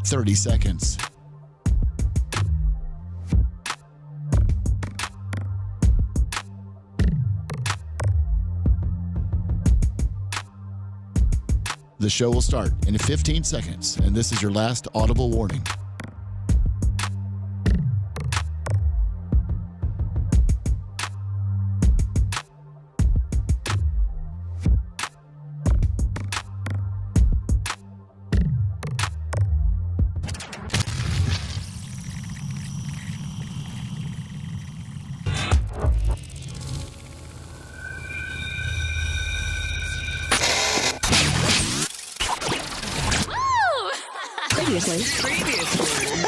30 seconds. The show will start in 15 seconds, and this is your last audible warning.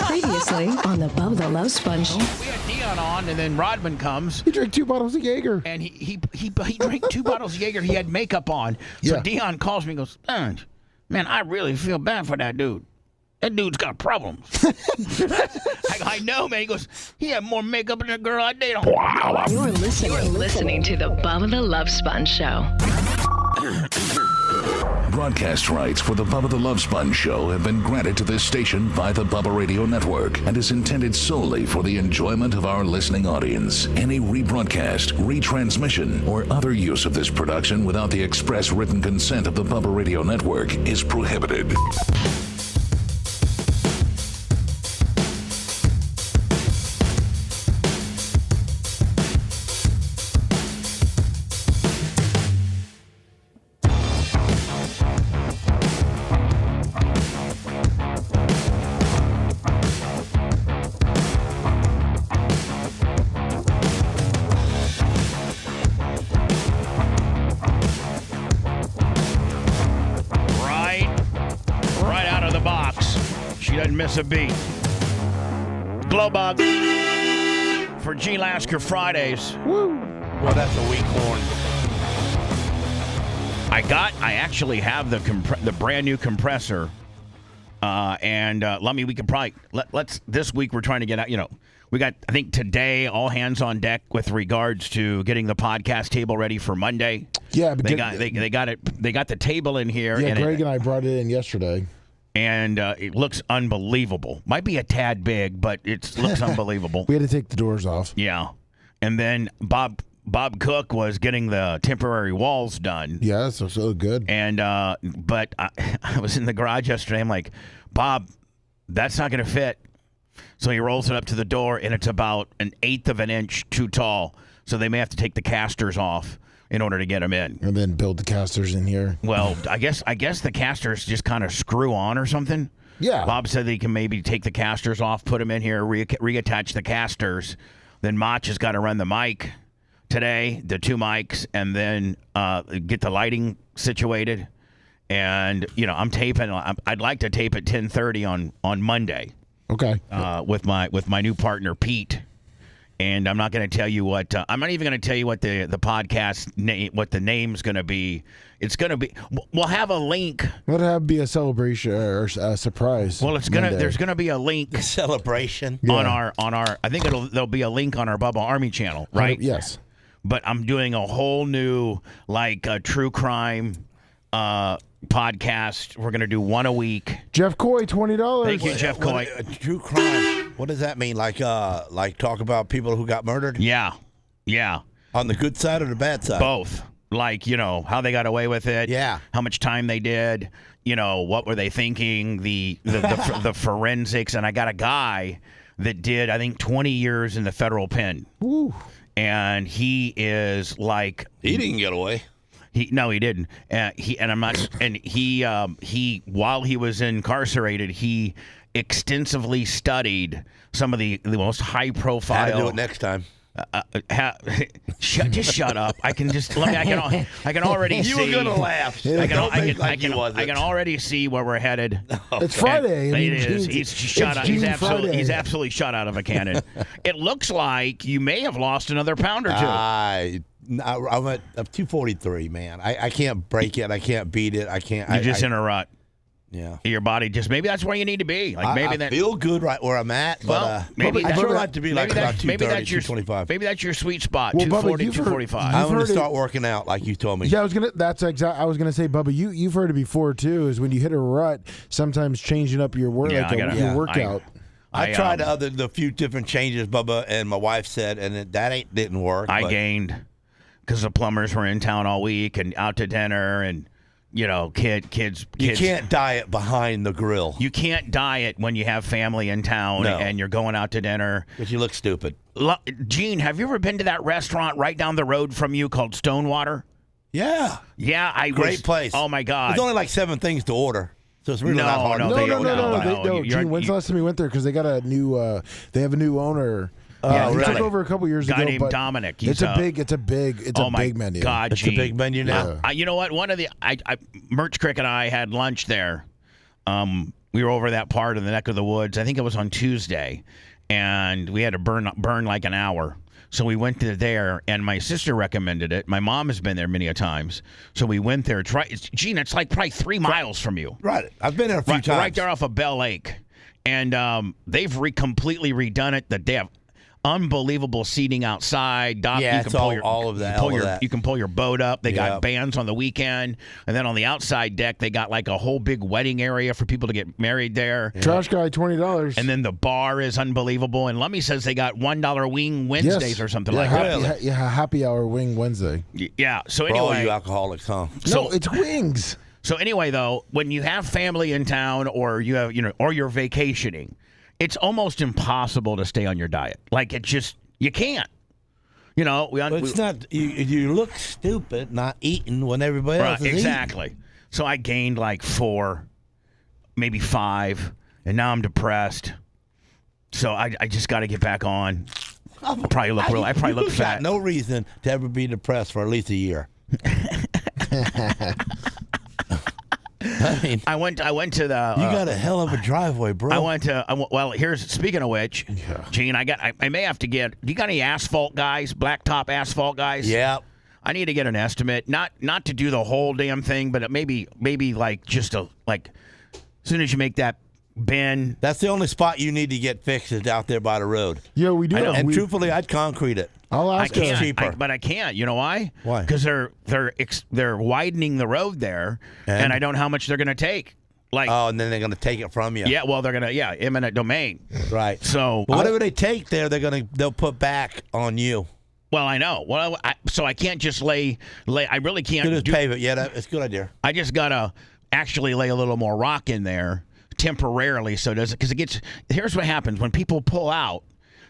Previously on the Bubba the Love Sponge. We had Dion on, and then Rodman comes. He drank 2 bottles of Jaeger. And he drank 2 bottles of Jaeger. He had makeup on. So Yeah. Dion calls me and goes, man, I really feel bad for that dude. That dude's got problems. I know, man. He goes, he had more makeup than the girl I dated. Wow. You're listening to the Bubba the Love Sponge Show. Broadcast rights for the Bubba the Love Sponge Show have been granted to this station by the Bubba Radio Network and is intended solely for the enjoyment of our listening audience. Any rebroadcast, retransmission, or other use of this production without the express written consent of the Bubba Radio Network is prohibited. Miss a beat. Glowbug for G. Lasker Fridays. Woo. Well, that's a weak horn. I actually have the brand new compressor, and we could probably let's this week we're trying to get out. We got, I think today, all hands on deck with regards to getting the podcast table ready for Monday. Yeah, they got it. They got the table in here. Yeah, and Greg and I brought it in yesterday. And it looks unbelievable. Might be a tad big, but it looks unbelievable. We had to take the doors off. Yeah. And then Bob Cook was getting the temporary walls done. Yeah, so good. And but I was in the garage yesterday. I'm like, Bob, that's not going to fit. So he rolls it up to the door, and it's about 1/8 of an inch too tall. So they may have to take the casters off in order to get them in. And then build the casters in here. Well, I guess the casters just kind of screw on or something. Yeah. Bob said they can maybe take the casters off, put them in here, reattach the casters. Then Mach has got to run the mic today, the 2 mics, and then get the lighting situated. And, I'm taping. I'd like to tape at 10:30 on Monday. Okay. With my new partner, Pete. And I'm not going to tell you what. I'm not even going to tell you what the podcast name, what the name's going to be. It's going to be. We'll have a link. Let it be a celebration or a surprise. Well, there's going to be a link celebration on our. I think there'll be a link on our Bubba Army channel, right? Yes. But I'm doing a whole new true crime podcast. We're going to do one a week. Jeff Coy, $20. Thank you, Jeff Coy. True crime. What does that mean? Like talk about people who got murdered? Yeah. On the good side or the bad side? Both. How they got away with it. Yeah. How much time they did. What were they thinking? The forensics. And I got a guy that did, I think, 20 years in the federal pen. Woo. And he is like. He didn't get away. He didn't. He while he was incarcerated, he extensively studied some of the most high profile. How to do it next time. Just shut up. I can already see. You were gonna laugh. I can already see where we're headed. It's Friday. It is. He's shot out. He's absolutely shot out of a cannon. It looks like you may have lost another pound or two. I'm at 243, man. I can't break it. I can't beat it. I can't. You're just in a rut. Yeah. Your body just maybe that's where you need to be. Like maybe I that feel good right where I'm at, well, but maybe I'd that's- sure like to be like about 230, your 225. maybe that's your sweet spot. Well, Bubba, 240, you've heard- 245. I'm going heard to it- start working out like you told me. Yeah, I was gonna say, Bubba, you've heard it before too. Is when you hit a rut, sometimes changing up your Yeah, I gotta- your yeah, workout. I tried the few different changes Bubba and my wife said, and that didn't work. I but gained because the plumbers were in town all week and out to dinner and kids. You can't diet behind the grill You can't diet when you have family in town No. and you're going out to dinner. because you look stupid. Gene, have you ever been to that restaurant right down the road from you called Stonewater? Yeah. Yeah, Great place. Oh my God! There's only like 7 things to order, so it's really No, not hard. no, to they figure don't it out. know. No, you're- Gene, when's the last time we went there? Because they got a new, they have a new owner. Yeah, he really? took over a couple years Guy ago. named but Dominic. It's a oh my big menu. God, It's Gene. a big menu now. You know what? One of the Merch Crick and I had lunch there. We were over that part of the neck of the woods. I think it was on Tuesday, and we had to burn like an hour. So we went to there, and my sister recommended it. My mom has been there many a times, so we went there. Gene, it's like probably 3 miles from you. Right. I've been there a few times. Right there off of Bell Lake, and they've completely redone it. They have unbelievable seating outside. Doc, Yeah, you it's can pull all of that, You, pull all of your, that. you can pull your boat up. They got Yep. bands on the weekend, and then on the outside deck, they got like a whole big wedding area for people to get married there. Trash guy, $20. And then the bar is unbelievable. And Lummy says they got $1 wing Wednesdays or something like that. Happy hour wing Wednesday. Yeah. So For all you anyway, alcoholics, huh? So- No, it's wings. So anyway, though, when you have family in town or you have, or you're vacationing, it's almost impossible to stay on your diet. Like you can't. But it's not. You look stupid not eating when everybody else is exactly. So I gained like 4, maybe 5, and now I'm depressed. So I just got to get back on. I probably look You've fat. got no reason to ever be depressed for at least a year. I mean, I went to the. you got a hell of a driveway, bro. Speaking of which, Gene, I may have to get. Do you got any asphalt guys, blacktop asphalt guys? Yeah. I need to get an estimate, not to do the whole damn thing, but maybe like just as soon as you make that bend. That's the only spot you need to get fixed is out there by the road. Yeah, we do. And truthfully, I'd concrete it. I'll I ask can't, cheaper. but I can't. You know why? Why? Because they're widening the road there, and I don't know how much they're going to take. Like, Oh, and then they're going to take it from you. yeah, well, they're going to eminent domain. Right. So, But whatever they take there, they'll put back on you. well, I know. Well, so I can't just lay. I really can't. Just pave it. Yeah, it's a good idea. I just gotta actually lay a little more rock in there temporarily, so does it? Because it gets. Here's what happens when people pull out.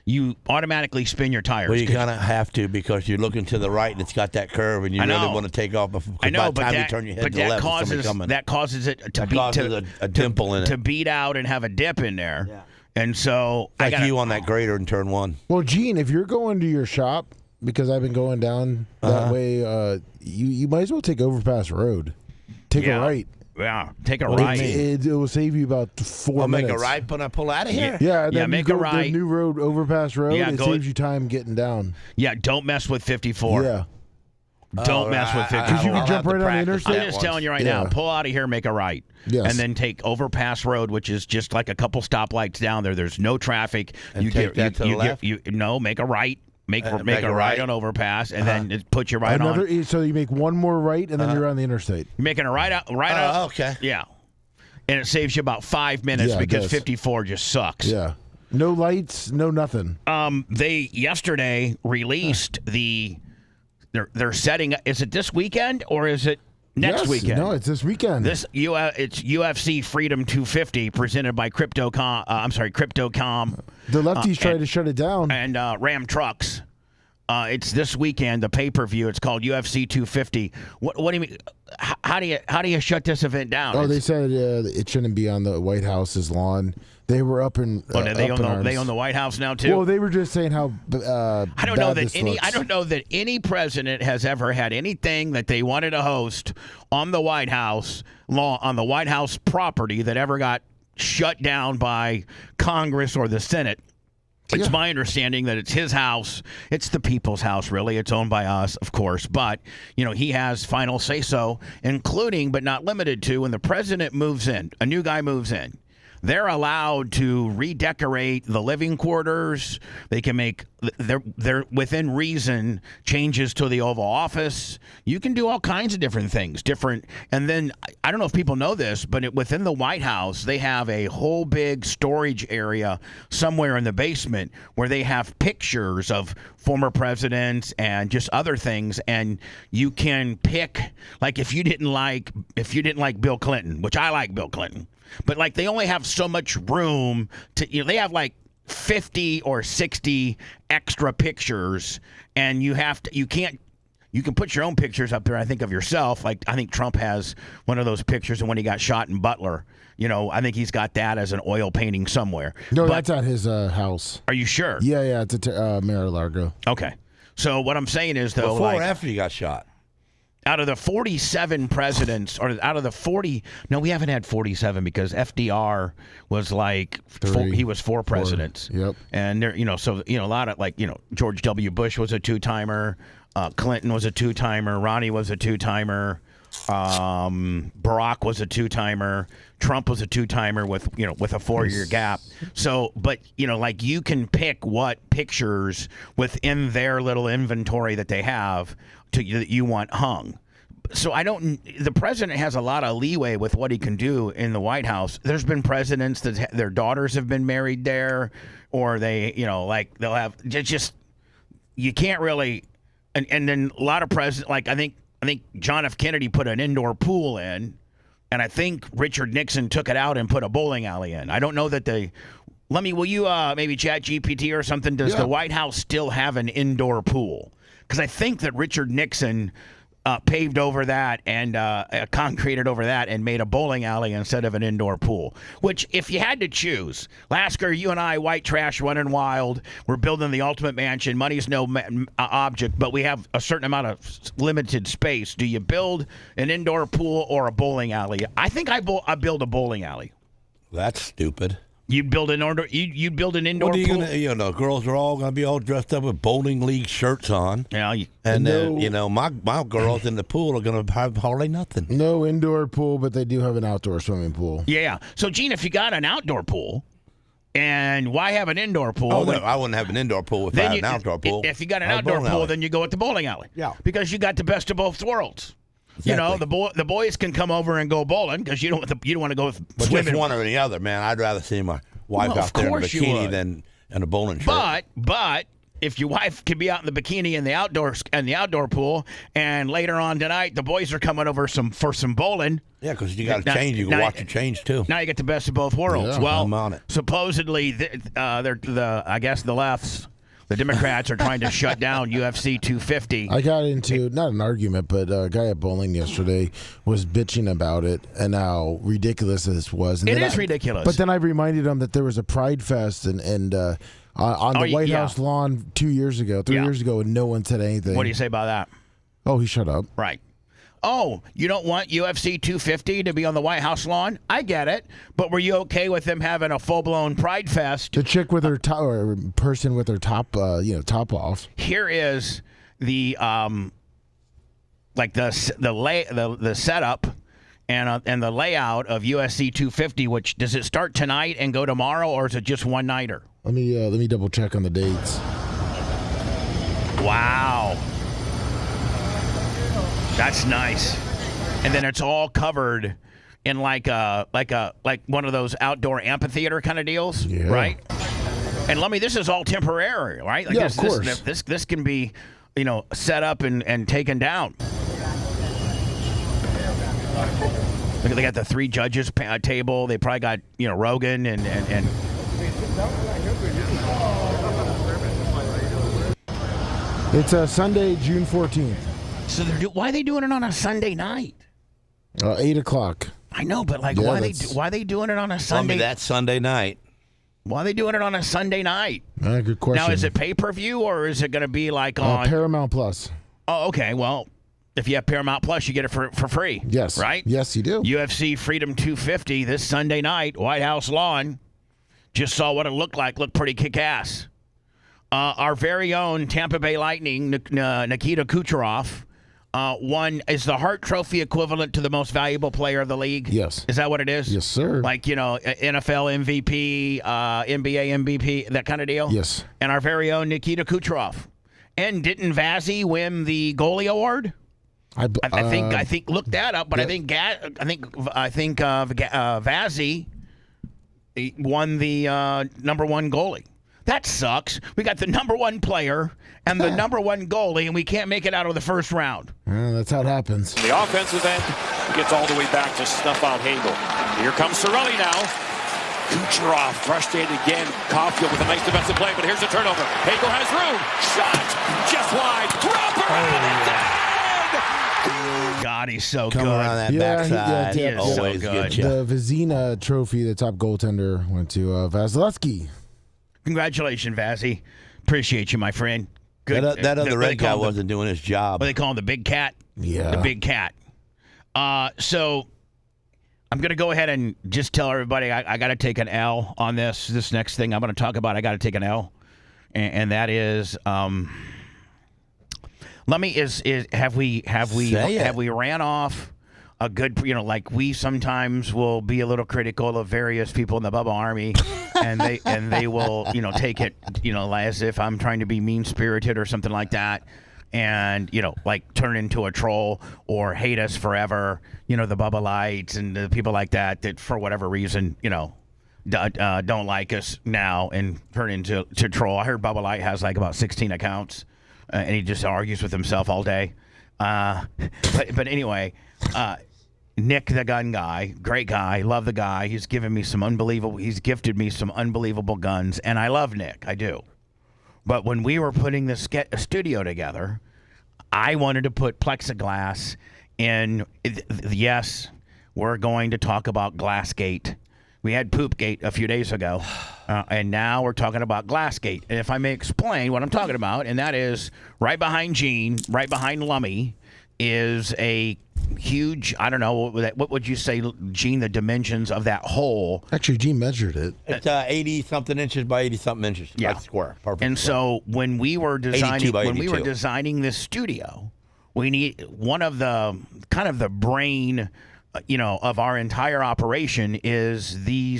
You automatically spin your tires. Well, you kind of have to because you're looking to the right and it's got that curve and you I really know. want to take off. Before, I know, by the but time that, you turn your head but to the that left, there's somebody causes coming. that causes it to be causes a dimple in it. to beat out and have a dip in there. Yeah. And so I Like got you on that grader in turn 1. Well, Gene, if you're going to your shop, because I've been going down that way, you might as well take Overpass Road. Take a right. Yeah, take a right. It will save you about 4 I'll minutes. make a right when I pull out of here. Yeah, and Yeah, then make you a go right. The new road, Overpass Road. Yeah, it go- saves you time getting down. Yeah, don't mess with 54. Yeah. Don't mess with 54. Because you can I'll jump have to right on the practice interstate. I'm that just once. telling you right now. Yeah. Pull out of here, make a right. Yes. And then take Overpass Road, which is just like a couple stoplights down there. There's no traffic. And take that to the left? Make a right. Make a make a right right. on Overpass, and then it puts you right on. So you make one more right, and then you're on the interstate. You're making a right out. Okay. Yeah. And it saves you about 5 minutes Yeah, it because does. 54 just sucks. Yeah. No lights, no nothing. They yesterday released they're setting. Is it this weekend or is it next Yes. weekend? No, it's this weekend. It's UFC Freedom 250 presented by Crypto.com. The lefties tried to shut it down. and Ram Trucks. It's this weekend, the pay-per-view. It's called UFC 250. What do you mean? How do you shut this event down? Oh, they said it shouldn't be on the White House's lawn. They were up in. They up in arms. own the White House now too. Well, they were just saying how. I don't know bad this that any. looks. I don't know that any president has ever had anything that they wanted to host on the White House on the White House property that ever got shut down by Congress or the Senate. It's my understanding that it's his house. It's the people's house, really. It's owned by us, of course. But, he has final say-so, including but not limited to when the president moves in, a new guy moves in. They're allowed to redecorate the living quarters. They can make, they're within reason, changes to the Oval Office. You can do all kinds of different things. And then, I don't know if people know this, but within the White House, they have a whole big storage area somewhere in the basement where they have pictures of former presidents and just other things. And you can pick, like if you didn't like Bill Clinton, which I like Bill Clinton. But they only have so much room to, they have 50 or 60 extra pictures, and you can put your own pictures up there. I think of yourself. I think Trump has one of those pictures of when he got shot in Butler. I think he's got that as an oil painting somewhere. No, that's at his house. Are you sure? Yeah, it's at Mar-a-Lago. Okay. So what I'm saying is, though, before or after he got shot? Out of the 47 presidents, or out of the 40, no, we haven't had 47 because FDR was he was 4 presidents. Yep. And there, a lot of George W. Bush was a 2-timer, Clinton was a 2-timer, Ronnie was a 2-timer, Barack was a 2-timer, Trump was a 2-timer with a 4-year gap. So, but you can pick what pictures within their little inventory that they have that you want hung. So the president has a lot of leeway with what he can do in the White House. There's been presidents that their daughters have been married there, or they, they'll have just, you can't really, and then a lot of presidents, I think John F. Kennedy put an indoor pool in, and I think Richard Nixon took it out and put a bowling alley in. I don't know that will you maybe chat GPT or something? Does the White House still have an indoor pool? Because I think that Richard Nixon paved over that and concreted over that and made a bowling alley instead of an indoor pool. Which, if you had to choose, Lasker, you and I, white trash running wild, we're building the ultimate mansion, money's no object, but we have a certain amount of limited space. Do you build an indoor pool or a bowling alley? I think I build a bowling alley. That's stupid. You'd build an indoor what are you pool. Girls are all gonna be all dressed up with bowling league shirts on. Yeah, and then my girls in the pool are gonna have hardly nothing. No indoor pool, but they do have an outdoor swimming pool. Yeah. So, Gene, if you got an outdoor pool, and why have an indoor pool? Oh, no, I wouldn't have an indoor pool if I had an outdoor pool. If you got an outdoor pool, then you go with the bowling alley. Yeah, because you got the best of both worlds. Exactly. The boys can come over and go bowling because you don't want to go with but swimming. Just one or the other, man. I'd rather see my wife out there in a bikini than in a bowling shirt. But if your wife could be out in the bikini in the outdoor pool, and later on tonight the boys are coming over for some bowling. Yeah, because you got to change. You can watch it change too. Now you get the best of both worlds. Yeah, well, I'm on it. Supposedly, I guess the lefts. The Democrats are trying to shut down UFC 250. I got into, not an argument, but a guy at bowling yesterday was bitching about it and how ridiculous this was. And it is ridiculous. But then I reminded him that there was a Pride Fest on the White House lawn 3 years ago, and no one said anything. What do you say about that? Oh, he shut up. Right. Oh, you don't want UFC 250 to be on the White House lawn? I get it. But were you okay with them having a full-blown Pride Fest? The chick with her top, or person with her top, top off. Here is the the setup and the layout of UFC 250. Which does it start tonight and go tomorrow, or is it just one nighter? Let me double check on the dates. Wow. That's nice. And then it's all covered in like one of those outdoor amphitheater kind of deals, right? And this is all temporary, right? Like of course. This can be, set up and taken down. Look, they got the 3 judges table. They probably got Rogan and. It's Sunday, June 14th. So why are they doing it on a Sunday night? 8 o'clock. I know, but why are they doing it on a Sunday? Tell me that Sunday night. Why are they doing it on a Sunday night? Good question. Now, is it pay-per-view or is it going to be on Paramount Plus? Oh, okay. Well, if you have Paramount Plus, you get it for free. Yes. Right? Yes, you do. UFC Freedom 250 this Sunday night, White House lawn. Just saw what it looked like. Looked pretty kick-ass. Our very own Tampa Bay Lightning, Nikita Kucherov, is the Hart Trophy equivalent to the most valuable player of the league? Yes. Is that what it is? Yes, sir. Like, NFL MVP, NBA MVP, that kind of deal? Yes. And our very own Nikita Kucherov. And didn't Vazzy win the goalie award? I think look that up, but yeah. I think Vazzy won the number one goalie. That sucks. We got the number one player and the number one goalie, and we can't make it out of the first round. That's how it happens. The offensive end gets all the way back to snuff out Hagel. Here comes Cirelli now. Kucherov frustrated again. Caulfield with a nice defensive play, but here's a turnover. Hagel has room. Shot! Just wide. Dropper! God, he's so Come good. around that backside. He is Always so good. good. The Vizina Trophy, the top goaltender, went to Vasilevsky. Congratulations, Vazzy. Appreciate you, my friend. Good. That other red guy wasn't doing his job. What they call him, the big cat? Yeah. The big cat. So I'm going to go ahead and just tell everybody I got to take an L on this next thing I'm going to talk about. I got to take an L. And that is have we ran off a good, like we sometimes will be a little critical of various people in the Bubba Army and they will, take it, as if I'm trying to be mean-spirited or something like that. And, like turn into a troll or hate us forever, the Bubba Lights and the people like that for whatever reason, don't like us now and turn into troll. I heard Bubba Light has like about 16 accounts and he just argues with himself all day. But anyway, Nick the gun guy, great guy, love the guy. He's gifted me some unbelievable guns, and I love Nick, I do. But when we were putting the studio together, I wanted to put plexiglass in. Yes, we're going to talk about Glassgate. We had Poopgate a few days ago, and now we're talking about Glassgate. And if I may explain what I'm talking about, and that is right behind Gene, right behind Lummy, is a huge, I don't know, what would you say, Gene, the dimensions of that hole? Actually, Gene measured it. It's 80-something inches by 80-something inches. Yeah. Like square. Perfect. And square. So when we were designing this studio, we need one of the kind of the brain, of our entire operation is the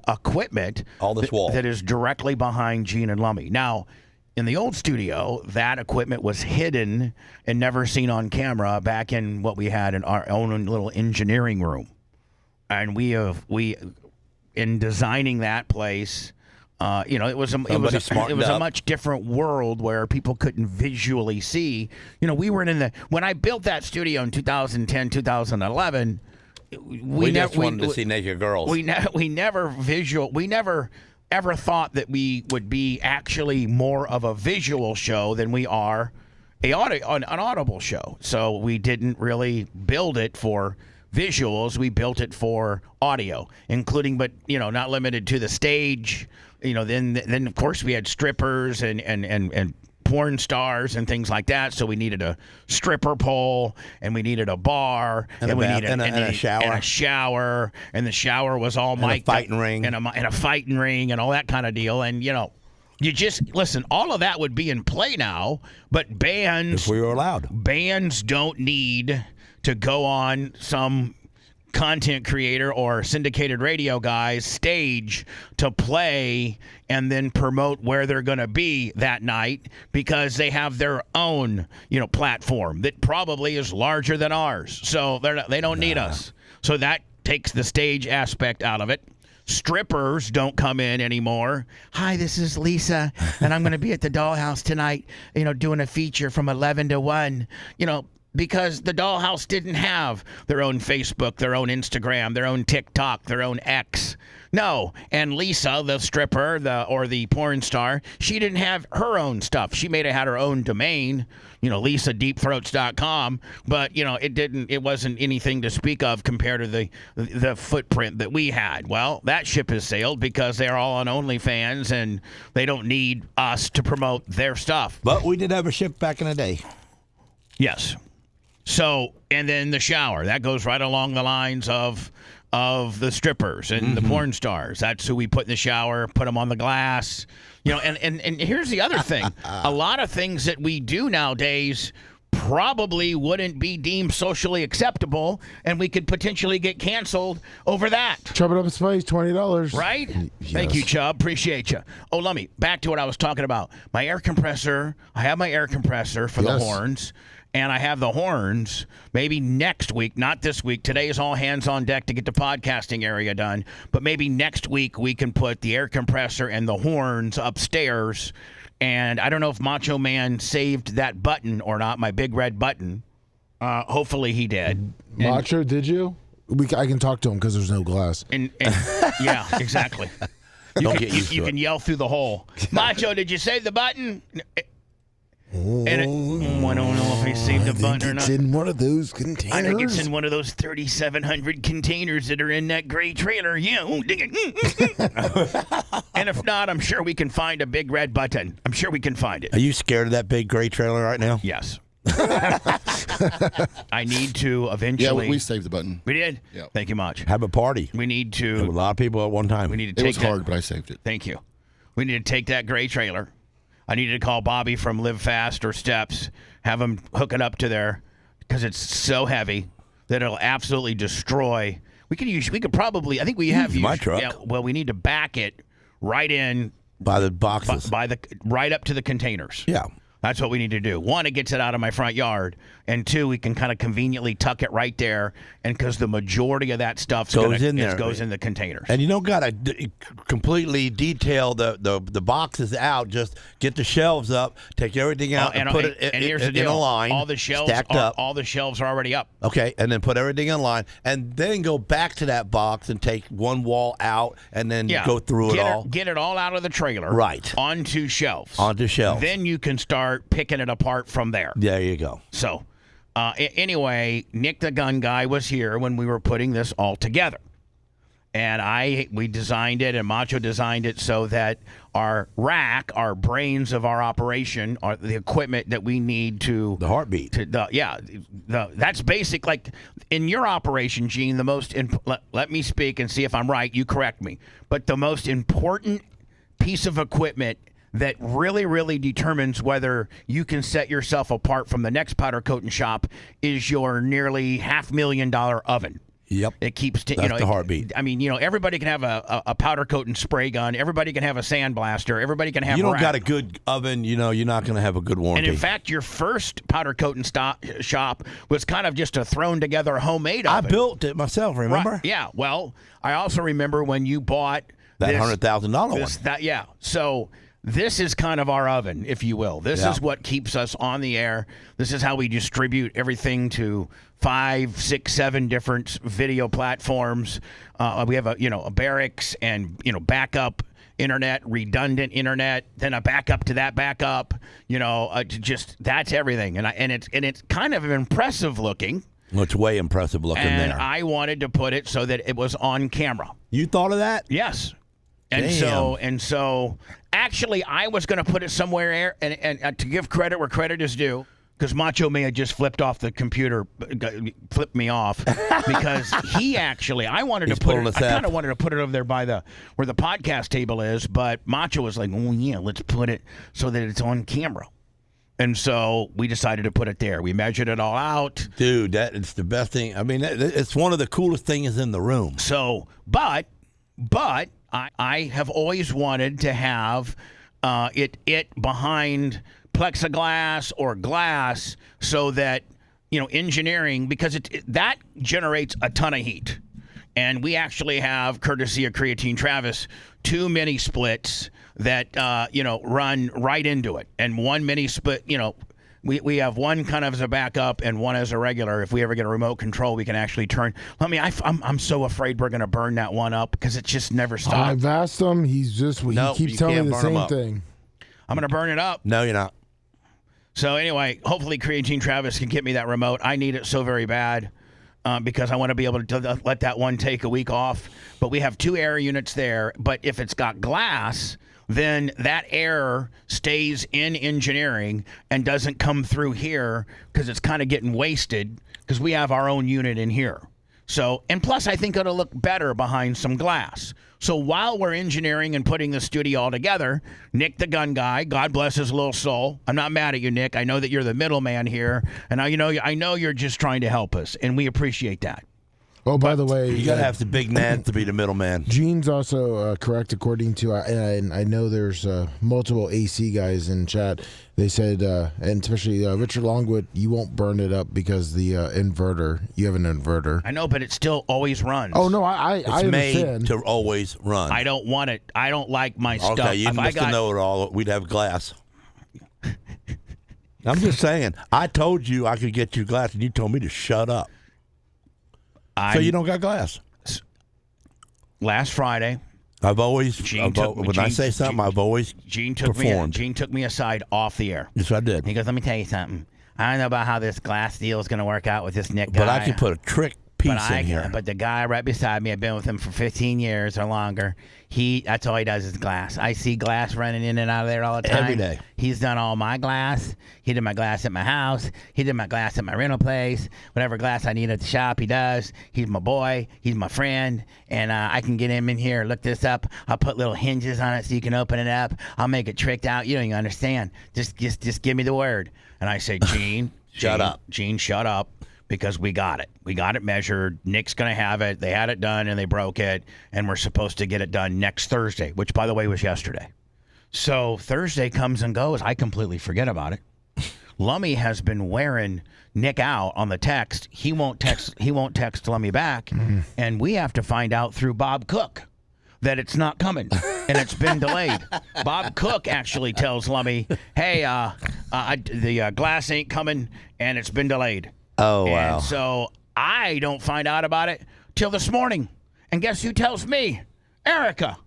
equipment. All this wall that is directly behind Gene and Lummy. Now, in the old studio, that equipment was hidden and never seen on camera back in what we had in our own little engineering room. And in designing that place, it was a much different world where people couldn't visually see. We were when I built that studio in 2010, 2011. We just wanted to see naked girls. We never ever thought that we would be actually more of a visual show than we are an audible show. So we didn't really build it for visuals. We built it for audio, including, but not limited to the stage. Then of course we had strippers and porn stars and things like that. So we needed a stripper pole, and we needed a bar, and we needed a shower, and the shower was all mic'd up, and a fighting ring, and all that kind of deal. And you just listen. All of that would be in play now, but bands, if we were allowed, bands don't need to go on some content creator or syndicated radio guy's stage to play and then promote where they're going to be that night, because they have their own, platform that probably is larger than ours. So they don't need us. So that takes the stage aspect out of it. Strippers don't come in anymore. Hi, this is Lisa, and I'm going to be at the Dollhouse tonight, doing a feature from 11 to 1, because the Dollhouse didn't have their own Facebook, their own Instagram, their own TikTok, their own X. No. And Lisa, the stripper, or the porn star, she didn't have her own stuff. She may have had her own domain, LisaDeepThroats.com, but it wasn't anything to speak of compared to the footprint that we had. Well, that ship has sailed because they're all on OnlyFans and they don't need us to promote their stuff. But we did have a ship back in the day. Yes. So, and then the shower, that goes right along the lines of of the strippers and the porn stars. That's who we put in the shower, put them on the glass. And here's the other thing. A lot of things that we do nowadays probably wouldn't be deemed socially acceptable, and we could potentially get canceled over that. Chub it up his face, $20. Right? Yes. Thank you, Chubb. Appreciate you. Oh, let me back to what I was talking about. My air compressor. I have my air compressor for the horns, and I have the horns maybe next week, not this week. Today is all hands on deck to get the podcasting area done, but maybe next week we can put the air compressor and the horns upstairs. And I don't know if Macho Man saved that button or not, my big red button. Hopefully he did. Macho, did you? I can talk to him because there's no glass. And yeah, exactly. You can yell through the hole. Macho, did you save the button? I don't know if he saved the button or not. It's in one of those containers. I think it's in one of those 3,700 containers that are in that gray trailer. Yeah. And if not, I'm sure we can find a big red button. I'm sure we can find it. Are you scared of that big gray trailer right now? Yes. I need to eventually. Yeah, we saved the button. We did? Yeah. Thank you much. Have a party. We need to. A lot of people at one time. We need to take It was hard, but I saved it. Thank you. We need to take that gray trailer. I needed to call Bobby from Live Fast or Steps, have him hook it up to there because it's so heavy that it'll absolutely destroy. We could probably. I think we have my truck. Yeah. Well, we need to back it right in by the boxes, right up to the containers. Yeah. That's what we need to do. One, it gets it out of my front yard. And two, we can kind of conveniently tuck it right there. And because the majority of that stuff goes in the containers. And you don't got to completely detail the boxes out. Just get the shelves up, take everything out, and put it in a line. All the shelves stacked up. All the shelves are already up. Okay, and then put everything in line. And then go back to that box and take one wall out and then go through it all. Get it all out of the trailer. Right. Onto shelves. Then you can start picking it apart from there. There you go. So, anyway, Nick the gun guy was here when we were putting this all together. And we designed it, and Macho designed it so that our rack, our brains of our operation, are the equipment that we need to... The heartbeat. That's basic. Like, in your operation, Gene, let me speak and see if I'm right. You correct me. But the most important piece of equipment that really, really determines whether you can set yourself apart from the next powder coating shop is your nearly $500,000 oven. Yep. It keeps the heartbeat. I mean, everybody can have a powder coating spray gun. Everybody can have a sandblaster. Everybody can have. You don't got a good oven, you're not going to have a good warranty. And in fact, your first powder coating shop was kind of just a thrown together homemade oven. I built it myself. Remember? Right. Yeah. Well, I also remember when you bought that $100,000 one. So. This is kind of our oven, if you will. This is what keeps us on the air. This is how we distribute everything to 5, 6, 7 different video platforms. We have a barracks and backup internet, redundant internet, then a backup to that backup. Just that's everything, and it's kind of impressive looking. Well, it's way impressive looking and there. I wanted to put it so that it was on camera. You thought of that? Yes. Damn. And so, actually, I was going to put it somewhere, and to give credit where credit is due, because Macho may have just flipped off the computer, flipped me off, because I kind of wanted to put it over there by where the podcast table is, but Macho was like, oh yeah, let's put it so that it's on camera. And so we decided to put it there. We measured it all out. Dude, it's the best thing. I mean, it's one of the coolest things in the room. So, but I have always wanted to have it behind plexiglass or glass so that, engineering, because that generates a ton of heat. And we actually have, courtesy of Creatine Travis, 2 mini splits that, run right into it. And one mini split, we have one kind of as a backup and one as a regular. If we ever get a remote control, we can actually turn. I'm so afraid we're going to burn that one up because it just never stops. I've asked him. He keeps telling me the same thing. I'm going to burn it up. No, you're not. So anyway, hopefully Creatine Travis can get me that remote. I need it so very bad because I want to be able to let that one take a week off. But we have 2 air units there. But if it's got glass, then that air stays in engineering and doesn't come through here because it's kind of getting wasted because we have our own unit in here. So, and plus, I think it'll look better behind some glass. So while we're engineering and putting the studio all together, Nick the gun guy, God bless his little soul. I'm not mad at you, Nick. I know that you're the middleman here, and I know you're just trying to help us, and we appreciate that. Oh, by the way, you gotta have the big man to be the middleman. Gene's also correct, according to, and I know there's multiple AC guys in chat. They said, and especially Richard Longwood, you won't burn it up because the inverter. You have an inverter. I know, but it still always runs. Oh no, I understand. Made to always run. I don't want it. I don't like my stuff. Okay, you must know it all. We'd have glass. I'm just saying. I told you I could get you glass, and you told me to shut up. So you don't got glass. Last Friday, I've always Gene took performed. Gene took me aside off the air. Yes, I did. He goes, "Let me tell you something. I don't know about how this glass deal is going to work out with this Nick guy. But I can put a trick piece in here. But the guy right beside me, I've been with him for 15 years or longer. That's all he does is glass. I see glass running in and out of there all the time. Every day. He's done all my glass. He did my glass at my house. He did my glass at my rental place. Whatever glass I need at the shop, he does. He's my boy. He's my friend. And I can get him in here, look this up. I'll put little hinges on it so you can open it up. I'll make it tricked out. You don't even understand. Just give me the word. And I say, Gene, shut up. Gene, shut up. Because we got it. We got it measured. Nick's going to have it. They had it done, and they broke it. And we're supposed to get it done next Thursday, which, by the way, was yesterday. So Thursday comes and goes. I completely forget about it. Lummy has been wearing Nick out on the text. He won't text Lummy back. And we have to find out through Bob Cook that it's not coming, and it's been delayed. Bob Cook actually tells Lummy, hey, the glass ain't coming, and it's been delayed. Oh, wow. And so I don't find out about it till this morning. And guess who tells me? Erica.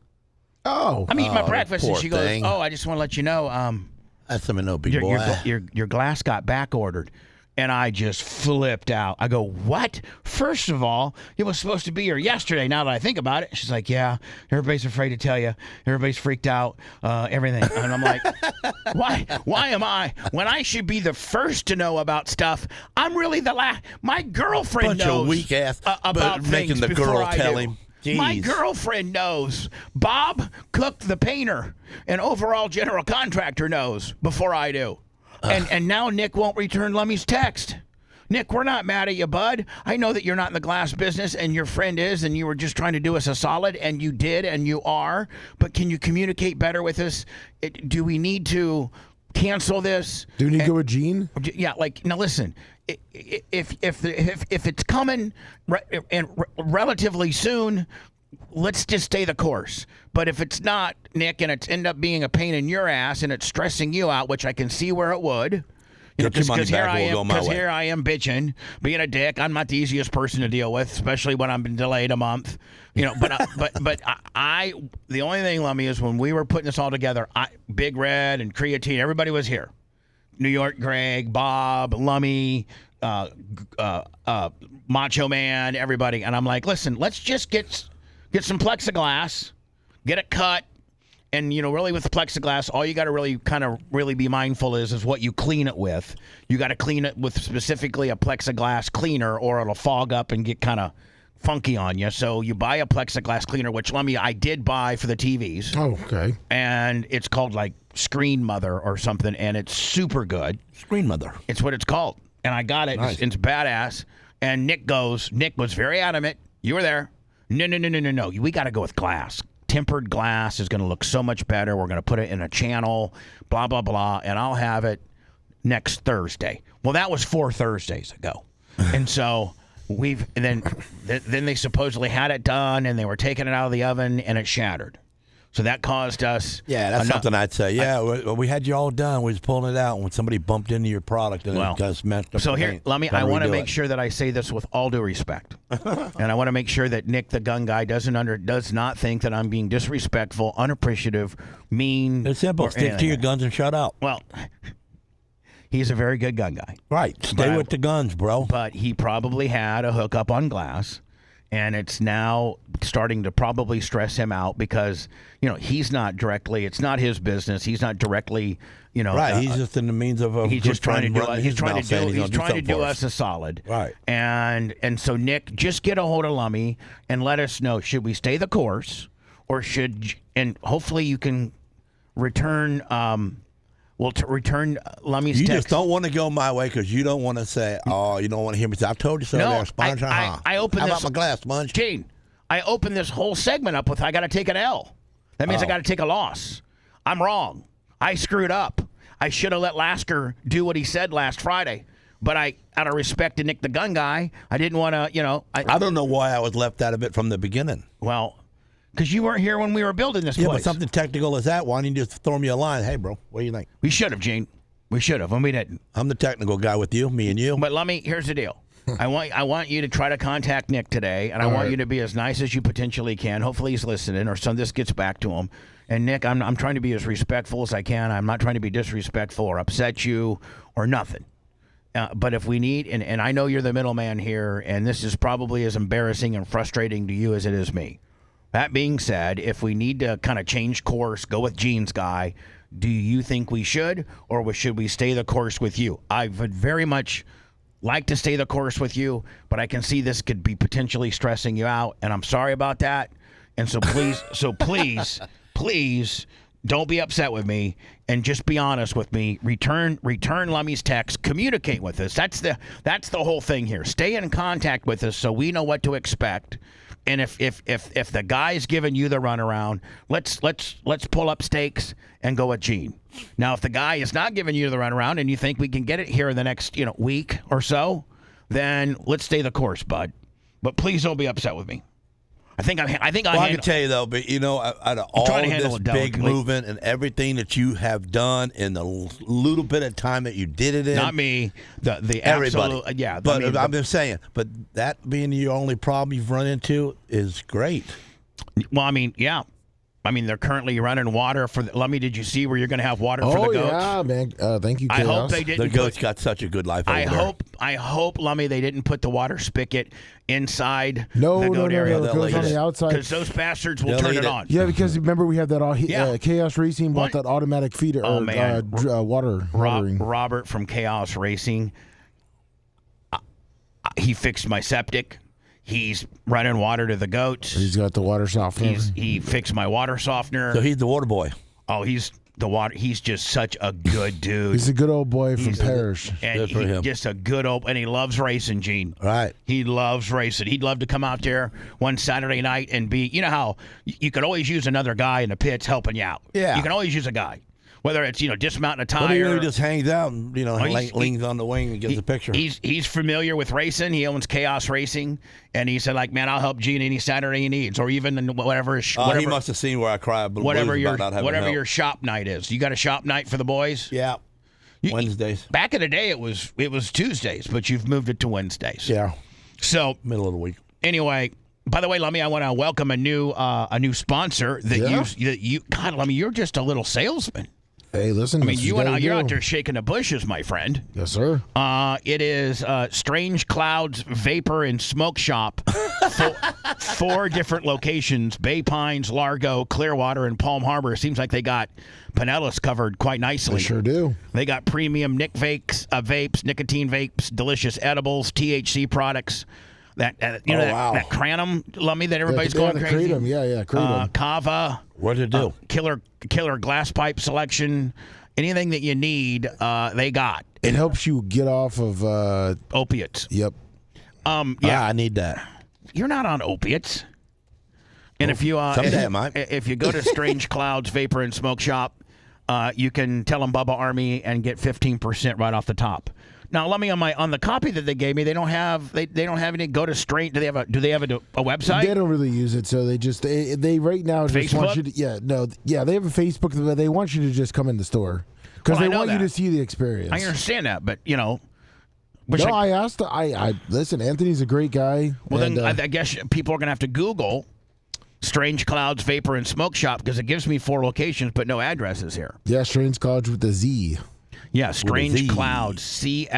Oh. I'm eating my breakfast, and she thing. goes, I just want to let you know. That's something no big boy. Your glass got back ordered. And I just flipped out. I go, what? First of all, it was supposed to be here yesterday, now that I think about it. She's like, yeah, everybody's afraid to tell you. Everybody's freaked out, everything. And I'm like, why am I? When I should be the first to know about stuff, I'm really the last. My girlfriend knows of weak ass, about making things the before girl I tell do. him. Jeez. My girlfriend knows. Bob Cook, the painter, and overall general contractor knows before I do. And now Nick won't return Lummy's text. Nick, we're not mad at you, bud. I know that you're not in the glass business and your friend is, and you were just trying to do us a solid, and you did, and you are. But can you communicate better with us? Do we need to cancel this? Do we need to go with Gene? Yeah, now listen. If it's coming relatively soon, let's just stay the course. But if it's not, Nick, and it's end up being a pain in your ass and it's stressing you out, which I can see where it would. Because here I am bitching, being a dick. I'm not the easiest person to deal with, especially when I've been delayed a month. But I the only thing, Lummy, is when we were putting this all together, Big Red and Creatine, everybody was here. New York Greg, Bob, Lummy, Macho Man, everybody. And I'm like, listen, let's just get some plexiglass, get it cut, and really with the plexiglass, all you got to really be mindful is what you clean it with. You got to clean it with specifically a plexiglass cleaner, or it'll fog up and get kind of funky on you. So you buy a plexiglass cleaner, which Lummy, I did buy for the TVs. Oh, okay. And it's called like Screen Mother or something, and it's super good. Screen Mother. It's what it's called, and I got it. Nice. It's badass. And Nick was very adamant. You were there. No. We got to go with glass. Tempered glass is going to look so much better. We're going to put it in a channel, blah, blah, blah, and I'll have it next Thursday. Well, that was 4 Thursdays ago. And so then they supposedly had it done, and they were taking it out of the oven, and it shattered. So that caused us. Yeah, that's something I'd say. Yeah, we had you all done. We was pulling it out when somebody bumped into your product and it just messed up. So here, Lummy, I want to make sure that I say this with all due respect, and I want to make sure that Nick, the gun guy, does not think that I'm being disrespectful, unappreciative, mean. It's simple. Stick to your guns and shut up. Well, he's a very good gun guy. Right. Stay with the guns, bro. But he probably had a hookup on glass. and it's now starting to probably stress him out because he's not directly. It's not his business. He's not directly. Right. He's just in the means of. He's just trying to do. He's trying to do us a solid. Right. And so Nick, just get a hold of Lummy and let us know. Should we stay the course, or and hopefully you can return. Return Lummy's text. You just don't want to go my way because you don't want to say, "Oh, you don't want to hear me say." I've told you so. No, there, Sponge. I opened How this. about my glass, Sponge? Gene, I opened this whole segment up with I got to take an L. That means I got to take a loss. I'm wrong. I screwed up. I should have let Lasker do what he said last Friday. But out of respect to Nick the Gun Guy, I didn't want to, I don't know why I was left out of it from the beginning. Well, because you weren't here when we were building this place. Yeah, but something technical as that, why don't you just throw me a line? Hey, bro, what do you think? We should have, Gene. We should have, and we didn't. I'm the technical guy with you, me and you. But Lummy, here's the deal. I want you to try to contact Nick today, and I want you to be as nice as you potentially can. Hopefully he's listening, or this gets back to him. And Nick, I'm trying to be as respectful as I can. I'm not trying to be disrespectful or upset you or nothing. But if we need, and I know you're the middleman here, and this is probably as embarrassing and frustrating to you as it is me. That being said, if we need to kind of change course, go with Gene's guy, do you think we should, or should we stay the course with you? I would very much like to stay the course with you, but I can see this could be potentially stressing you out, and I'm sorry about that. And so please don't be upset with me, and just be honest with me. Return Lummy's text. Communicate with us. That's the whole thing here. Stay in contact with us so we know what to expect. And if the guy's giving you the runaround, let's pull up stakes and go with Gene. Now, if the guy is not giving you the runaround and you think we can get it here in the next week or so, then let's stay the course, bud. But please don't be upset with me. I can tell you though, but out of all of this big movement and everything that you have done in the little bit of time that you did it in, not me, the everybody, absolute, yeah. But I'm just saying, but that being your only problem you've run into is great. Well, yeah. They're currently running water for Lummy, did you see where you're going to have water for the goats? Oh, yeah, man. Thank you, Chaos. I hope they didn't. The goats got such a good life over there. I hope, Lummy, they didn't put the water spigot inside the goat area. No, it goes on the outside. Because those bastards will turn it on. Yeah, because remember we had that Chaos Racing bought that automatic feeder water watering. Robert from Chaos Racing, he fixed my septic. He's running water to the goats. He's got the water softener. He fixed my water softener. So he's the water boy. Oh, he's the water. He's just such a good dude. He's a good old boy from Parrish. And good for him. Just a good old, and he loves racing, Gene. Right. He loves racing. He'd love to come out there one Saturday night and be, how you could always use another guy in the pits helping you out. Yeah. You can always use a guy. Whether it's, dismounting a tire. But he really just hangs out and, leans on the wing and gets a picture. He's familiar with racing. He owns Chaos Racing. And he said, man, I'll help Gene any Saturday he needs. Or even whatever. He must have seen where I cry whatever your your shop night is. You got a shop night for the boys? Yeah. Wednesdays. Back in the day, it was Tuesdays, but you've moved it to Wednesdays. Yeah. So. Middle of the week. Anyway. By the way, Lummy, I want to welcome a new sponsor God, Lummy, you're just a little salesman. Hey, listen. You're out there shaking the bushes, my friend. Yes, sir. It is Strange Clouds Vapor and Smoke Shop. 4 different locations: Bay Pines, Largo, Clearwater, and Palm Harbor. Seems like they got Pinellas covered quite nicely. They sure do. They got premium vapes, nicotine vapes, delicious edibles, THC products. That that Cranum, Lummy, that everybody's going crazy. Kratom. Kava. What did it do? Killer glass pipe selection. Anything that you need, they got. It helps you get off of opiates. Yep. I need that. You're not on opiates. And if you someday I might. If you go to Strange Clouds Vapor and Smoke Shop, you can tell them Bubba Army and get 15% right off the top. Now, let me on the copy that they gave me. They don't have any. Go to Strange. Do they have a website? They don't really use it, so they right now just Facebook? want you to they have a Facebook, but they want you to just come in the store because they want you to see the experience. I understand that, but I asked. I listen. Anthony's a great guy. Well, then I guess people are gonna have to Google Strange Clouds Vapor and Smoke Shop because it gives me 4 locations but no addresses here. Yeah, Strange Clouds with the Z. Yeah, Strange Clouds, CLOUDZ.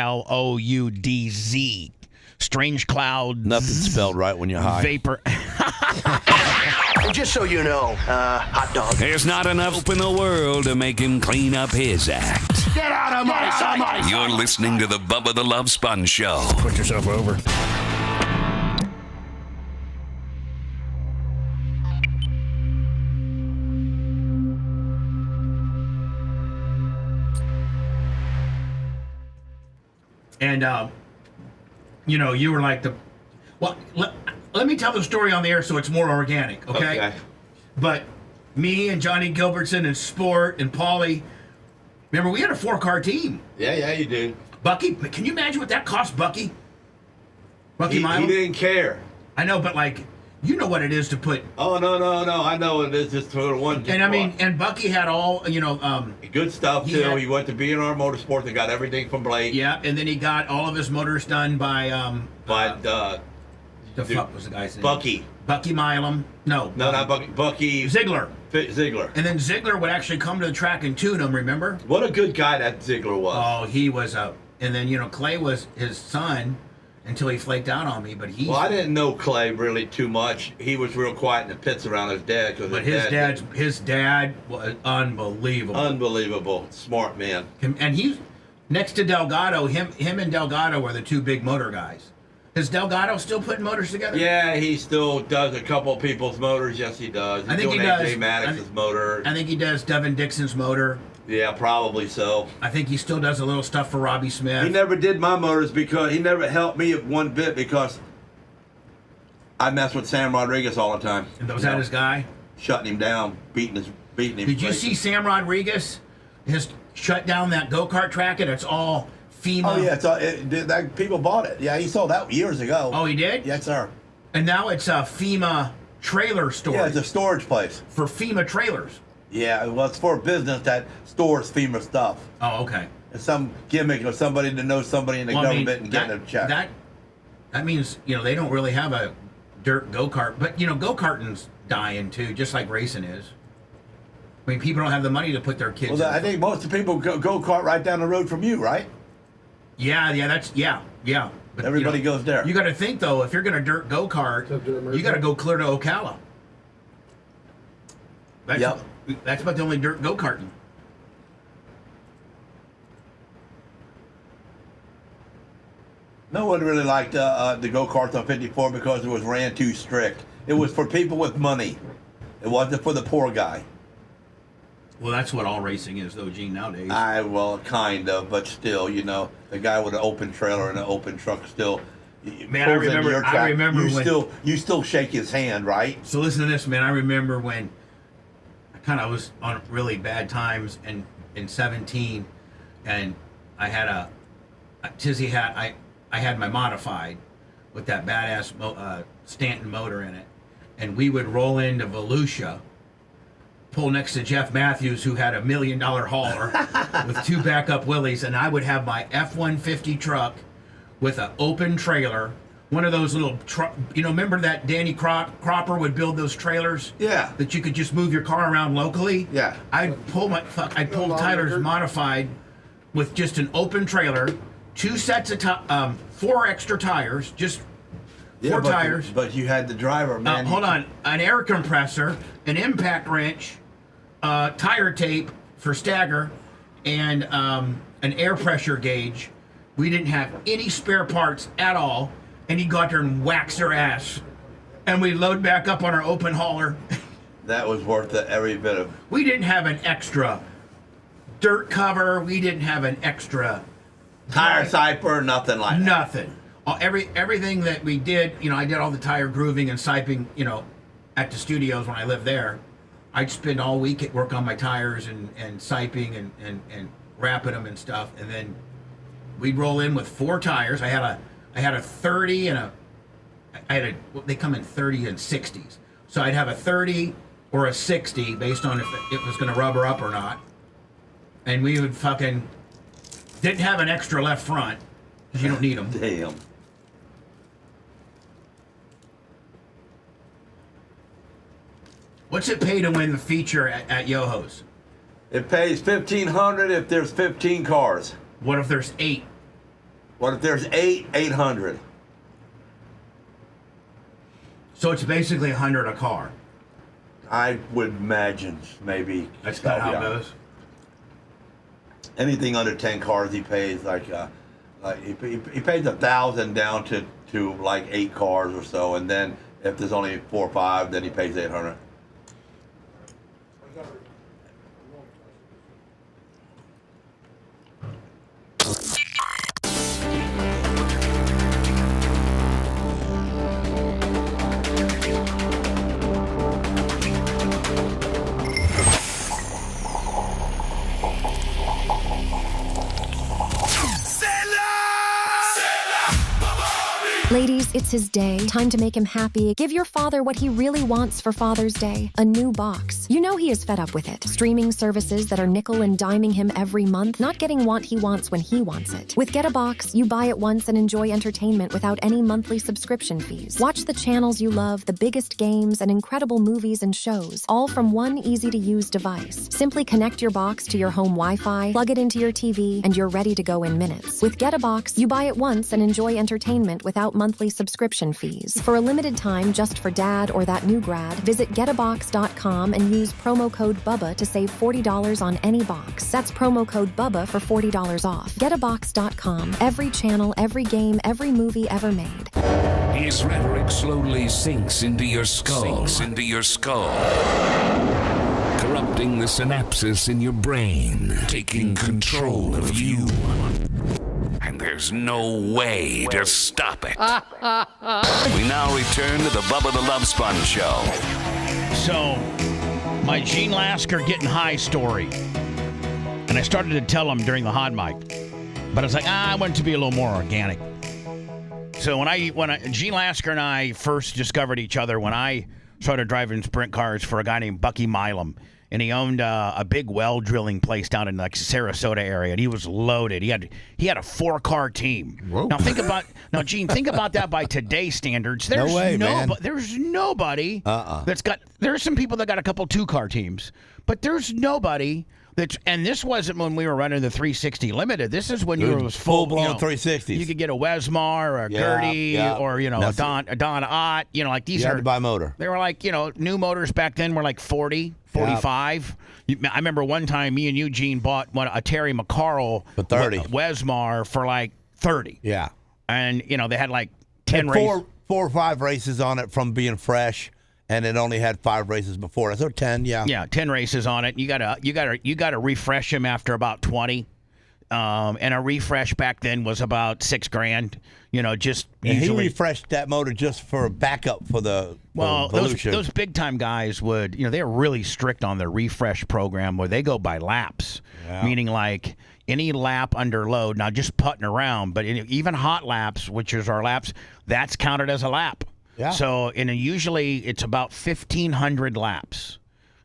strange cloud. Nothing's spelled right when you're high. Vapor. And just so you know, hot dog. There's not enough in the world to make him clean up his act. Get out of my sight! You're listening to the Bubba the Love Sponge Show. Put yourself over. And, you were like let me tell the story on the air so it's more organic, okay? But me and Johnny Gilbertson and Sport and Paulie, remember, we had a 4-car team. Yeah, you did. Bucky, can you imagine what that cost Bucky? Bucky Milo? He didn't care. I know, but you know what it is to put. Oh, no. I know it is just for one. And I mean, and Bucky had all, good stuff, too. He went to B&R Motorsports and got everything from Blake. Yeah, and then he got all of his motors done by, the fuck was the guy's name? Bucky Milam. No, not Bucky. Bucky Ziegler. Ziegler. And then Ziegler would actually come to the track and tune them, remember? What a good guy that Ziegler was. Oh, he was and then, Clay was his son until he flaked out on me, but he... Well, I didn't know Clay really too much. He was real quiet in the pits around his dad. But his dad was unbelievable. Unbelievable. Smart man. And he's next to Delgado. Him and Delgado were the two big motor guys. Is Delgado still putting motors together? Yeah, he still does a couple of people's motors. Yes, he does. He's I think doing he does. AJ Maddox's motor. I think he does Devin Dixon's motor. Yeah, probably so. I think he still does a little stuff for Robbie Smith. He never did my motors because he never helped me one bit because I mess with Sam Rodriguez all the time. And was that his guy? Shutting him down, beating him. Did you see Sam Rodriguez? His shut down that go-kart track and it's all FEMA. Oh yeah, people bought it. Yeah, he sold that years ago. Oh, he did? Yes, sir. And now it's a FEMA trailer storage. Yeah, it's a storage place for FEMA trailers. Yeah, well, it's for a business that stores FEMA stuff. Oh, okay. It's some gimmick or somebody to know somebody in the government and get a check. That means they don't really have a dirt go-kart, but go-karting's dying too, just like racing is. I mean, people don't have the money to put their kids. Well, I think most of the people go-kart right down the road from you, right? Yeah. But, everybody goes there. You got to think though, if you're going to dirt go-kart, you got to go clear to Ocala. That's about the only dirt go-karting. No one really liked the go-karts on 54 because it was ran too strict. It was for people with money. It wasn't for the poor guy. Well, that's what all racing is, though, Gene, nowadays. Well, kind of, but still, the guy with an open trailer and an open truck still. Man, I remember when you still shake his hand, right? So listen to this, man. I remember when I kind of was on really bad times in 17, and I had Tizzy had I had my modified with that badass Stanton motor in it, and we would roll into Volusia, pull next to Jeff Matthews, who had $1 million hauler with 2 backup Willies, and I would have my F-150 truck with an open trailer, one of those little remember that Danny Cropper would build those trailers? Yeah. That you could just move your car around locally? Yeah. I'd pull Tyler's modified with just an open trailer, 2 sets of 4 extra tires, just 4 tires. But you had the driver, man. Hold on. An air compressor, an impact wrench, tire tape for stagger, and an air pressure gauge. We didn't have any spare parts at all, and he'd go out there and wax their ass. And we'd load back up on our open hauler. That was worth it, every bit of it. We didn't have an extra dirt cover. We didn't have an extra tire siper, nothing like that. Nothing. Everything that we did, I did all the tire grooving and siping, at the studios when I lived there. I'd spend all week at work on my tires and siping and wrapping them and stuff, and then we'd roll in with 4 tires. I had a 30 and they come in 30 and 60s. So I'd have a 30 or a 60 based on if it was going to rubber up or not. And we would didn't have an extra left front because you don't need them. Damn. What's it pay to win the feature at Yoho's? It pays $1,500 if there's 15 cars. What if there's 8? What if there's 8? $800. So it's basically $100 a car. I would imagine maybe. That's kind of how it goes. Anything under 10 cars, he pays he pays $1,000 down to like 8 cars or so, and then if there's only 4 or 5, then he pays $800. Ladies, it's his day. Time to make him happy. Give your father what he really wants for Father's Day. A new box. You know he is fed up with it. Streaming services that are nickel and diming him every month, not getting what he wants when he wants it. With Get a Box, you buy it once and enjoy entertainment without any monthly subscription fees. Watch the channels you love, the biggest games, and incredible movies and shows, all from one easy-to-use device. Simply connect your box to your home Wi-Fi, plug it into your TV, and you're ready to go in minutes. With Get a Box, you buy it once and enjoy entertainment without monthly subscription fees. For a limited time, just for dad or that new grad, visit getabox.com and use promo code Bubba to save $40 on any box. That's promo code Bubba for $40 off. Getabox.com. Every channel, every game, every movie ever made. His rhetoric slowly sinks into your skull. Corrupting the synapses in your brain. Taking control of you. And there's no way to stop it. We now return to the Bubba the Love Sponge Show. So, my Gene Lasker getting high story. And I started to tell him during the hot mic. But I was like, I want it to be a little more organic. So when Gene Lasker and I first discovered each other, when I started driving sprint cars for a guy named Bucky Milam, and he owned a big well drilling place down in like Sarasota area, and he was loaded. He had a 4-car team. Whoa. Gene, think about that by today's standards. There's no way, man. There's nobody that's got. There's some people that got a couple 2-car teams, but there's nobody. And this wasn't when we were running the 360 Limited. This is when you were full-blown 360s. You could get a Wesmar or a Gertie or, a Don Ott. Like these you had to buy motor. They were like, new motors back then were like 40, 45. I remember one time me and Eugene bought a Terry McCarl for 30. Wesmar for like 30. Yeah. And, they had like 10 races. 4 or 5 races on it from being fresh. And it only had 5 races before. So 10, yeah. Yeah, 10 races on it. You gotta refresh them after about 20. And a refresh back then was about $6,000. Just usually. He refreshed that motor just for backup for the those big time guys would, they were really strict on their refresh program where they go by laps, meaning like any lap under load. Now just putting around, but even hot laps, which is our laps, that's counted as a lap. Yeah. So usually it's about 1,500 laps,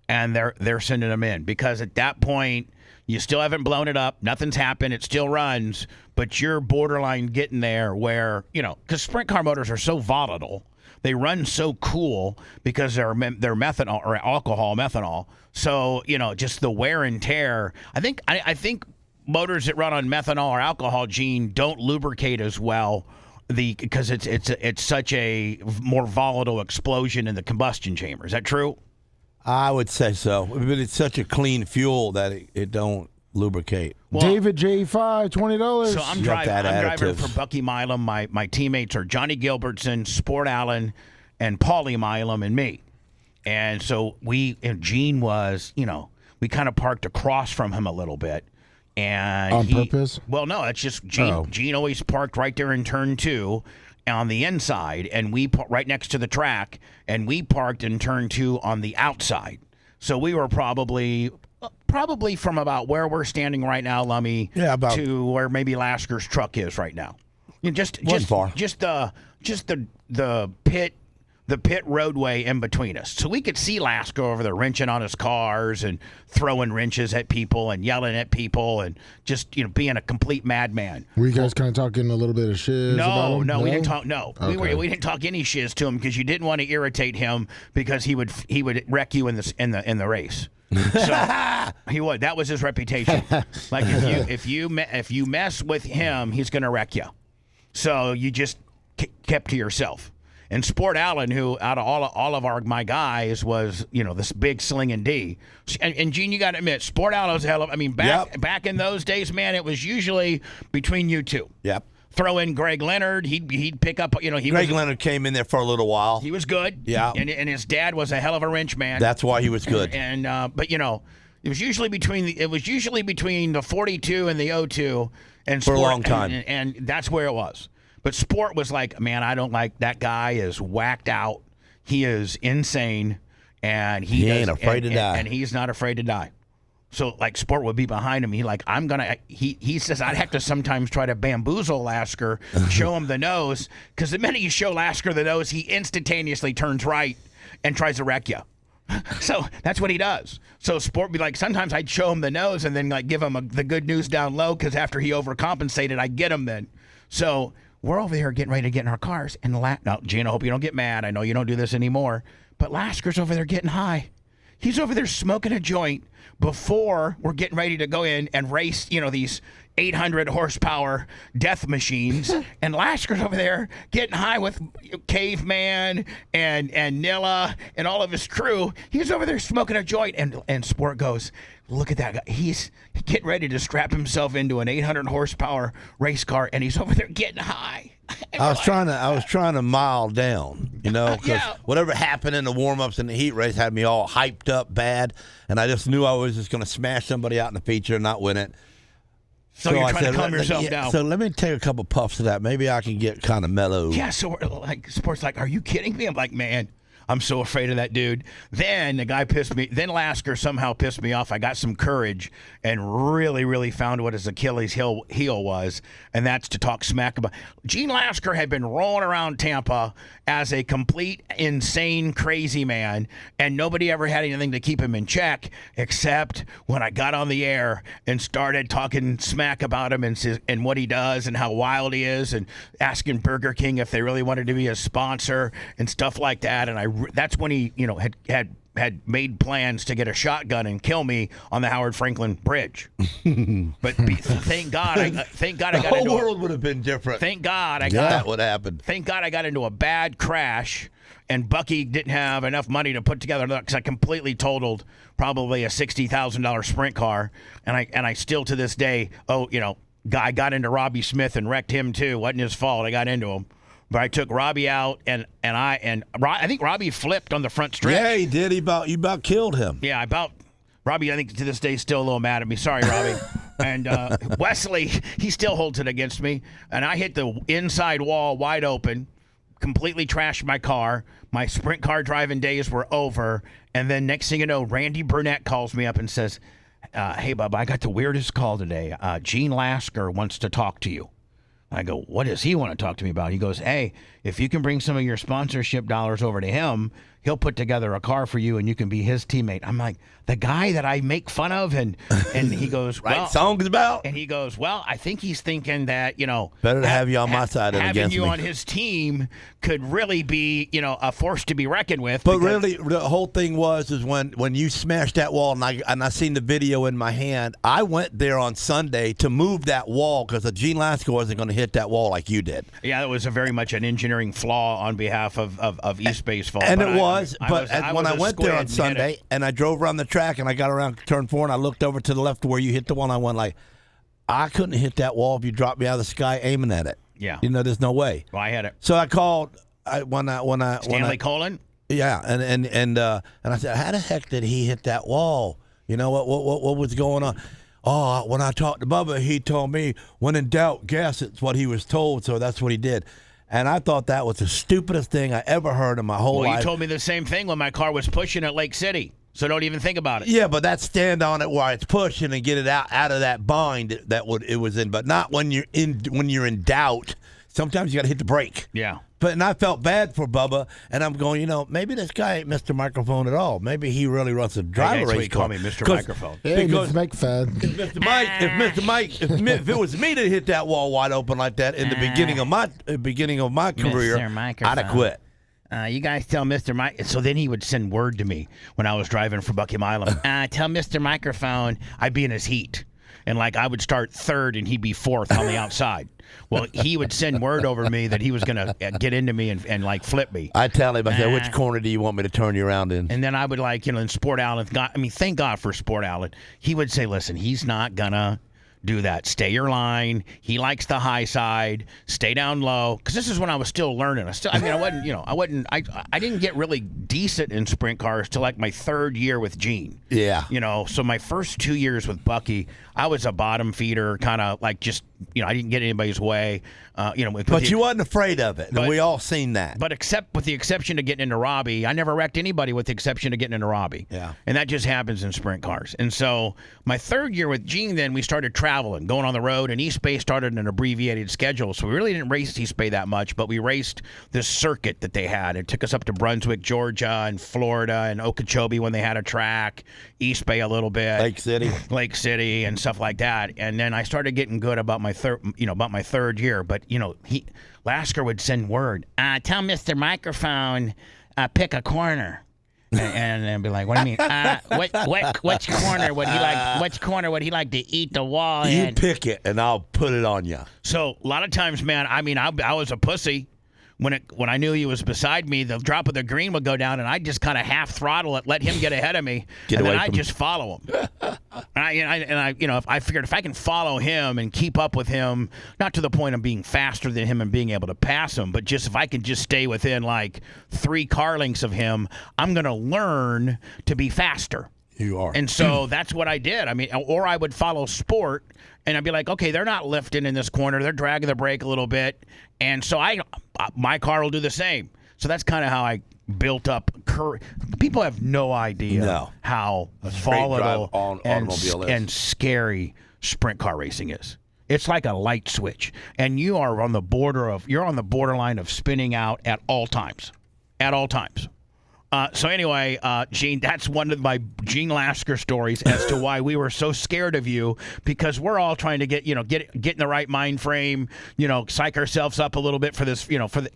and they're sending them in because at that point you still haven't blown it up, nothing's happened, it still runs, but you're borderline getting there where because sprint car motors are so volatile, they run so cool because they're methanol or methanol. So just the wear and tear. I think motors that run on methanol or alcohol, Gene, don't lubricate as well. Because it's such a more volatile explosion in the combustion chamber. Is that true? I would say so. But it's such a clean fuel that it don't lubricate. Well, David J5, $20. So I'm driving for Bucky Milam. My teammates are Johnny Gilbertson, Sport Allen, and Paulie Milam, and me. And so Gene was, we kind of parked across from him a little bit. And on purpose? Well, no, it's just Gene. Oh. Gene always parked right there in turn 2 on the inside, and we right next to the track, and we parked in turn 2 on the outside. So we were probably from about where we're standing right now, Lummy, to where maybe Lasker's truck is right now. Just the pit. The pit roadway in between us. So we could see Lasker over there wrenching on his cars and throwing wrenches at people and yelling at people and just, being a complete madman. Were you guys kind of talking a little bit of shiz about him? No, we didn't talk. No, okay. we didn't talk any shiz to him because you didn't want to irritate him because he would wreck you in the race. So he would. That was his reputation. Like if you mess with him, he's going to wreck you. So you just kept to yourself. And Sport Allen, who out of all of my guys was, this big slinging D. And Gene, you got to admit, Sport Allen was a hell of. I mean, back in those days, man, it was usually between you two. Yep. Throw in Greg Leonard. He'd pick up. Greg Leonard came in there for a little while. He was good. Yeah. And his dad was a hell of a wrench man. That's why he was good. And but it was usually between the 42 and the 02 and for Sport, a long time. And that's where it was. But Sport was like, man, I don't like that guy. Is whacked out. He is insane, and he ain't afraid to die. And he's not afraid to die. So like Sport would be behind him. He says I'd have to sometimes try to bamboozle Lasker, show him the nose, because the minute you show Lasker the nose, he instantaneously turns right and tries to wreck you. So that's what he does. So Sport would be like, sometimes I'd show him the nose and then like give him the good news down low, because after he overcompensated, I get him then. So we're over here getting ready to get in our cars, and now, Gene, I hope you don't get mad. I know you don't do this anymore, but Lasker's over there getting high. He's over there smoking a joint before we're getting ready to go in and race, these 800 horsepower death machines. And Lasker's over there getting high with Caveman and Nilla and all of his crew. He's over there smoking a joint, and Sport goes, look at that guy. He's getting ready to strap himself into an 800 horsepower race car, and he's over there getting high. I was trying to mile down, because whatever happened in the warm-ups and the heat race had me all hyped up bad, and I just knew I was just going to smash somebody out in the feature and not win it. So you're trying to calm yourself down. So let me take a couple puffs of that. Maybe I can get kind of mellow. Yeah, so we're like, Sport's like, are you kidding me? I'm like, man, I'm so afraid of that dude. Then the guy then Lasker somehow pissed me off. I got some courage and really, really found what his Achilles heel was, and that's to talk smack about. Gene Lasker had been rolling around Tampa as a complete, insane, crazy man, and nobody ever had anything to keep him in check, except when I got on the air and started talking smack about him and what he does and how wild he is, and asking Burger King if they really wanted to be a sponsor and stuff like that. And that's when he, had made plans to get a shotgun and kill me on the Howard Franklin Bridge. But thank God I got the whole world would have been different. Thank God that would happen. Thank God I got into a bad crash, and Bucky didn't have enough money to put together, because I completely totaled probably a $60,000 sprint car, and I still to this day, I got into Robbie Smith and wrecked him too. Wasn't his fault. I got into him. But I took Robbie out, and I think Robbie flipped on the front stretch. Yeah, he did. You about killed him. Yeah, Robbie, I think to this day, is still a little mad at me. Sorry, Robbie. And Wesley, he still holds it against me. And I hit the inside wall wide open, completely trashed my car. My sprint car driving days were over. And then next thing you know, Randy Burnett calls me up and says, hey, Bubba, I got the weirdest call today. Gene Lasker wants to talk to you. I go, what does he want to talk to me about? He goes, hey, if you can bring some of your sponsorship dollars over to him, he'll put together a car for you and you can be his teammate. I'm like, the guy that I make fun of? And he goes, well, songs about? And he goes, well, I think he's thinking that, better to have you on my side than against me. Having you on his team could really be, a force to be reckoned with. But really, the whole thing was when you smashed that wall, and I seen the video in my hand, I went there on Sunday to move that wall because Gene Lasker wasn't going to hit that wall like you did. Yeah, it was very much an engineering flaw on behalf of East Baseball. And it was, but when I went there on Sunday and I drove around the track and I got around turn 4 and I looked over to the left where you hit the one, I went like, I couldn't hit that wall if you dropped me out of the sky aiming at it. Yeah. There's no way. Well, I had it. So I called Stanley Colin? Yeah, and I said, how the heck did he hit that wall? What was going on? Oh, when I talked to Bubba, he told me, when in doubt, guess it's what he was told, so that's what he did. And I thought that was the stupidest thing I ever heard in my whole life. Well, you told me the same thing when my car was pushing at Lake City, so don't even think about it. Yeah, but that's stand on it while it's pushing and get it out of that bind it was in, but not when you're in doubt. Sometimes you got to hit the brake. Yeah. And I felt bad for Bubba, and I'm going, maybe this guy ain't Mr. Microphone at all. Maybe he really runs a driver race car. Call me Mr. Microphone. Hey, Mr. Microphone. If it was me that hit that wall wide open like that in the beginning of my career, I'd have quit. You guys tell Mr. Mike. So then he would send word to me when I was driving for Bucky Milam. Tell Mr. Microphone I'd be in his heat. and like I would start third and he'd be fourth on the outside. Well, he would send word over me that he was going to get into me and like flip me. I tell him, I said, which corner do you want me to turn you around in? And then I would like, in Sport Outlet, thank God for Sport Outlet. He would say, listen, he's not going to do that. Stay your line. He likes the high side. Stay down low. Because this is when I was still learning. I didn't get really decent in sprint cars till like my third year with Gene. Yeah. So my first 2 years with Bucky, I was a bottom feeder, kind of like just, I didn't get anybody's way. But you wasn't afraid of it. And we all seen that. But with the exception of getting into Robbie, I never wrecked anybody with the exception of getting into Robbie. Yeah. And that just happens in sprint cars. And so my third year with Gene, then we started traveling, going on the road, and East Bay started an abbreviated schedule. So we really didn't race East Bay that much, but we raced this circuit that they had. It took us up to Brunswick, Georgia, and Florida, and Okeechobee when they had a track, East Bay a little bit. Lake City, and stuff like that. And then I started getting good about my third year. But, Lasker would send word, tell Mr. Microphone, pick a corner. And then be like, what do you mean? Which corner would he like? Which corner would he like to eat the wall in? You pick it, and I'll put it on you. So a lot of times, man, I was a pussy. When I knew he was beside me, the drop of the green would go down, and I'd just kind of half throttle it, let him get ahead of me, and then I'd just follow him. I figured if I can follow him and keep up with him, not to the point of being faster than him and being able to pass him, but just if I can just stay within like 3 car lengths of him, I'm going to learn to be faster. You are. And so that's what I did. Or I would follow Sport, and I'd be like, okay, they're not lifting in this corner. They're dragging the brake a little bit. And so my car will do the same. So that's kind of how I built up. People have no idea how volatile and scary sprint car racing is. It's like a light switch. And you're on the borderline of spinning out at all times. At all times. So anyway, Gene, that's one of my Gene Lasker stories as to why we were so scared of you, because we're all trying to get in the right mind frame, psych ourselves up a little bit for this,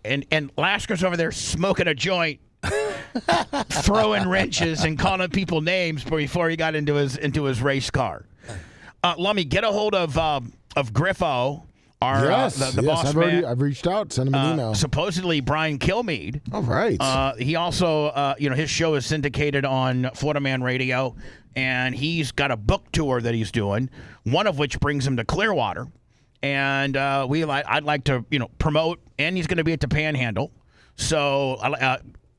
and Lasker's over there smoking a joint, throwing wrenches and calling people names before he got into his race car. Lummy, get a hold of Griffo. The boss man. I've reached out, sent him an email. Supposedly Brian Kilmeade. All right. He also, his show is syndicated on Florida Man Radio, and he's got a book tour that he's doing, one of which brings him to Clearwater. And I'd like to, promote, and he's going to be at the Panhandle. So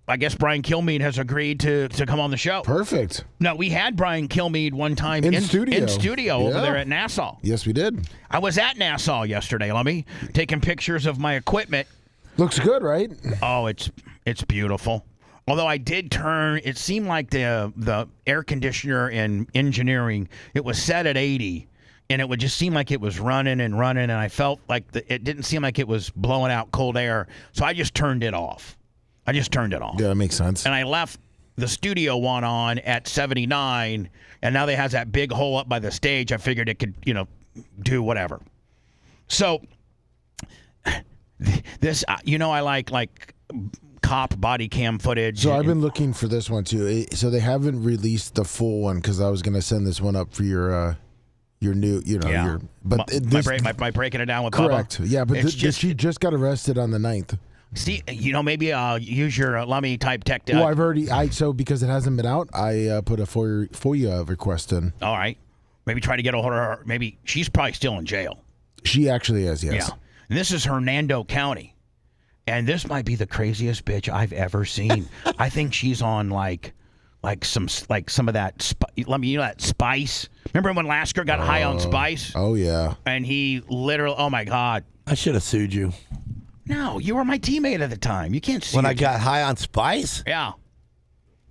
I guess Brian Kilmeade has agreed to come on the show. Perfect. No, we had Brian Kilmeade one time in studio over there at Nassau. Yes, we did. I was at Nassau yesterday, Lummy, taking pictures of my equipment. Looks good, right? Oh, it's beautiful. Although I did turn, it seemed like the air conditioner in engineering, it was set at 80. And it would just seem like it was running, and I felt like it didn't seem like it was blowing out cold air. So I just turned it off. Yeah, that makes sense. And I left the studio one on at 79, and now that has that big hole up by the stage. I figured it could, do whatever. So this, I like cop body cam footage. So I've been looking for this one too. So they haven't released the full one because I was going to send this one up for your new, by breaking it down with correct. Bubba. Yeah, but she just got arrested on the 9th. See, maybe use your Lummy type tech. Well, I've already, because it hasn't been out, I put a FOIA request in. All right. Maybe try to get a hold of her. Maybe she's probably still in jail. She actually is, yes. Yeah. And this is Hernando County. And this might be the craziest bitch I've ever seen. I think she's on like some of that, that spice. Remember when Lasker got high on spice? Oh, yeah. And he literally, oh my God. I should have sued you. No, you were my teammate at the time. You can't see when I got high on spice. Yeah.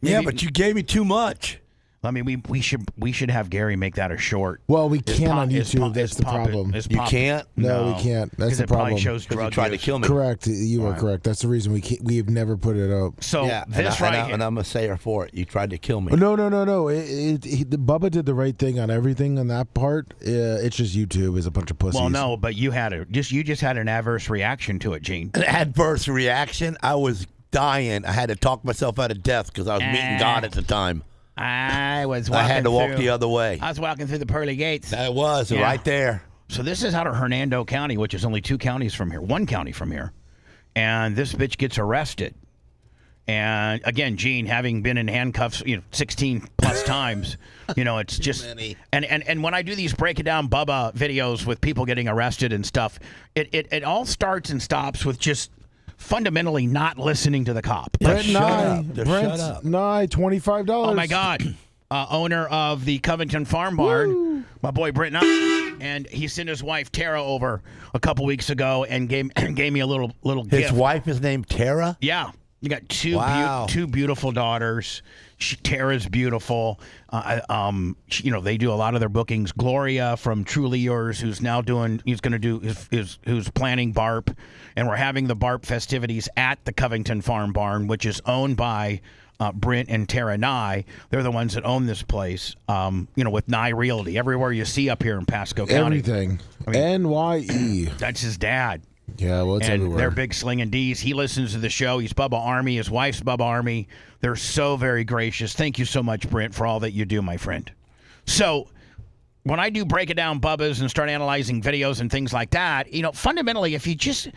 Yeah, but you gave me too much. I mean, we should have Gary make that a short. Well, we can't on YouTube. That's the problem. You can't? No, we can't. That's the problem. Probably shows drug tried to kill me. Correct. You are correct. That's the reason we've never put it up. So this here. And I'm gonna say her for it. You tried to kill me. No. Bubba did the right thing on everything on that part. It's just YouTube is a bunch of pussies. Well, no, but you just had an adverse reaction to it, Gene. An adverse reaction? I was dying. I had to talk myself out of death because I was meeting God at the time. I was walking I had to walk through- the other way. I was walking through the pearly gates. That was Yeah. right there. So this is out of Hernando County, which is only 2 counties from here, 1 county from here. And this bitch gets arrested. And again, Gene, having been in handcuffs, 16 plus times, it's just and when I do these break it down Bubba videos with people getting arrested and stuff, it all starts and stops with just fundamentally not listening to the cop. Brent shut Nye, up. Just Brent shut up. Nye, $25. Oh my God. Owner of the Covington Farm Barn, my boy Brent Nye, and he sent his wife Tara over a couple weeks ago and gave me a little His gift. wife is named Tara? Yeah. You got Wow. two beautiful daughters. Tara's beautiful. They do a lot of their bookings. Gloria from Truly Yours, who's planning BARP, and we're having the BARP festivities at the Covington Farm Barn, which is owned by Brent and Tara Nye. They're the ones that own this place. With Nye Realty, everywhere you see up here in Pasco County. Everything. NYE. That's his dad. Yeah, well, it's and everywhere. they're big slinging D's. He listens to the show. He's Bubba Army. His wife's Bubba Army. They're so very gracious. Thank you so much, Brent, for all that you do, my friend. So when I do break it down Bubbas and start analyzing videos and things like that, fundamentally, if you just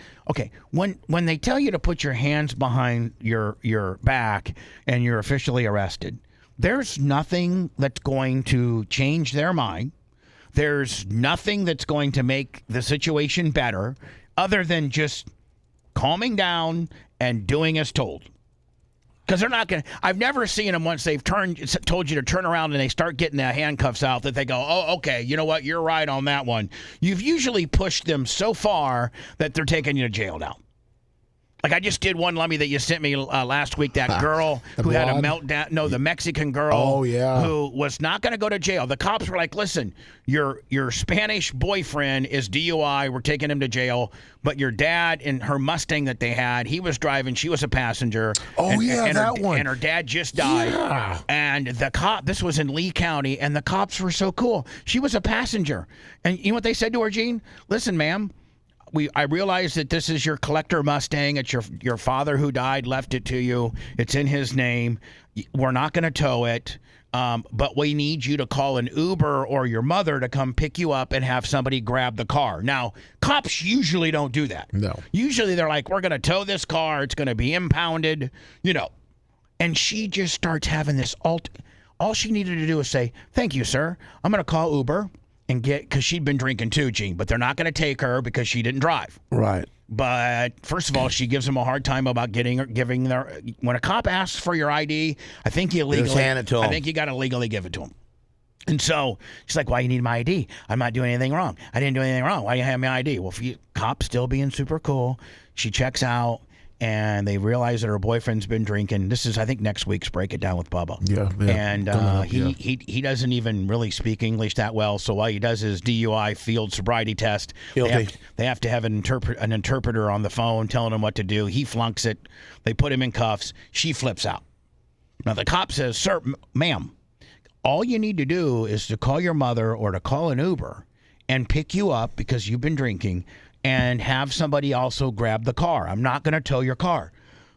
when they tell you to put your hands behind your back and you're officially arrested, there's nothing that's going to change their mind. There's nothing that's going to make the situation better other than just calming down and doing as told. Because they're not going to... I've never seen them once they've told you to turn around and they start getting the handcuffs out that they go, oh, okay, you know what? You're right on that one. You've usually pushed them so far that they're taking you to jail now. Like I just did one, Lummy, that you sent me last week. That girl who had a meltdown. No, the Mexican girl. Oh, yeah. Who was not going to go to jail. The cops were like, "Listen, your Spanish boyfriend is DUI. We're taking him to jail. But your dad and her Mustang that they had, he was driving. She was a passenger. Oh, and that her, one. And her dad just died. Yeah. And the cop. This was in Lee County, and the cops were so cool. She was a passenger, and you know what they said to her, Gene? Listen, ma'am. I realize that this is your collector Mustang. It's your father who died, left it to you. It's in his name. We're not going to tow it, but we need you to call an Uber or your mother to come pick you up and have somebody grab the car. Now, cops usually don't do that. No. Usually they're like, we're going to tow this car. It's going to be impounded, And she just starts having this all she needed to do was say, thank you, sir. I'm going to call Uber. And because she'd been drinking too, Gene, but they're not going to take her because she didn't drive. Right. But first of all, she gives them a hard time about giving their. When a cop asks for your ID, I think you legally Just hand it to him. I think you got to legally give it to him. And so she's like, "Why you need my ID? I'm not doing anything wrong. I didn't do anything wrong. Why you have my ID?" Well, cop still being super cool. She checks out. And they realize that her boyfriend's been drinking. This is, I think, next week's Break It Down with Bubba. Yeah. And he doesn't even really speak English that well. So while he does his DUI field sobriety test, they have to have an interpreter on the phone telling him what to do. He flunks it. They put him in cuffs. She flips out. Now the cop says, "Sir, ma'am, all you need to do is to call your mother or to call an Uber and pick you up because you've been drinking." And have somebody also grab the car. I'm not going to tow your car.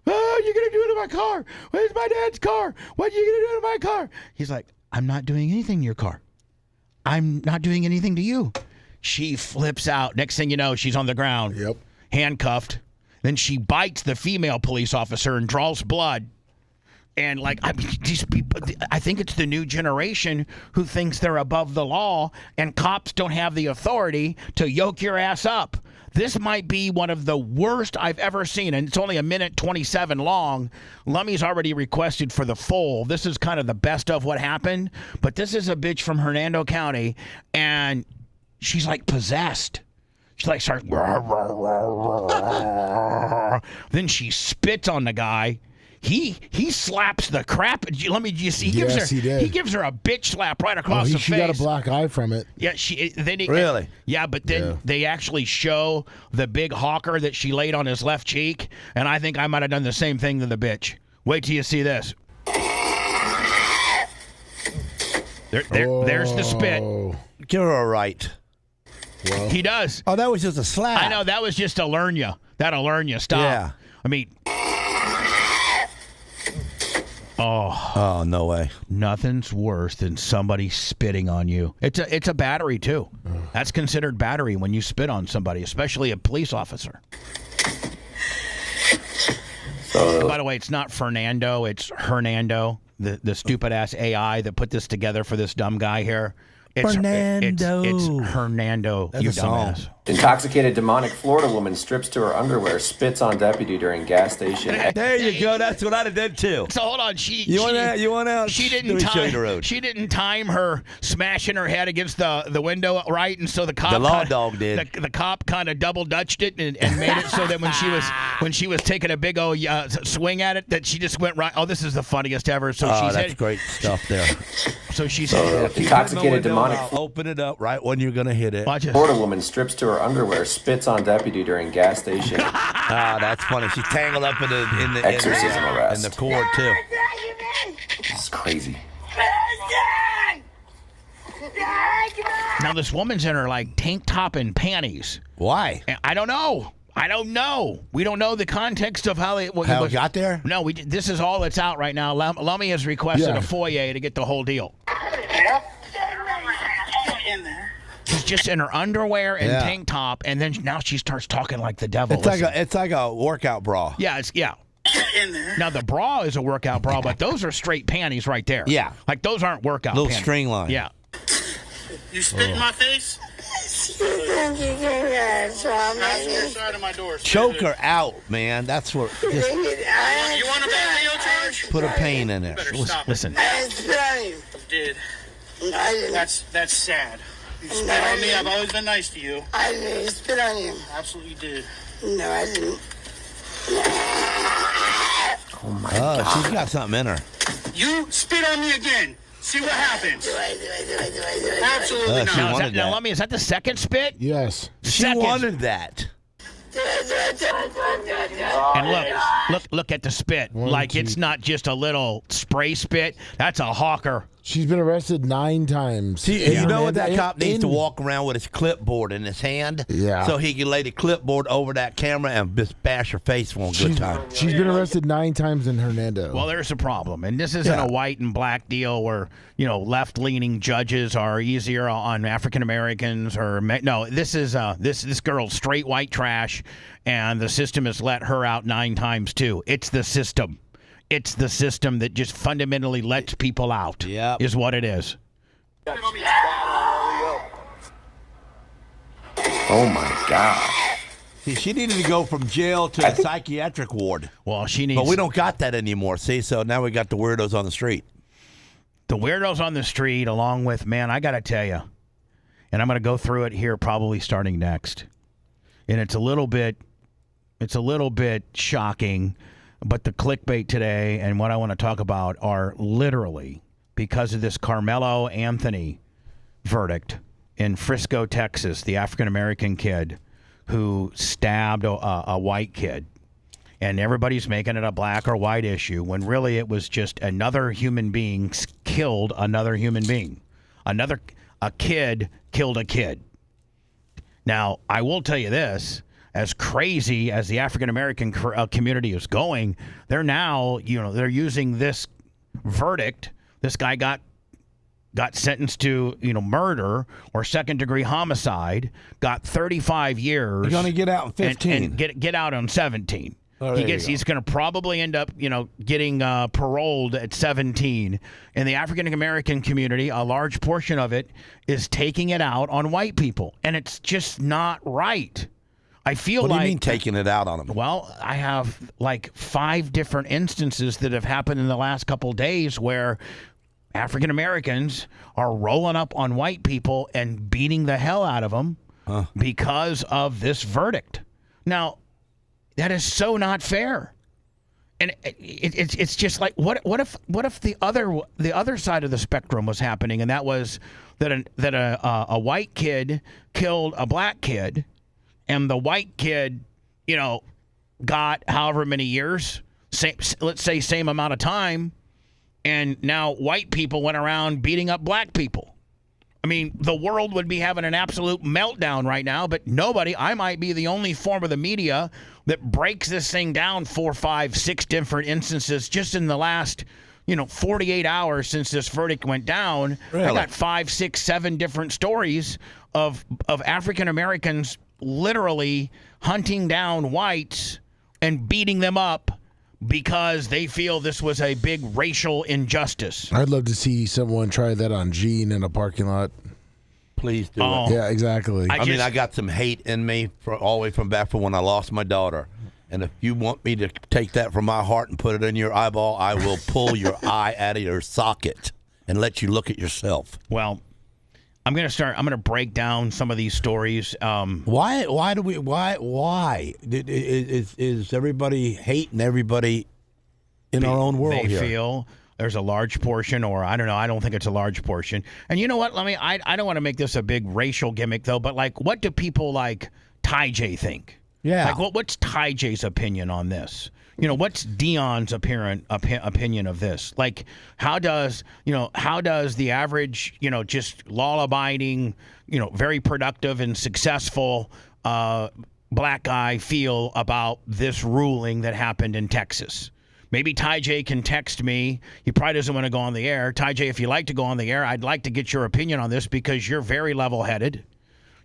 Oh, you're going to do it to my car. Where's my dad's car? What are you going to do to my car? He's like, I'm not doing anything to your car. I'm not doing anything to you. She flips out. Next thing you know, she's on the ground. Yep. Handcuffed. Then she bites the female police officer and draws blood. And these people, I think it's the new generation who thinks they're above the law and cops don't have the authority to yoke your ass up. This might be one of the worst I've ever seen, and it's only 1:27 long. Lummy's already requested for the full. This is kind of the best of what happened, but this is a bitch from Hernando County, and she's like possessed. She like starts, then she spits on the guy. He slaps the crap. Let me just. He gives her a bitch slap right across the face. She got a black eye from it. Yeah, really. Yeah, but then they actually show the big hawker that she laid on his left cheek, and I think I might have done the same thing to the bitch. Wait till you see this. There's the spit. Give her a right. Well, he does. Oh, that was just a slap. I know, that was just to learn you. That'll learn you. Stop. Yeah. I mean. Oh, no way. Nothing's worse than somebody spitting on you. It's a battery, too. That's considered battery when you spit on somebody, especially a police officer. By the way, it's not Fernando, it's Hernando, the stupid-ass AI that put this together for this dumb guy here. Fernando. It's Hernando, That's you a song. dumbass. Intoxicated demonic Florida woman strips to her underwear, spits on deputy during gas station. There you go. That's what I did too. So hold on, You want out? She Let didn't me show you the time. road. She didn't time her smashing her head against the window right, and so the cop. The law dog did. The cop kind of double dutched it and made it so that when she was taking a big old swing at it, that she just went right. Oh, this is the funniest ever. So she that's said, great stuff there. So she said, intoxicated demonic. Open it up right when you're gonna hit it. Watch it. Florida woman strips to her underwear, spits on deputy during gas station. That's funny. She's tangled up in the Exorcism arrest. in the cord too. This is crazy. Now this woman's in her like tank top and panties. Why? I don't know. We don't know the context of how it got there. No, this is all that's out right now. Lummy has requested a FOIA to get the whole deal. She's just in her underwear and tank top, and then now she starts talking like the devil. It's like a workout bra. Yeah. Now the bra is a workout bra, but those are straight panties right there. Yeah. Like those aren't workout Little panties. string line. Yeah. You spit in my face? Choke her out, man. That's what. You want a video charge? Put a pain in it. Listen. You did. That's sad. You spit on me. I've always been nice to you. I didn't spit on you. Absolutely did. No, I didn't. Oh my God. She's got something in her. You spit on me again. See what happens. Do I? Absolutely She not. wanted that. Now, Lummy, is that the second spit? Yes. She wanted that. And look at the spit. It's not just a little spray spit. That's a hawker. She's been arrested 9 times. You know what? That cop needs to walk around with his clipboard in his hand. Yeah. So he can lay the clipboard over that camera and just bash her face for a good time. She's been arrested 9 times in Hernando. Well, there's a problem, and this isn't a white and black deal where left-leaning judges are easier on African Americans or no. This is this girl's straight white trash, and the system has let her out 9 times too. It's the system. It's the system that just fundamentally lets people out. Yep. Is what it is. Oh my gosh. See, she needed to go from jail to a psychiatric ward. Well, she needs. But we don't got that anymore. See, so now we got the weirdos on the street. The weirdos on the street, along with, man, I got to tell you, and I'm going to go through it here probably starting next. And it's a little bit shocking, but the clickbait today and what I want to talk about are literally because of this Carmelo Anthony verdict in Frisco, Texas, the African-American kid who stabbed a white kid. And everybody's making it a black or white issue when really it was just another human being killed another human being. A kid killed a kid. Now, I will tell you this. As crazy as the African-American community is going, they're now, they're using this verdict. This guy got sentenced to, murder or second-degree homicide, got 35 years. He's going to get out in 15. And get out on 17. Oh, He's going to probably end up, getting paroled at 17. And the African-American community, a large portion of it, is taking it out on white people. And it's just not right. I feel what like. What do you mean taking it out on them? Well, I have like 5 different instances that have happened in the last couple of days where African Americans are rolling up on white people and beating the hell out of them because of this verdict. Now, that is so not fair. And it's just like what if the other side of the spectrum was happening, and that was that a white kid killed a black kid. And the white kid, got however many years, let's say same amount of time, and now white people went around beating up black people. I mean, the world would be having an absolute meltdown right now, but I might be the only form of the media that breaks this thing down 4, 5, 6 different instances just in the last 48 hours since this verdict went down, Really? I got 5, 6, 7 different stories of African Americans literally hunting down whites and beating them up because they feel this was a big racial injustice. I'd love to see someone try that on Gene in a parking lot. Please do Oh. it. Yeah, exactly. I mean, I got some hate in me all the way from back from when I lost my daughter. And if you want me to take that from my heart and put it in your eyeball, I will pull your eye out of your socket and let you look at yourself. Well, I'm going to break down some of these stories. Why is everybody hating everybody in our own world they here? feel there's a large portion, or I don't know, I don't think it's a large portion. And you know what? I don't want to make this a big racial gimmick though, but like, what do people like Ty J think? Yeah. Like, what's Ty J's opinion on this? What's Dion's opinion of this? Like, how does the average, just law-abiding, very productive and successful black guy feel about this ruling that happened in Texas? Maybe Ty J can text me. He probably doesn't want to go on the air. Ty J, if you like to go on the air, I'd like to get your opinion on this because you're very level-headed.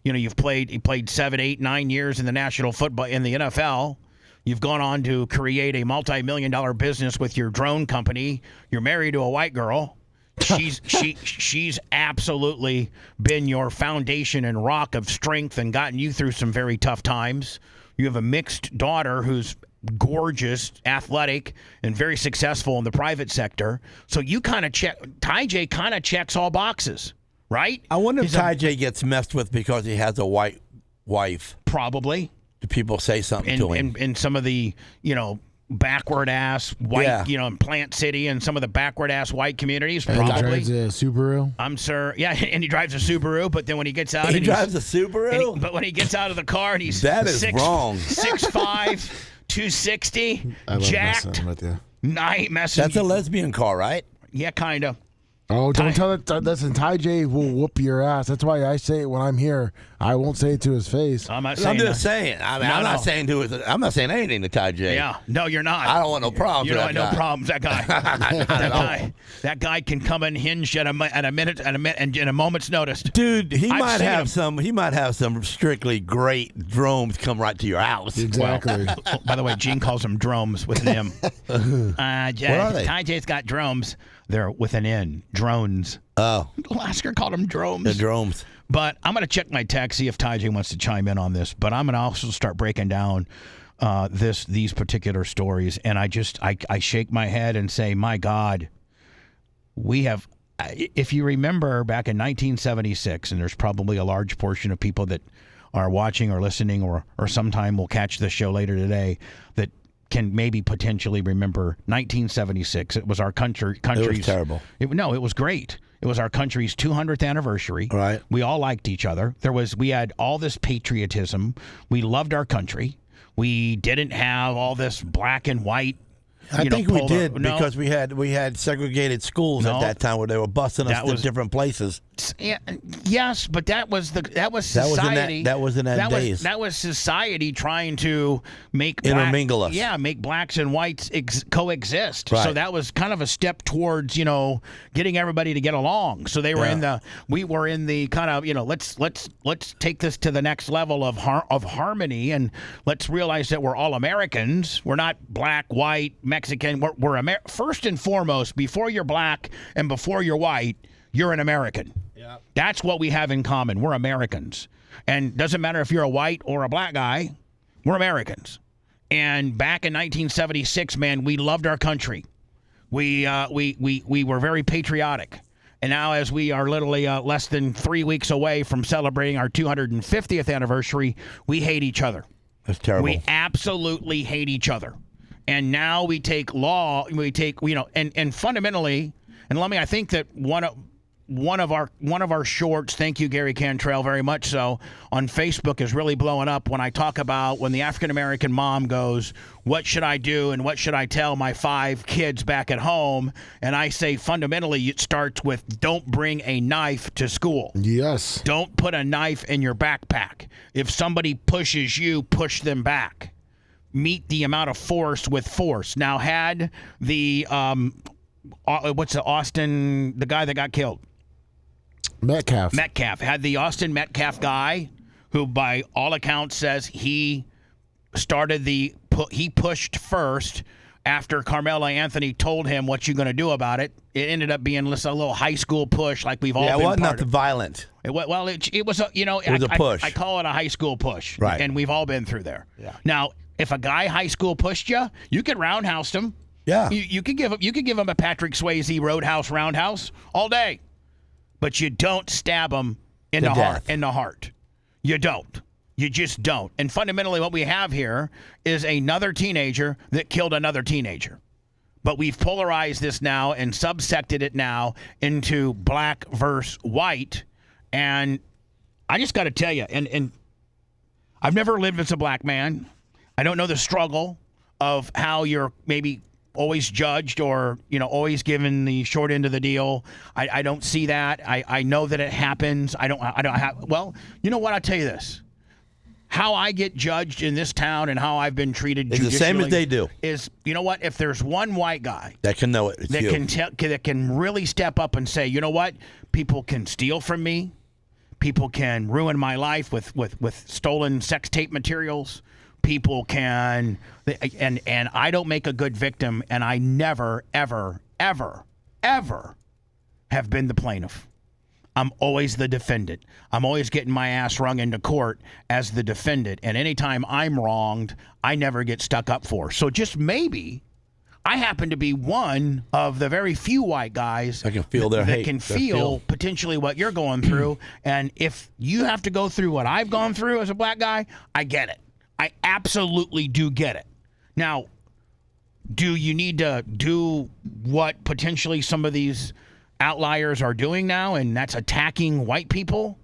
You played 7, 8, 9 years in the national football in the NFL. You've gone on to create a multi-million-dollar business with your drone company. You're married to a white girl. She's absolutely been your foundation and rock of strength and gotten you through some very tough times. You have a mixed daughter who's gorgeous, athletic, and very successful in the private sector. So you Ty J kind of checks all boxes. Right? I wonder if Ty J gets messed with because he has a white wife. Probably. Do people say something to him? In some of the, backward ass white, in Plant City and some of the backward ass white communities, probably. And he drives a Subaru. I'm sure. Yeah, and he drives a Subaru, but then when he gets out, he drives a Subaru. But when he gets out of the car and he's that is wrong. 6'5", 260, jacked. With you. I ain't messing. That's a lesbian car, right? Yeah, kind of. Oh, don't tell it. Listen, Ty J will whoop your ass. That's why I say it when I'm here. I won't say it to his face. I'm not saying. I'm just saying. I'm not saying to his. I'm not saying anything to Ty J. Yeah, no, you're not. I don't want no problems. You don't want no problems. That guy. that guy can come unhinged at a minute and in a moment's notice. Dude, he might have some strictly great drones come right to your house. Exactly. Well, by the way, Gene calls them drones with an M. What are they? Ty J's got drones. They're with an N. Drones. Oh. Lasker called them drones. The drones. But I'm going to check my text, see if Ty J wants to chime in on this. But I'm going to also start breaking down these particular stories. And I shake my head and say, my God, we have, if you remember back in 1976, and there's probably a large portion of people that are watching or listening or sometime will catch the show later today that can maybe potentially remember 1976. It was our country's. It was terrible. It was great. It was our country's 200th anniversary. Right. We all liked each other. We had all this patriotism. We loved our country. We didn't have all this black and white. I think we did because we had segregated schools at that time where they were busing us to different places. Yeah, yes, but that was society. That was in that days. That was society trying to make intermingle us. Yeah, make blacks and whites coexist. Right. So that was kind of a step towards getting everybody to get along. So they were we were in the kind of let's take this to the next level of harmony, and let's realize that we're all Americans. We're not black, white, Mexican. We're first and foremost, before you're black and before you're white, you're an American. Yeah. That's what we have in common. We're Americans. And doesn't matter if you're a white or a black guy, we're Americans. And back in 1976, man, we loved our country. We were very patriotic. And now as we are literally less than 3 weeks away from celebrating our 250th anniversary, we hate each other. That's terrible. We absolutely hate each other. And now we take and fundamentally, and I think that one of our shorts, thank you, Gary Cantrell, very much so, on Facebook is really blowing up when I talk about when the African-American mom goes, what should I do and what should I tell my 5 kids back at home? And I say fundamentally it starts with don't bring a knife to school. Yes. Don't put a knife in your backpack. If somebody pushes you, push them back. Meet the amount of force with force. Now, had the what's the Austin, the guy that got killed? Metcalf. Had the Austin Metcalf guy, who by all accounts says he started he pushed first after Carmelo Anthony told him what you're going to do about it. It ended up being a little high school push like we've all been it wasn't part nothing of. Violent. It was a, it was a push. I call it a high school push. Right. And we've all been through there. Yeah. Now, if a guy high school pushed you could roundhouse him. Yeah. You could give him a Patrick Swayze roundhouse all day. But you don't stab him in the heart. You don't. You just don't. And fundamentally what we have here is another teenager that killed another teenager. But we've polarized this now and subsected it now into black versus white. And I just got to tell you, and I've never lived as a black man. I don't know the struggle of how you're maybe always judged or, always given the short end of the deal. I don't see that. I know that it happens. Well, you know what? I'll tell you this. How I get judged in this town and how I've been treated is the same as they do. Is, you know what? If there's one white guy that can know it, it's that can really step up and say, you know what? People can steal from me. People can ruin my life with stolen sex tape materials. People can, and I don't make a good victim, and I never, ever, ever, ever have been the plaintiff. I'm always the defendant. I'm always getting my ass rung into court as the defendant. And anytime I'm wronged, I never get stuck up for. So just maybe I happen to be one of the very few white guys that can feel their hate. That can feel potentially what you're going through. And if you have to go through what I've gone through as a black guy, I get it. I absolutely do get it. Now, do you need to do what potentially some of these outliers are doing now, and that's attacking white people?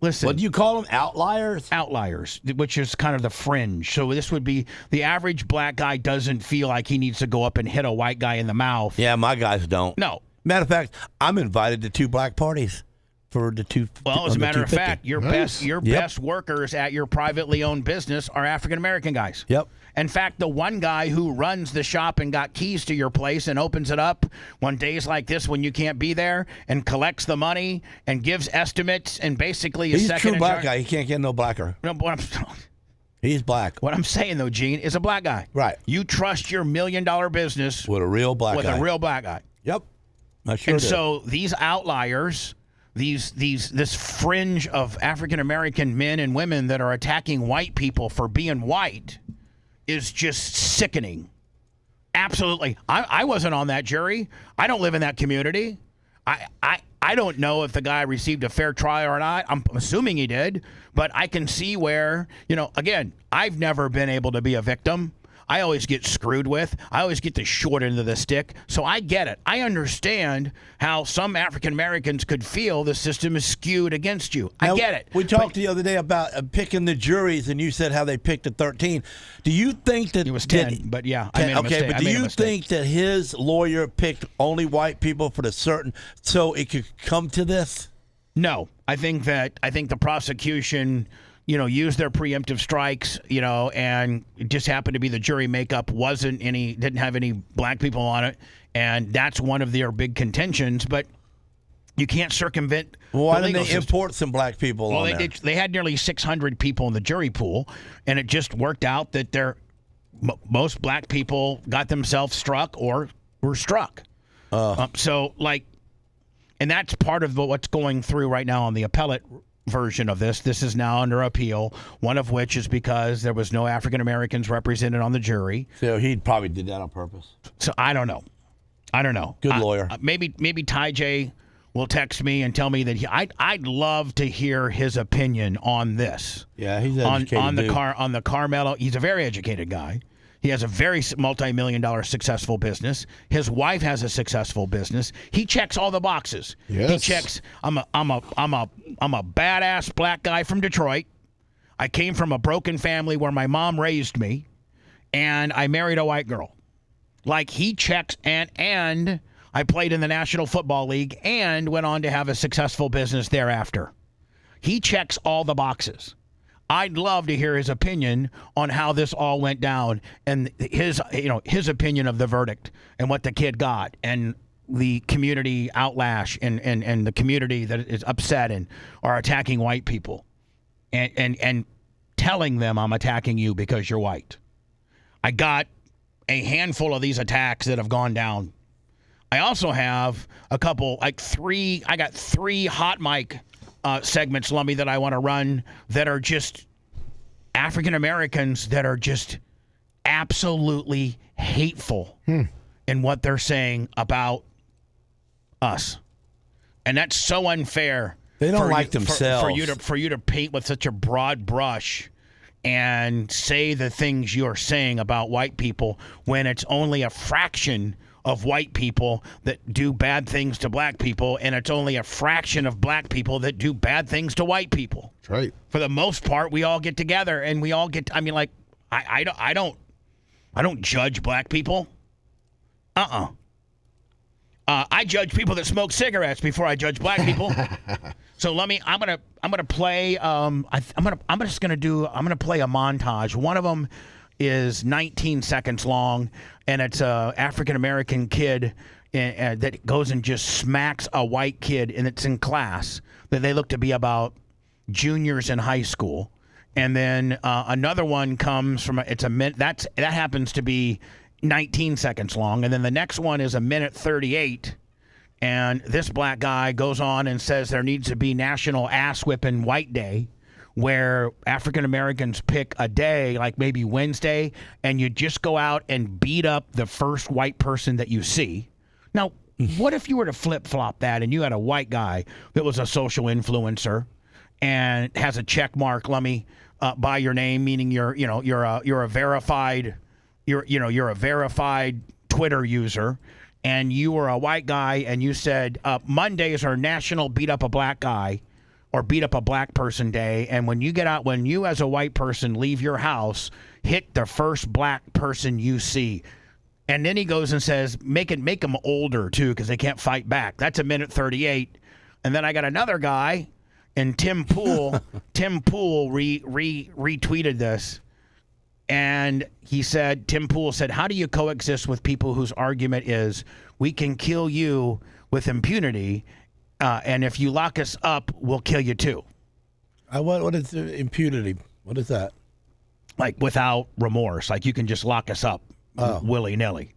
Listen. What do you call them? Outliers? Outliers, which is kind of the fringe. So this would be the average black guy doesn't feel like he needs to go up and hit a white guy in the mouth. Yeah, my guys don't. No. Matter of fact, I'm invited to 2 black parties for the 2. Well, as a matter of fact, your best workers at your privately owned business are African American guys. Yep. In fact, the one guy who runs the shop and got keys to your place and opens it up on days like this when you can't be there and collects the money and gives estimates and basically He's a true black guy. He can't get no blacker. No, he's black. What I'm saying, though, Gene, is a black guy. Right. You trust your $1 million business with a real black guy. With a real black guy. Yep. I sure do. So these outliers, this fringe of African American men and women that are attacking white people for being white is just sickening. Absolutely. I wasn't on that jury. I don't live in that community. I don't know if the guy received a fair trial or not. I'm assuming he did, but I can see where, again, I've never been able to be a victim. I always get screwed with. I always get the short end of the stick. So I get it. I understand how some African Americans could feel the system is skewed against you. I get it. We talked the other day about picking the juries, and you said how they picked the 13. Do you think that it was 10? But yeah, I made a mistake. But do you think that his lawyer picked only white people for the certain, so it could come to this? No, I think the prosecution, used their preemptive strikes, and it just happened to be the jury makeup didn't have any black people on it, and that's one of their big contentions. But you can't circumvent. Well, why didn't they import some black people on there? They had nearly 600 people in the jury pool, and it just worked out that most black people got themselves struck or were struck. And that's part of what's going through right now on the appellate version of this. This is now under appeal, one of which is because there was no African Americans represented on the jury. So he probably did that on purpose. So I don't know. Good lawyer. Maybe Ty J will text me and tell me that I'd love to hear his opinion on this. Yeah, he's educated on the Carmelo. He's a very educated guy. He has a very multi-million-dollar successful business. His wife has a successful business. He checks all the boxes. Yes. He checks. I'm a badass black guy from Detroit. I came from a broken family where my mom raised me, and I married a white girl. Like, he checks, and I played in the National Football League and went on to have a successful business thereafter. He checks all the boxes. I'd love to hear his opinion on how this all went down and his opinion of the verdict and what the kid got. And the community outlash and the community that is upset and are attacking white people and telling them I'm attacking you because you're white. I got a handful of these attacks that have gone down. I also have a couple, I got 3 hot mic segments, Lummy, that I want to run that are just African Americans that are just absolutely hateful in what they're saying about us. And that's so unfair. They don't like themselves. For you to paint with such a broad brush and say the things you're saying about white people when it's only a fraction of white people that do bad things to black people, and it's only a fraction of black people that do bad things to white people. That's right. For the most part, we all get together and we all get. I mean, like, I don't judge black people. I judge people that smoke cigarettes before I judge black people. So I'm gonna play. I'm gonna play a montage. One of them is 19 seconds long, and it's a African American kid that goes and just smacks a white kid, and it's in class that they look to be about juniors in high school. And then another one comes from that happens to be 19 seconds long, and then the next one is 1:38. And this black guy goes on and says there needs to be National Ass Whipping White Day, where African Americans pick a day, like maybe Wednesday, and you just go out and beat up the first white person that you see. Now, what if you were to flip-flop that and you had a white guy that was a social influencer and has a check mark, Lummy, by your name, meaning you're a verified Twitter user, and you were a white guy and you said Mondays are National Beat Up a Black Guy or Beat Up a Black Person Day, and when you as a white person leave your house, hit the first black person you see. And then he goes and says, make them older too, because they can't fight back. That's 1:38. And then I got another guy, and Tim Pool retweeted this. And Tim Pool said, how do you coexist with people whose argument is we can kill you with impunity, and if you lock us up, we'll kill you too? What is impunity? What is that? Like without remorse, like you can just lock us up willy-nilly.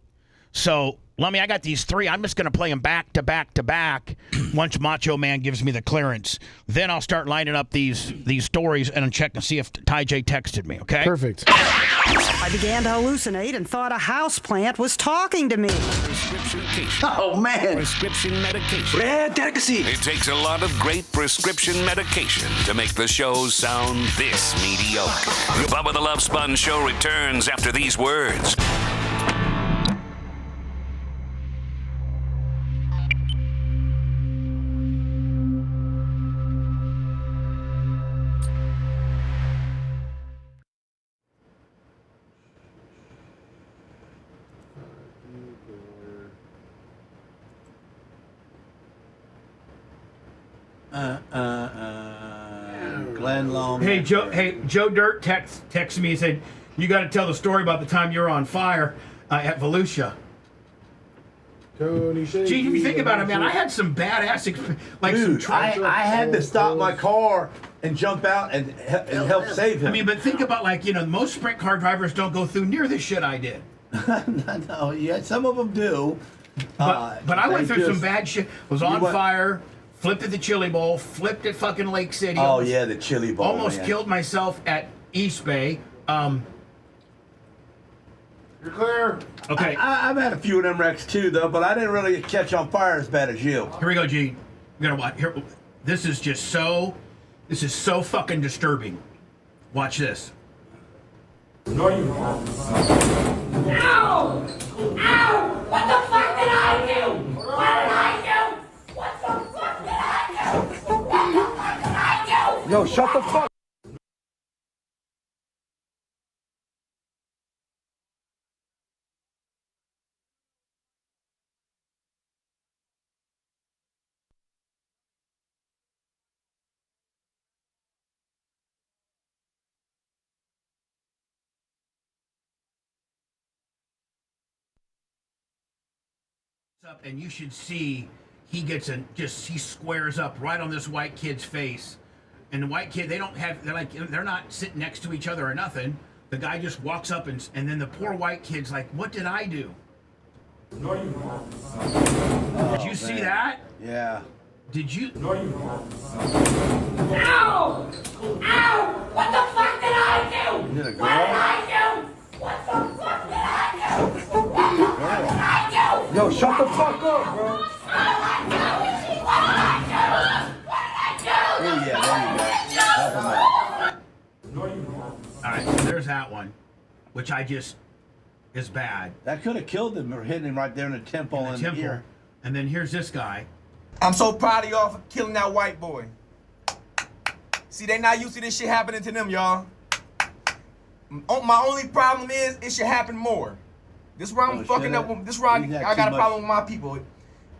So, Lummy, I got these 3. I'm just going to play them back to back to back once Macho Man gives me the clearance. Then I'll start lining up these stories and check to see if Ty J texted me, okay? Perfect. I began to hallucinate and thought a houseplant was talking to me. Oh, man. Prescription medication. Rare delicacy. It takes a lot of great prescription medication to make the show sound this mediocre. The Bubba the Love Sponge Show returns after these words. Glenn Long. Hey Joe Dirt texted me and said, you got to tell the story about the time you were on fire at Volusia. Tony Shea. Gee, if you think about it, man, I had some badass Dude, I had to stop my car and jump out and help save him. I mean, but think about most sprint car drivers don't go through near the shit I did. No, yeah, some of them do. But I went through some bad shit. Was on fire. Flipped at the Chili Bowl, flipped at fucking Lake City. Oh, yeah, the Chili Bowl. Almost killed myself at East Bay. You're clear. Okay. I've had a few of them wrecks too, though, but I didn't really catch on fire as bad as you. Here we go, Gene. We gotta watch. Here, this is so fucking disturbing. Watch this. No, you won't. Ow! Ow! What the fuck did I do? What did I do? What the fuck did I do? What the fuck did I do? Yo, shut the fuck Up and you should see he gets he squares up right on this white kid's face, and the white kid they're not sitting next to each other or nothing. The guy just walks up and then the poor white kid's like, "What did I do?" No, you won't. Did you see that? Yeah. Did you? No, you won't. Ow! Ow! What the fuck did I do? Is it a girl? What did I do? What the fuck did I do? What the fuck did I do? Yo, shut the fuck up, bro. What did I do? What did I do? What did I do? Oh, yeah, there you go. Help him out. No, you won't. All right, so there's that one, which is bad. That could have killed him or hit him right there in the temple and the ear. And then here's this guy. I'm so proud of y'all for killing that white boy. See, they not used to this shit happening to them, y'all. My only problem is it should happen more. This is where I'm fucking up. This is where I got a problem with my people.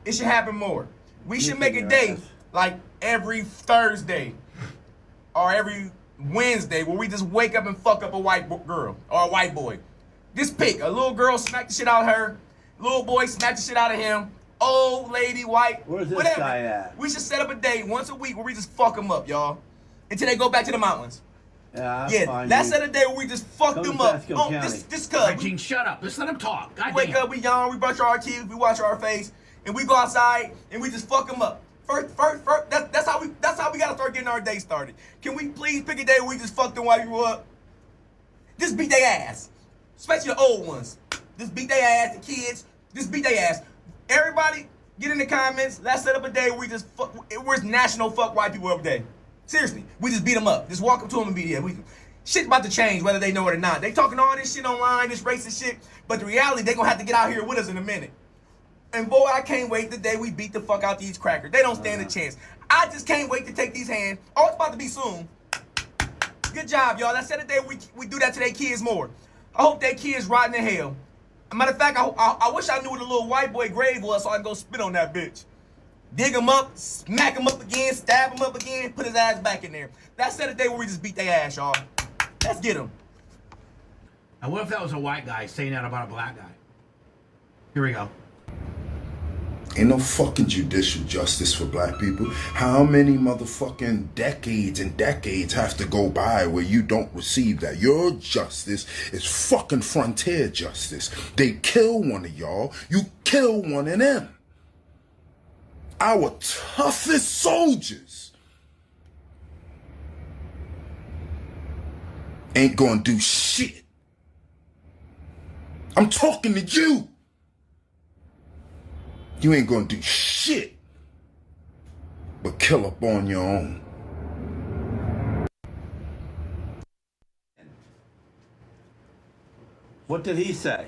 It should happen more. We should make a day like every Thursday or every Wednesday where we just wake up and fuck up a white girl or a white boy. Just pick a little girl, smack the shit out of her. Little boy, smack the shit out of him. Old lady, white, where's this whatever. guy at? We should set up a day once a week where we just fuck them up, y'all, until they go back to the mountains. Yeah, fine, let's set a day where we just fuck them up. Oh, this cuz. Gene, shut up. Let's let him talk. We wake up, we yawn, we brush our teeth, we wash our face, and we go outside and we just fuck them up. First, that's how we gotta start getting our day started. Can we please pick a day where we just fuck them while you up? Just beat their ass, especially the old ones. Just beat their ass, the kids. Just beat their ass. Everybody, get in the comments. Let's set up a day where we just fuck. Where's National Fuck White People Up Day? Seriously, we just beat them up. Just walk up to them and be there. Shit's about to change, whether they know it or not. They talking all this shit online, this racist shit, but the reality, they gonna have to get out here with us in a minute. And boy, I can't wait the day we beat the fuck out these crackers. They don't stand a chance. I just can't wait to take these hands. Oh, it's about to be soon. Good job, y'all. Let's set a day we do that to their kids more. I hope their kids rotting in hell. Matter of fact, I wish I knew where the little white boy grave was so I can go spit on that bitch. Dig him up, smack him up again, stab him up again, put his ass back in there. Let's set a day where we just beat their ass, y'all. Let's get him. Now, what if that was a white guy saying that about a black guy? Here we go. Ain't no fucking judicial justice for black people. How many motherfucking decades and decades have to go by where you don't receive that? Your justice is fucking frontier justice. They kill one of y'all, you kill one of them. Our toughest soldiers ain't gonna do shit. I'm talking to you. You ain't gonna do shit but kill up on your own. What did he say?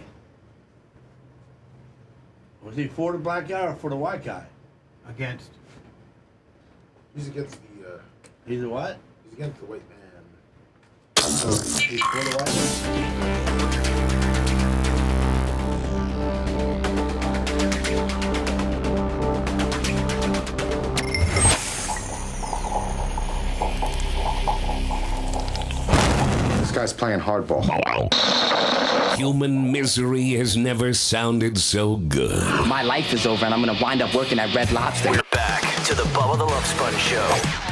Was he for the black guy or for the white guy? Against. He's against the. He's a what? He's against the white man. He's for the white man. This guy's playing hardball. Human misery has never sounded so good. My life is over and I'm gonna wind up working at Red Lobster. We're back to the Bubba the Love Sponge Show.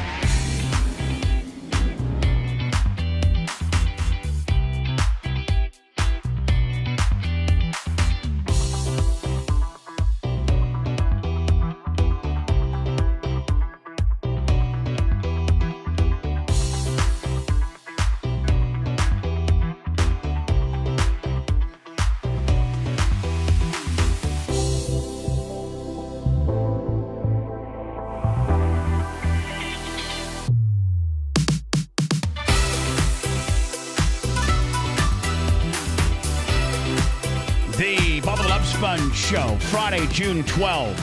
Show, Friday, June 12th.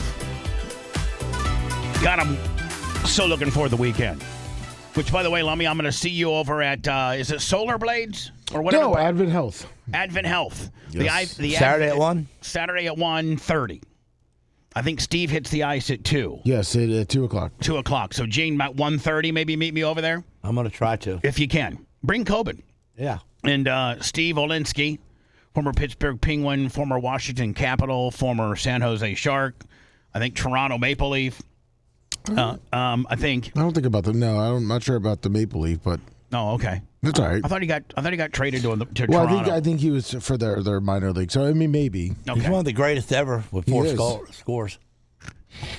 God, I'm so looking forward to the weekend. Which, by the way, Lummy, I'm going to see you over at, is it Solar Blades? Or whatever? No, Advent Health. Advent Health. Yes. The Saturday at 1? Saturday at 1:30. I think Steve hits the ice at 2. Yes, at 2 o'clock. 2 o'clock. So, Gene, about 1:30, maybe meet me over there? I'm going to try to. If you can. Bring Coben. Yeah. And Steve Olinsky former Pittsburgh Penguin, former Washington Capital, former San Jose Shark, I think Toronto Maple Leaf. I think. I don't think about them. No, I'm not sure about the Maple Leaf, but. Oh, okay. That's all right. I thought he got traded to well, Toronto. I think he was for their minor league. So I mean, maybe he's one of the greatest ever with 4 scores.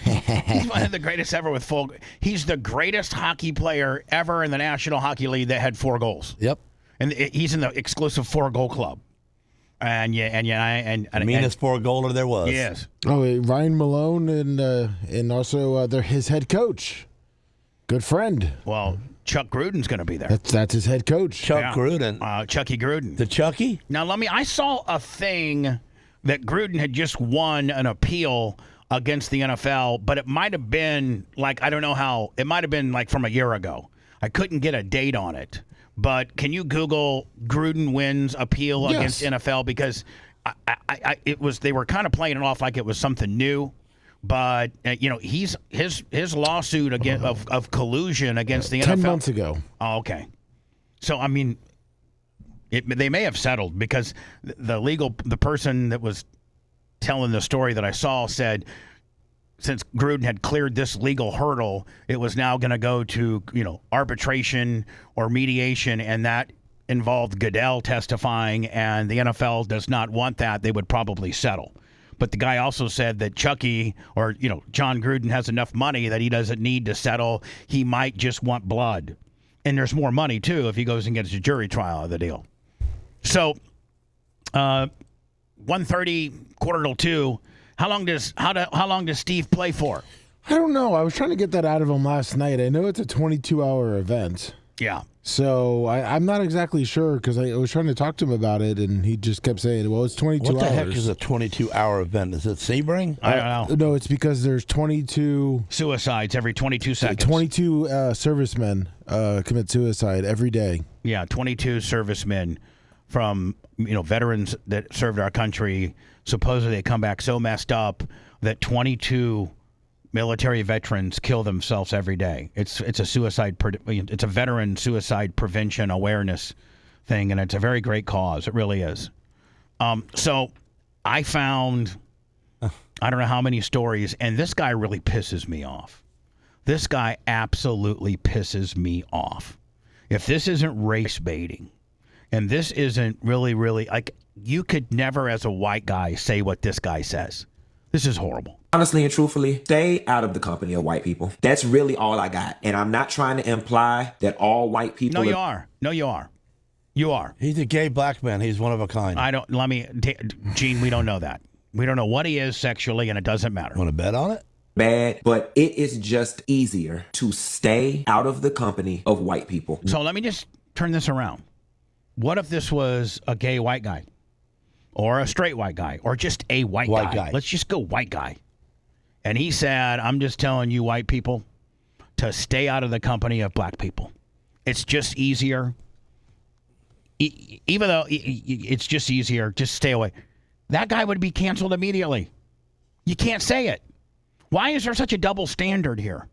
He's one of the greatest ever with full. He's the greatest hockey player ever in the National Hockey League that had 4 goals. Yep. And he's in the exclusive 4-goal club. And meanest 4-goaler there was. Yes. Oh, Ryan Malone and also his head coach, good friend. Well, Chuck Gruden's going to be there. That's his head coach. Gruden. Chucky Gruden. The Chucky? Now, I saw a thing that Gruden had just won an appeal against the NFL, but it might have been I don't know how, it might have been from a year ago. I couldn't get a date on it. But can you Google Gruden wins appeal against NFL? Because they were kind of playing it off like it was something new. But his lawsuit of collusion against the NFL 10 months ago. Oh, okay. So I mean, they may have settled because the person that was telling the story that I saw said, since Gruden had cleared this legal hurdle, it was now going to go to arbitration or mediation, and that involved Goodell testifying, and the NFL does not want that. They would probably settle. But the guy also said that Chucky or John Gruden has enough money that he doesn't need to settle. He might just want blood, and there's more money too if he goes and gets a jury trial of the deal. So, 1:30, 1:45. How long does Steve play for? I don't know. I was trying to get that out of him last night. I know it's a 22-hour event. Yeah. So I'm not exactly sure because I was trying to talk to him about it, and he just kept saying, "Well, it's 22 hours." What the heck is a 22-hour event? Is it Sebring? I don't know. No, it's because there's 22 suicides every 22 seconds. 22 servicemen commit suicide every day. Yeah, 22 servicemen from veterans that served our country. Supposedly they come back so messed up that 22 military veterans kill themselves every day. It's a suicide. It's a veteran suicide prevention awareness thing, and it's a very great cause. It really is. So I found I don't know how many stories, and this guy really pisses me off. This guy absolutely pisses me off. If this isn't race baiting, and this isn't really you could never, as a white guy, say what this guy says. This is horrible. Honestly and truthfully, stay out of the company of white people. That's really all I got. And I'm not trying to imply that all white people... No, you are. No, you are. You are. He's a gay black man. He's one of a kind. Gene, we don't know that. We don't know what he is sexually, and it doesn't matter. Want to bet on it? Bad, but it is just easier to stay out of the company of white people. So let me just turn this around. What if this was a gay white guy? Or a straight white guy? Or just a white guy? Let's just go white guy. And he said, I'm just telling you white people to stay out of the company of black people. It's just easier. Even though it's just easier, just stay away. That guy would be canceled immediately. You can't say it. Why is there such a double standard here?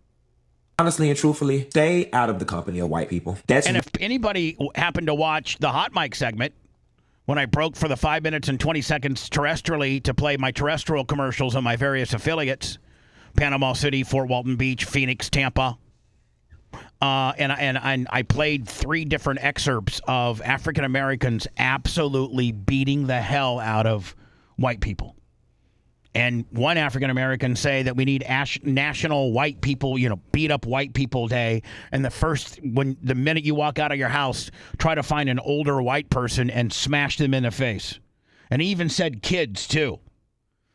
Honestly and truthfully, stay out of the company of white people. And if anybody happened to watch the Hot Mic segment, when I broke for the 5 minutes and 20 seconds terrestrially to play my terrestrial commercials on my various affiliates, Panama City, Fort Walton Beach, Phoenix, Tampa, and I played 3 different excerpts of African Americans absolutely beating the hell out of white people. And one African American say that we need National White People, beat up white people day. And the minute you walk out of your house, try to find an older white person and smash them in the face. And he even said kids too.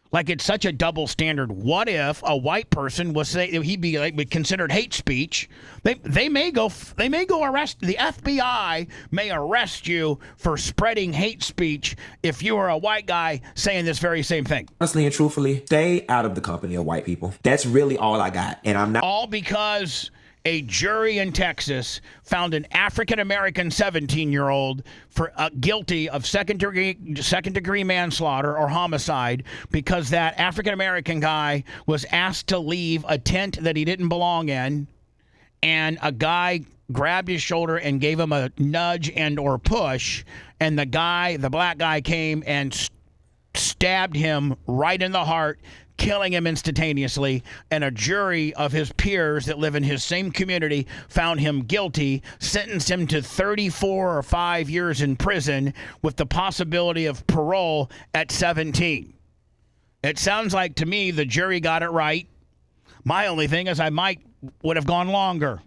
Like, it's such a double standard. What if a white person was he'd be considered hate speech? They may go arrest the FBI may arrest you for spreading hate speech if you are a white guy saying this very same thing. Honestly and truthfully, stay out of the company of white people. That's really all I got, and I'm not all because a jury in Texas found an African-American 17-year-old for guilty of second degree manslaughter or homicide because that African-American guy was asked to leave a tent that he didn't belong in, and a guy grabbed his shoulder and gave him a nudge and or push, and the black guy came and stabbed him right in the heart, killing him instantaneously, and a jury of his peers that live in his same community found him guilty, sentenced him to 34 or 5 years in prison with the possibility of parole at 17. It sounds like to me the jury got it right. My only thing is I would have gone longer.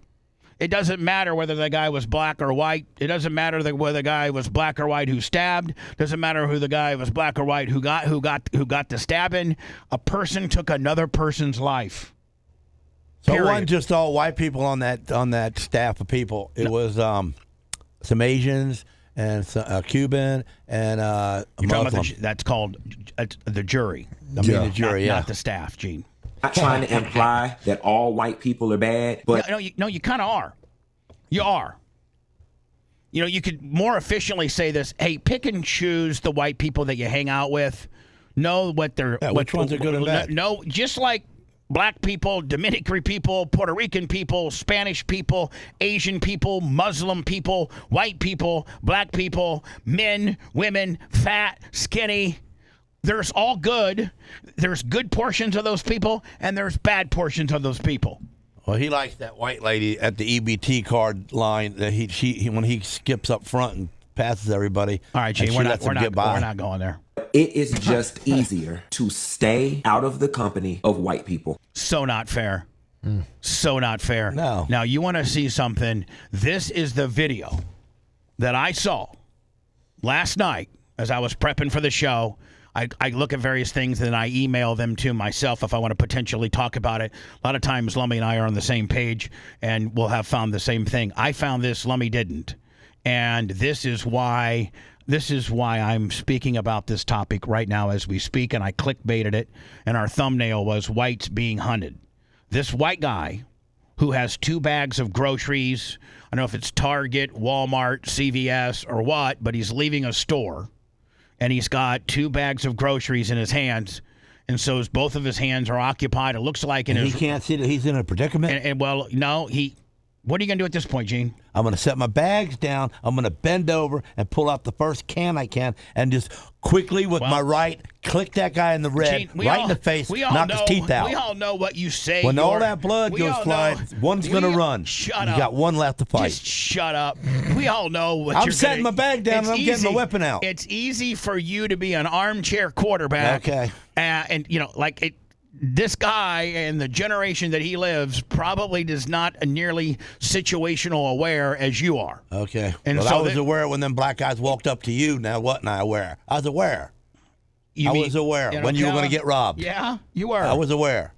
It doesn't matter whether the guy was black or white. It doesn't matter whether the guy was black or white who stabbed. Doesn't matter who the guy was black or white who got the stabbing. A person took another person's life. So it wasn't just all white people on that staff of people. It was some Asians and a Cuban and a Muslim. That's called the jury. I mean the jury, not the staff, Gene. Not trying to imply that all white people are bad, but no, you kind of are. You are. You know, you could more efficiently say this. Hey, pick and choose the white people that you hang out with. Know what they're. Which ones are good and bad? No, just like black people, Dominican people, Puerto Rican people, Spanish people, Asian people, Muslim people, white people, black people, men, women, fat, skinny. There's all good. There's good portions of those people, and there's bad portions of those people. Well, he likes that white lady at the EBT card line that he when he skips up front and passes everybody. All right, Gene, we're not going there. It is just easier to stay out of the company of white people. So not fair. So not fair. No. Now, you want to see something? This is the video that I saw last night as I was prepping for the show. I look at various things and then I email them to myself if I want to potentially talk about it. A lot of times Lummy and I are on the same page and we'll have found the same thing. I found this, Lummy didn't. And this is why I'm speaking about this topic right now as we speak, and I clickbaited it, and our thumbnail was whites being hunted. This white guy who has 2 bags of groceries, I don't know if it's Target, Walmart, CVS, or what, but he's leaving a store. And he's got 2 bags of groceries in his hands, and so both of his hands are occupied. It looks like he can't see that he's in a predicament. And well, no, what are you gonna do at this point, Gene? I'm gonna set my bags down. I'm gonna bend over and pull out the first can I can, and just quickly with my right click that guy in the red, Gene, in the face, knock his teeth out. We all know what you say. When all that blood goes flying, one's gonna run. Shut you up. got one left to fight. Just shut up. We all know what I'm setting my bag down and I'm getting my weapon out. It's easy for you to be an armchair quarterback. Okay. And this guy and the generation that he lives probably is not nearly situational aware as you are. Okay. And well, so I was aware when them black guys walked up to you. Now what? Now aware? I was aware. I was aware when you were going to get robbed. Yeah, you were. I was aware.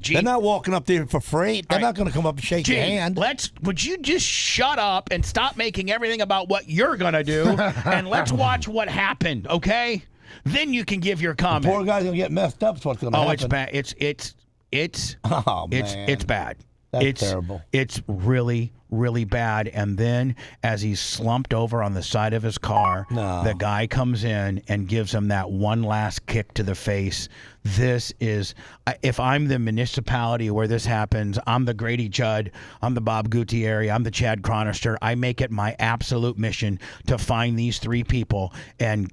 They're not walking up there for free. They're not going to come up and shake your hand. Would you just shut up and stop making everything about what you're going to do, and let's watch what happened, okay? Then you can give your comment. The poor guy's going to get messed up. Is what's going to happen. It's bad. It's oh, man. It's bad. That's terrible. It's really, really bad. And then as he's slumped over on the side of his car, the guy comes in and gives him that one last kick to the face. This is, if I'm the municipality where this happens, I'm the Grady Judd, I'm the Bob Gutierrez, I'm the Chad Chronister. I make it my absolute mission to find these 3 people and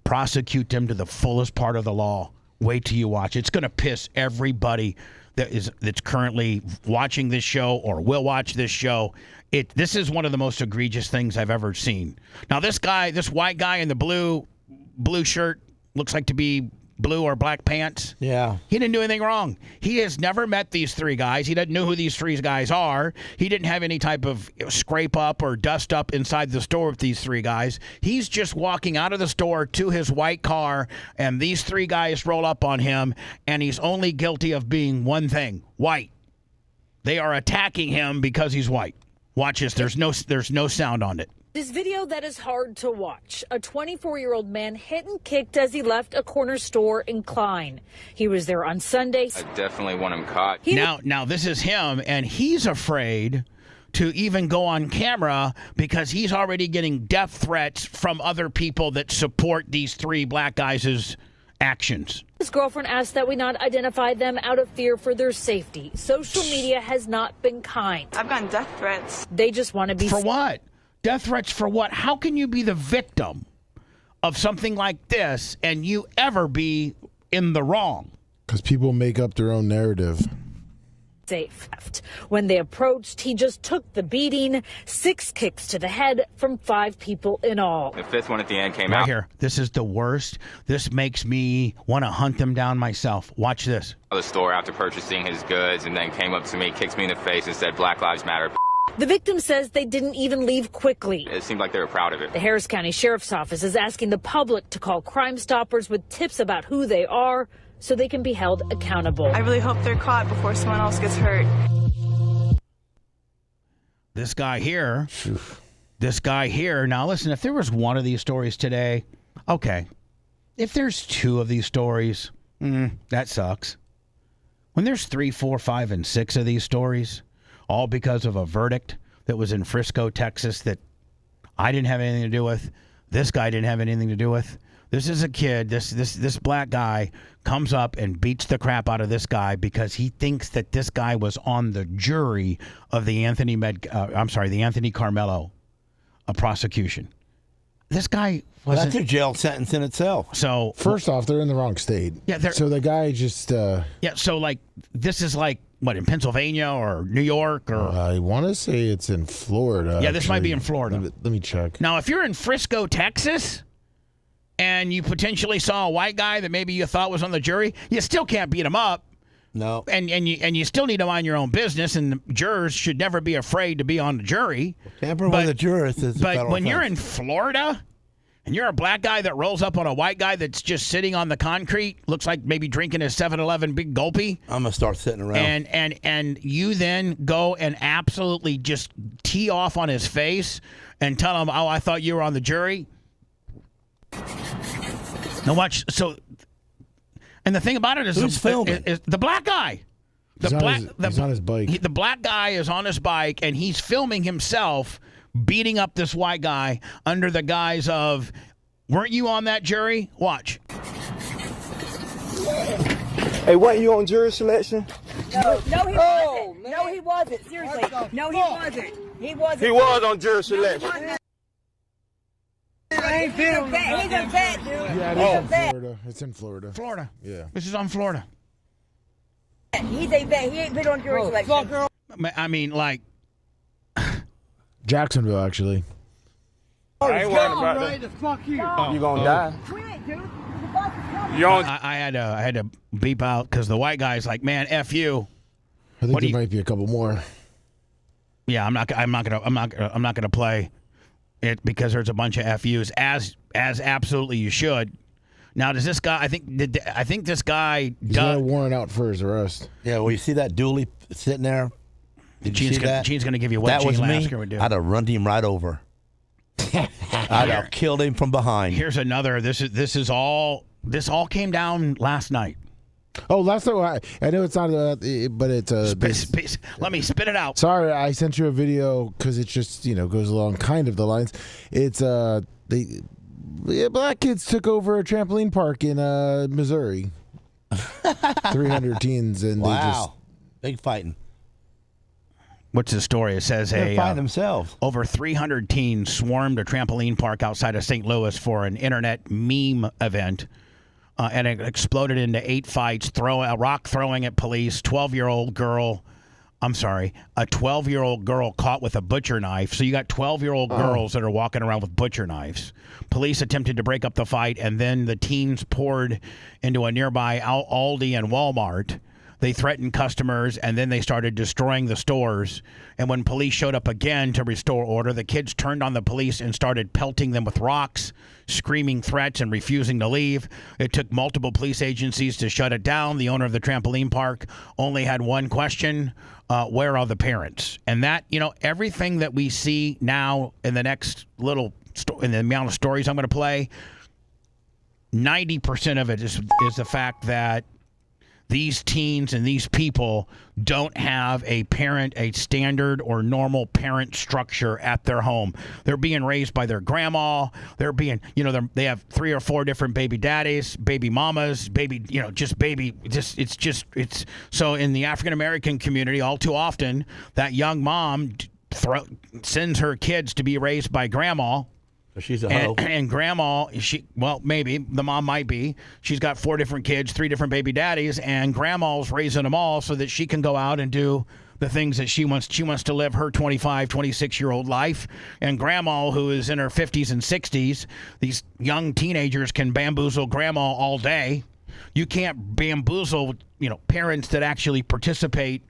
prosecute them to the fullest part of the law. Wait till you watch. It's going to piss everybody that's currently watching this show or will watch this show. This is one of the most egregious things I've ever seen. Now, this white guy in the blue shirt, looks like to be blue or black pants. Yeah. He didn't do anything wrong. He has never met these 3 guys. He doesn't know who these 3 guys are. He didn't have any type of scrape up or dust up inside the store with these 3 guys. He's just walking out of the store to his white car, and these 3 guys roll up on him, and he's only guilty of being one thing: white. They are attacking him because he's white. Watch this. There's no sound on it. This video that is hard to watch. A 24-year-old man hit and kicked as he left a corner store in Klein. He was there on Sunday. I definitely want him caught. Now this is him, and he's afraid to even go on camera because he's already getting death threats from other people that support these 3 black guys actions. His girlfriend asked that we not identify them out of fear for their safety. Social media has not been kind. I've gotten death threats. They just want to be... For what? Death threats for what? How can you be the victim of something like this and you ever be in the wrong? Because people make up their own narrative. Safe. When they approached, he just took the beating, 6 kicks to the head from 5 people in all. The 5th one at the end came Right out. here. This is the worst. This makes me want to hunt them down myself. Watch this. The store after purchasing his goods and then came up to me, kicked me in the face and said, "Black Lives Matter." The victim says they didn't even leave quickly. It seemed like they were proud of it. The Harris County Sheriff's Office is asking the public to call Crime Stoppers with tips about who they are so they can be held accountable. I really hope they're caught before someone else gets hurt. This guy here, now listen, if there was one of these stories today, okay. If there's 2 of these stories, that sucks. When there's 3, 4, 5, and 6 of these stories, all because of a verdict that was in Frisco, Texas, that I didn't have anything to do with, this guy didn't have anything to do with. This is a kid, this black guy comes up and beats the crap out of this guy because he thinks that this guy was on the jury of the Anthony Carmelo prosecution. This guy wasn't. That's a jail sentence in itself. So first off, they're in the wrong state. Yeah, so the guy just. So like this is like what, in Pennsylvania or New York or. I want to say it's in Florida. Yeah, this might be in Florida. Let me check. Now, if you're in Frisco, Texas, and you potentially saw a white guy that maybe you thought was on the jury, you still can't beat him up. No. And you still need to mind your own business, and the jurors should never be afraid to be on the jury. Tampering with the jurors is a But federal when you're offense. in Florida and you're a black guy that rolls up on a white guy that's just sitting on the concrete, looks like maybe drinking a 7-Eleven Big Gulpy. I'm going to start sitting around. And you then go and absolutely just tee off on his face and tell him, "Oh, I thought you were on the jury." Now watch. So, and the thing about it is, who's filming? Is the black guy. He's on his bike. The black guy is on his bike, and he's filming himself beating up this white guy under the guise of, "Weren't you on that jury?" Watch. Hey, weren't you on jury selection? No, he wasn't. No, he wasn't. Seriously. No, he wasn't. He wasn't. He was on jury selection. He's a vet, dude. Yeah, it is in Florida. It's in Florida. Florida. Yeah. This is on Florida. He's a vet. He ain't been on jury selection. I mean, like. Jacksonville, actually. I ain't worried about that. Fuck you. You gonna die. Quit, dude. I had to beep out because the white guy's like, "Man, F you." I think there might be a couple more. Yeah, I'm not gonna play it because there's a bunch of FUs, as absolutely you should. Now, does this guy? I think this guy He's got a warrant out for his arrest. Yeah, well, you see that dually sitting there? Did you see that? Gene's gonna give you what that Gene was me. Lasker would do. I'd have run him right over. I'd have killed him from behind. Here's another. This all came down last night. Oh, last night. I know it's not, but it's let me spit it out. Sorry, I sent you a video because it just goes along kind of the lines. It's black kids took over a trampoline park in Missouri. 300 teens and they just big fighting. What's the story? It says They're fighting themselves. Over 300 teens swarmed a trampoline park outside of St. Louis for an internet meme event. And it exploded into 8 fights, rock throwing at police, 12-year-old girl. I'm sorry, a 12-year-old girl caught with a butcher knife. So you got 12-year-old girls that are walking around with butcher knives. Police attempted to break up the fight, and then the teens poured into a nearby Aldi and Walmart. They threatened customers, and then they started destroying the stores. And when police showed up again to restore order, the kids turned on the police and started pelting them with rocks, screaming threats and refusing to leave. It took multiple police agencies to shut it down. The owner of the trampoline park only had one question: where are the parents? And that, everything that we see now in the next in the amount of stories I'm going to play, 90% of it is the fact that these teens and these people don't have a standard or normal parent structure at their home. They're being raised by their grandma. They're being, they have 3 or 4 different baby daddies, baby mamas, so in the African American community, all too often, that young mom sends her kids to be raised by grandma. She's a hoe. And grandma, maybe the mom might be. She's got 4 different kids, 3 different baby daddies, and grandma's raising them all so that she can go out and do the things that she wants. She wants to live her 25, 26-year-old life. And grandma, who is in her 50s and 60s, these young teenagers can bamboozle grandma all day. You can't bamboozle, parents that actually participate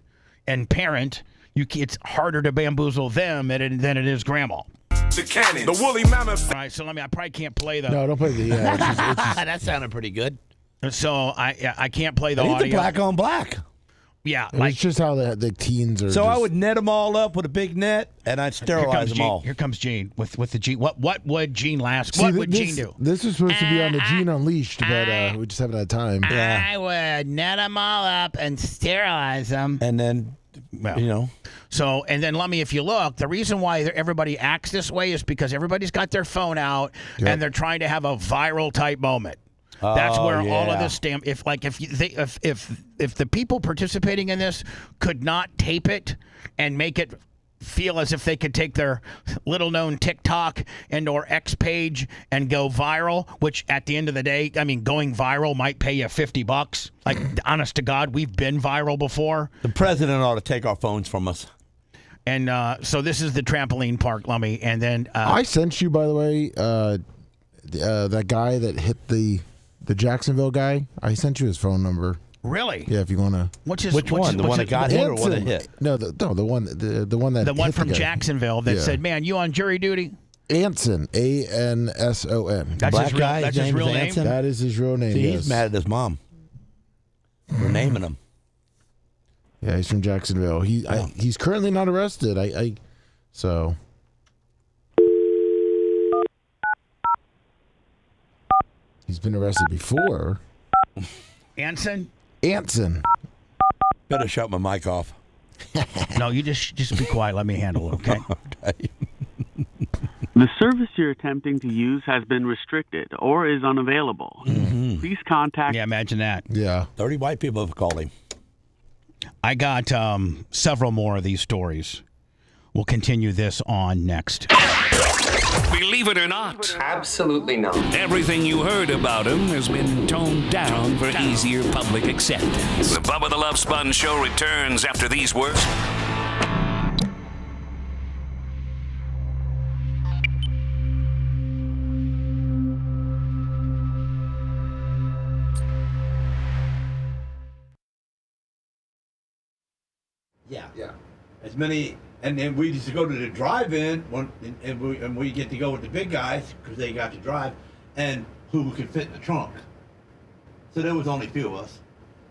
and parent. It's harder to bamboozle them than it is grandma. The cannon, the woolly mammoth. All right, so I probably can't play the. No, don't play the. Yeah, it's just, that sounded pretty good. So I can't play the I need audio. the black on black. Yeah, it's just how the teens are. So I would net them all up with a big net, and I'd sterilize them all. Here comes Gene with the Gene. What would Gene What would Gene do? This was supposed to be on the Gene Unleashed, but we just haven't had time. I would net them all up and sterilize them, and then. So, and then, Lummy, if you look, the reason why everybody acts this way is because everybody's got their phone out and they're trying to have a viral type moment. That's where all of this if the people participating in this could not tape it and make it feel as if they could take their little known TikTok and or X page and go viral, which at the end of the day, going viral might pay you $50. Like, honest to God, we've been viral before. The president ought to take our phones from us. And so this is the trampoline park, Lummy. And then I sent you, by the way, that guy that hit the Jacksonville guy. I sent you his phone number. Really? Yeah, if you want to. Which one? The one that got hit or one that hit? No, the one that. The one hit from the guy. Jacksonville that said, "Man, you on jury duty?" Anson, Anson. That's Black his real, guy. that's his his real name. Anson? That is his real name. See, he's mad at his mom. We're naming him. Yeah, he's from Jacksonville. He's currently not arrested. So. He's been arrested before. Anson. Better shut my mic off. No, you just be quiet. Let me handle it, okay? Okay. The service you're attempting to use has been restricted or is unavailable. Mm-hmm. Please contact... Yeah, imagine that. Yeah. 30 white people have called him. I got several more of these stories. We'll continue this on next. Believe it or not, Absolutely not. everything you heard about him has been toned down for easier public acceptance. The Bubba the Love Sponge Show returns after these words. Yeah. As many, and then we used to go to the drive-in, and we get to go with the big guys because they got to drive, and who could fit in the trunk. So there was only a few of us.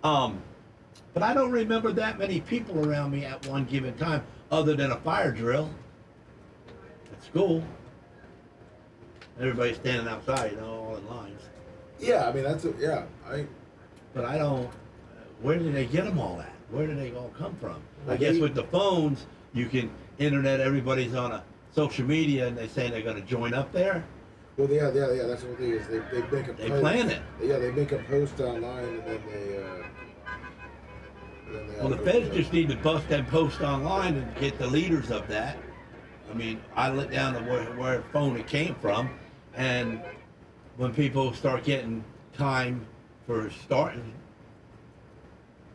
But I don't remember that many people around me at one given time, other than a fire drill at school. Everybody standing outside, all in lines. Yeah, I mean But I don't. Where did they get them all at? Where did they all come from? I guess with the phones, you can internet. Everybody's on a social media, and they're saying they're going to join up there. Well, yeah. That's what they is. They make a. They plan it. Yeah, they make a post online, and then they. Well, the feds just need to bust that post online and get the leaders of that. I mean, I looked down to where phone it came from, and when people start getting time for starting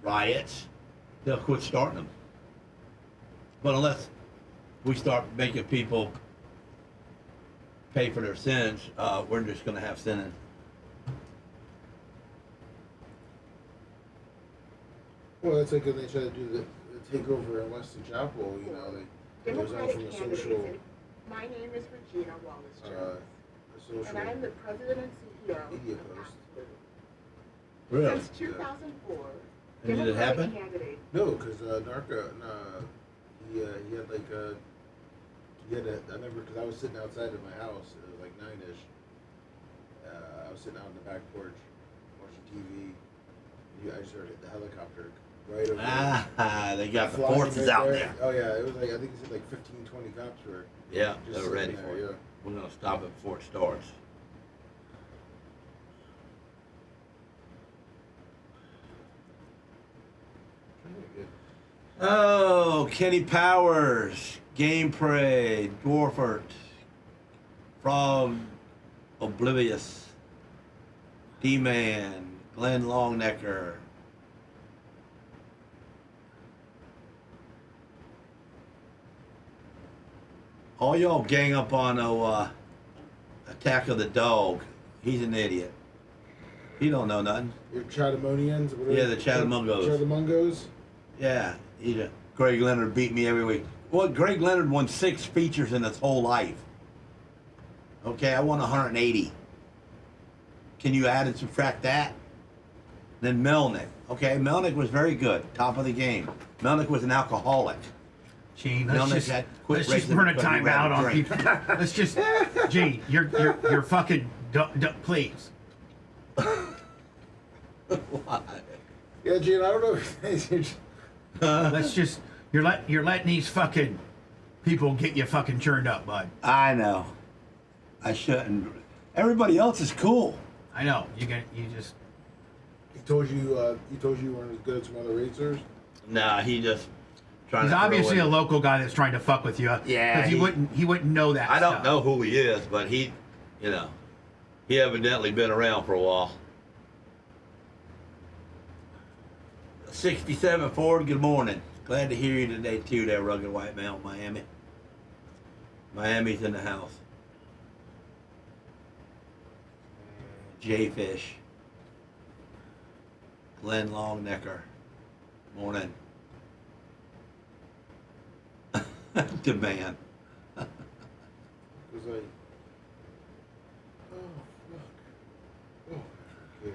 riots, they'll quit starting them. But unless we start making people pay for their sins, we're just going to have sinning. Well, that's like when they try to do the takeover in Weston Chapel. It goes out from a social. My name is Regina Wallace-Jones, and I'm the president and CEO media of post. Really? Since 2004. And did it happen? No, because Narca, he had like I remember because I was sitting outside of my house. It was like 9ish. I was sitting out on the back porch watching TV, I just heard it. The helicopter right over They got the flying forces right out there. there. Oh yeah, it was like I think it said like 15, 20 cops were. Yeah, just they're ready sitting for there, it. We're gonna stop it before it starts. Oh, Kenny Powers, Game Parade, Dwarfert, Frog, Oblivious, D-Man, Glenn Longnecker. All y'all gang up on Attack of the Dog. He's an idiot. He don't know nothing. Your Chatamonians? Yeah, the Chatamungos. Chatamungos? Yeah, Greg Leonard beat me every week. Well, Greg Leonard won 6 features in his whole life. Okay, I won 180. Can you add and subtract that? Then Melnick. Okay, Melnick was very good, top of the game. Melnick was an alcoholic. Gene, Melnick had quit let's just racing burn a because he ran timeout on drink. people. Let's just, Gene, you're fucking, please. Yeah, Gene, I don't know. Let's just, you're letting these fucking people get you fucking churned up, bud. I know. I shouldn't. Everybody else is cool. I know. You just. He told you you weren't as good as some other racers. Nah, he just trying He's to. obviously a local guy that's trying to fuck with you. Yeah, Because he wouldn't know that. I don't stuff. know who he is, but he evidently been around for a while. 67 Ford, good morning. Glad to hear you today too, there, Rugged White Male, Miami. Miami's in the house. J-Fish. Glenn Longnecker. Morning. Demand. It was like, oh fuck, oh chaos.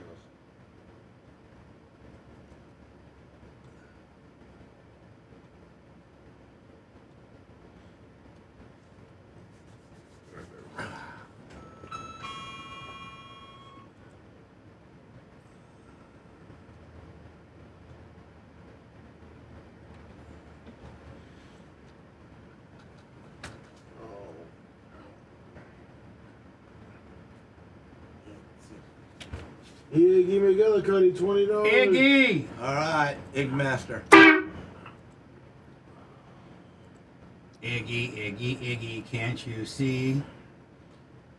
Iggy McGillicuddy, $20. Iggy! All right, Ig Master. Iggy, can't you see?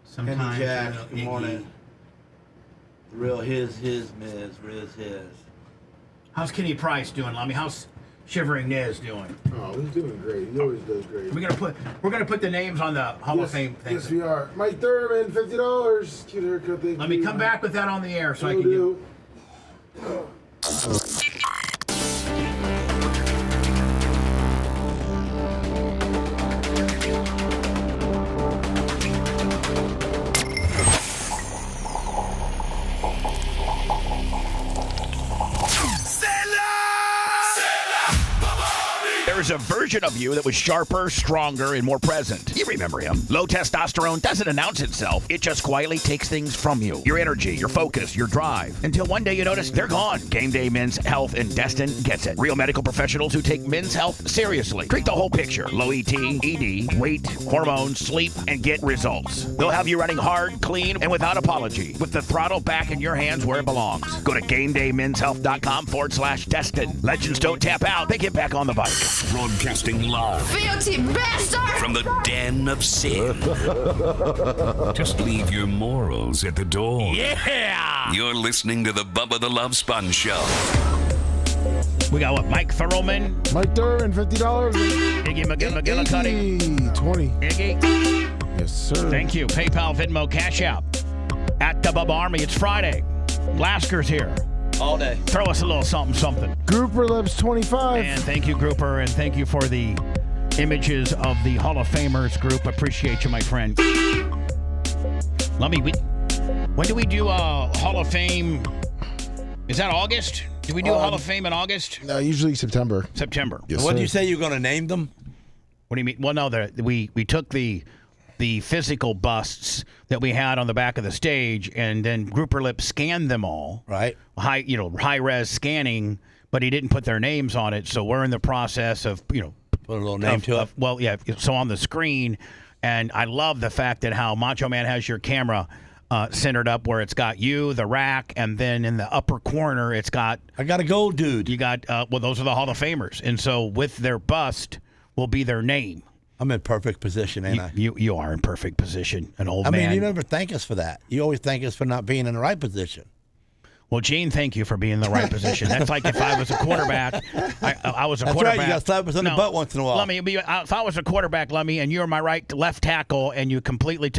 Sometimes Kenny Jack, you know, good morning. The real his, Miz, Riz, his. How's Kenny Price doing, Lummy? How's Shivering Niz doing? Oh, he's doing great. He always does great. We're gonna put the names on the Hall of Fame thing. Yes, we are. Mike Thurman, $50. Cute haircut, thank you. Let me come back with that on the air so I Will can do. There's a version of you that was sharper, stronger, and more present. You remember him. Low testosterone doesn't announce itself. It just quietly takes things from you. Your energy, your focus, your drive. Until one day you notice they're gone. Game Day Men's Health and Destin gets it. Real medical professionals who take men's health seriously. Treat the whole picture. Low ET, ED, weight, hormones, sleep, and get results. They'll have you running hard, clean, and without apology. With the throttle back in your hands where it belongs. Go to GameDayMen'sHealth.com/Destin. Legends don't tap out. They get back on the bike. Broadcasting live Filthy bastard! from the den of sin. Just leave your morals at the door. Yeah! You're listening to the Bubba the Love Sponge Show. We got what? Mike Thurman. Mike Thurman, $50. Iggy McGillicuddy. Iggy, 20. Iggy. Yes, sir. Thank you. PayPal, Venmo, Cash App. At the Bubba Army. It's Friday. Lasker's here. All day. Throw us a little something. Grouper Lips, 25. And thank you, Grouper, and thank you for the images of the Hall of Famers group. Appreciate you, my friend. Let me. When do we do Hall of Fame? Is that August? Do we do Hall of Fame in August? No, usually September. September. Yes, what sir. did you say you were going to name them? What do you mean? Well, no, we took the the physical busts that we had on the back of the stage, and then Grouper Lip scanned them all. Right. High res scanning, but he didn't put their names on it. So we're in the process of, put a little name to it. Well, yeah. So on the screen, and I love the fact that how Macho Man has your camera centered up where it's got you, the rack, and then in the upper corner it's got. I got a gold dude. You got those are the Hall of Famers, and so with their bust will be their name. I'm in perfect position, ain't I? You are in perfect position, an old man. I mean, you never thank us for that. You always thank us for not being in the right position. Well, Gene, thank you for being in the right position. That's like if I was a quarterback. I was a That's quarterback. right. You got to slap us on the butt once in a while. If I was a quarterback, Lummy, and you were my left tackle, and you completely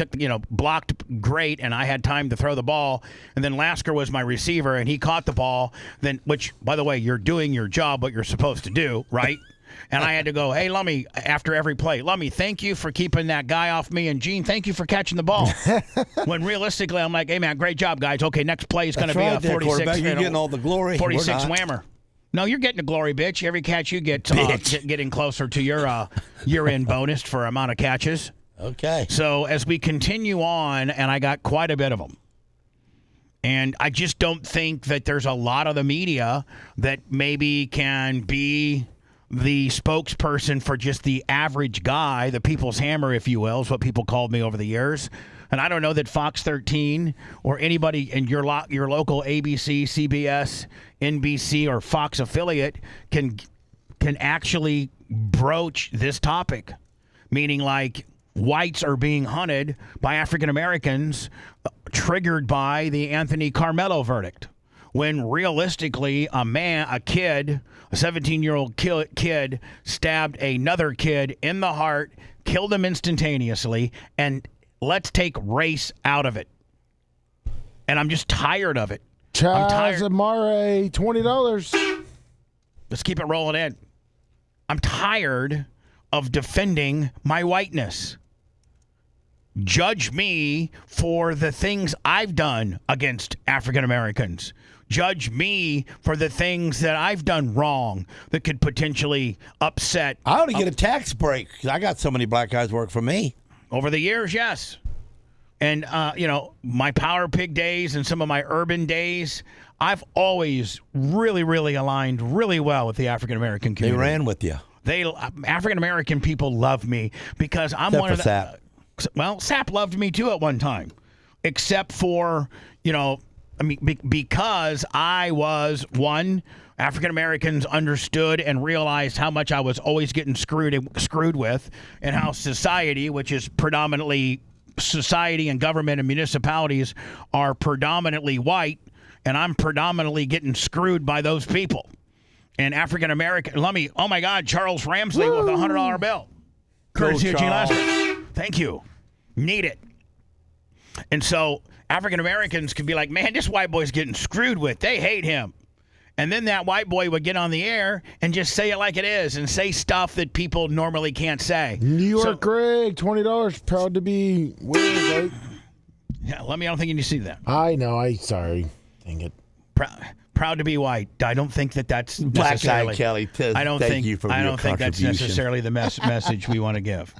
blocked great, and I had time to throw the ball, and then Lasker was my receiver, and he caught the ball, then which, by the way, you're doing your job, what you're supposed to do, right? And I had to go, hey, Lummy, after every play, Lummy, thank you for keeping that guy off me. And, Gene, thank you for catching the ball. When realistically, I'm like, hey, man, great job, guys. Okay, next play is going to be a 46. You're getting all the glory. 46 whammer. No, you're getting the glory, bitch. Every catch you get, getting closer to your year-end bonus for amount of catches. Okay. So as we continue on, and I got quite a bit of them. And I just don't think that there's a lot of the media that maybe can be the spokesperson for just the average guy, the people's hammer, if you will, is what people called me over the years. And I don't know that Fox 13 or anybody in your local ABC, CBS, NBC, or Fox affiliate can actually broach this topic, meaning like whites are being hunted by African Americans triggered by the Anthony Carmelo verdict. When realistically, a 17-year-old kid stabbed another kid in the heart, killed him instantaneously, and let's take race out of it. And I'm just tired of it. I'm tired. Amare, $20. Let's keep it rolling in. I'm tired of defending my whiteness. Judge me for the things I've done against African Americans. Judge me for the things that I've done wrong that could potentially upset. I ought to get a tax break because I got so many black guys work for me. Over the years, yes. And, my Power Pig days and some of my urban days, I've always really, really aligned really well with the African American community. They ran with you. African American people love me because I'm one of the. Sap. Well, Sap loved me too at one time, except for, because I was one, African Americans understood and realized how much I was always getting screwed with, and how society, which is predominantly society and government and municipalities, are predominantly white, and I'm predominantly getting screwed by those people. And African American, oh my God, Charles Ramsley with a $100 bill. Courtesy of Gene Lester. Thank you. Need it. And so African Americans could be like, man, this white boy's getting screwed with. They hate him. And then that white boy would get on the air and just say it like it is and say stuff that people normally can't say. New York Greg, $20. Proud to be weird, right? Yeah, I don't think you need to see that. I know. Sorry. Dang it. Proud to be white. I don't think that's Black necessarily. Guy Kelly. I don't think that's necessarily the message we want to give.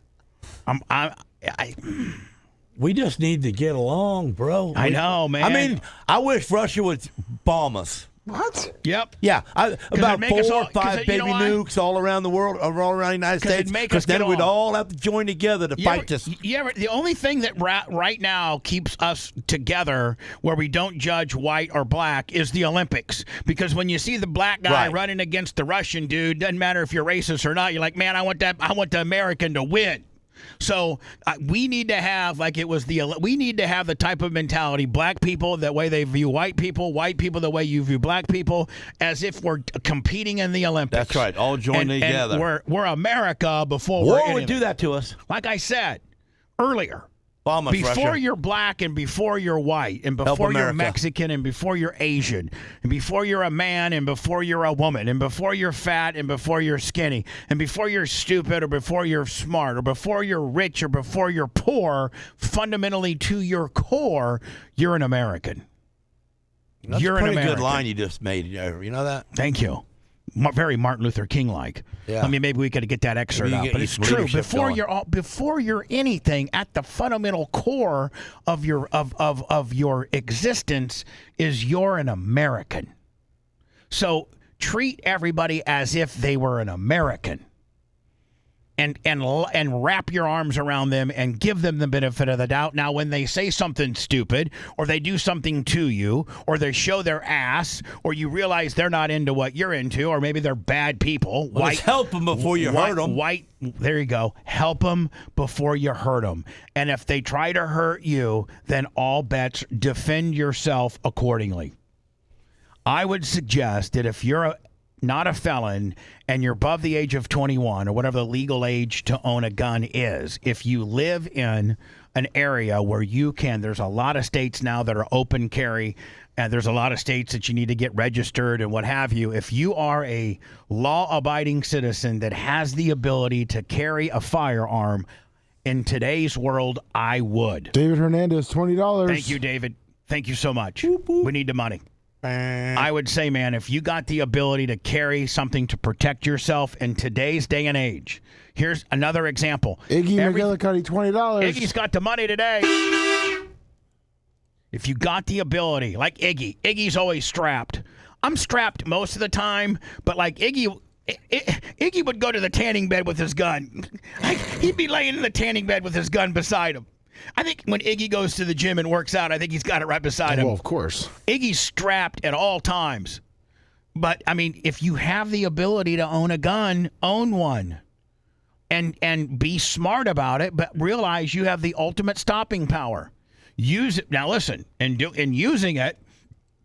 We just need to get along, bro. I know, man. I mean, I wish Russia would bomb us. What? Yep. Yeah, about 4 or 5 baby nukes all around the world, all around the United States. Because then we'd all have to join together to fight this. Yeah, the only thing that right now keeps us together, where we don't judge white or black, is the Olympics. Because when you see the black guy running against the Russian dude, doesn't matter if you're racist or not. You're like, man, I want the American to win. So we need to have, we need to have the type of mentality, black people the way they view white people the way you view black people, as if we're competing in the Olympics. That's right, all joined together. And we're America before war would do that to us. Like I said earlier, bomb us, before Russia. You're black and before you're white and before you're Mexican and before you're Asian and before you're a man and before you're a woman and before you're fat and before you're skinny and before you're stupid or before you're smart or before you're rich or before you're poor, fundamentally to your core, you're an American. That's you're a pretty an American. good line you just made. You know that? Thank you. very Martin Luther King-like. Yeah. I mean, maybe we could get that excerpt out, but it's true. Before you're anything, at the fundamental core of your existence is you're an American. So treat everybody as if they were an American. And wrap your arms around them and give them the benefit of the doubt. Now, when they say something stupid, or they do something to you, or they show their ass, or you realize they're not into what you're into, or maybe they're bad people. Well, just help them before you hurt them. There you go. Help them before you hurt them. And if they try to hurt you, then all bets, defend yourself accordingly. I would suggest that if you're not a felon and you're above the age of 21 or whatever the legal age to own a gun is, if you live in an area where you can, there's a lot of states now that are open carry, and there's a lot of states that you need to get registered and what have you. If you are a law-abiding citizen that has the ability to carry a firearm in today's world, I would. David Hernandez, $20. Thank you, David. Thank you so much. Boop, boop. We need the money. I would say, man, if you got the ability to carry something to protect yourself in today's day and age, here's another example. Iggy McGillicuddy, $20. Iggy's got the money today. If you got the ability, like Iggy's always strapped. I'm strapped most of the time, but like Iggy would go to the tanning bed with his gun. He'd be laying in the tanning bed with his gun beside him. I think when Iggy goes to the gym and works out, I think he's got it right beside him. Well, of course. Iggy's strapped at all times. But, I mean, if you have the ability to own a gun, own one. And be smart about it, but realize you have the ultimate stopping power. Use it. Now, listen, in using it,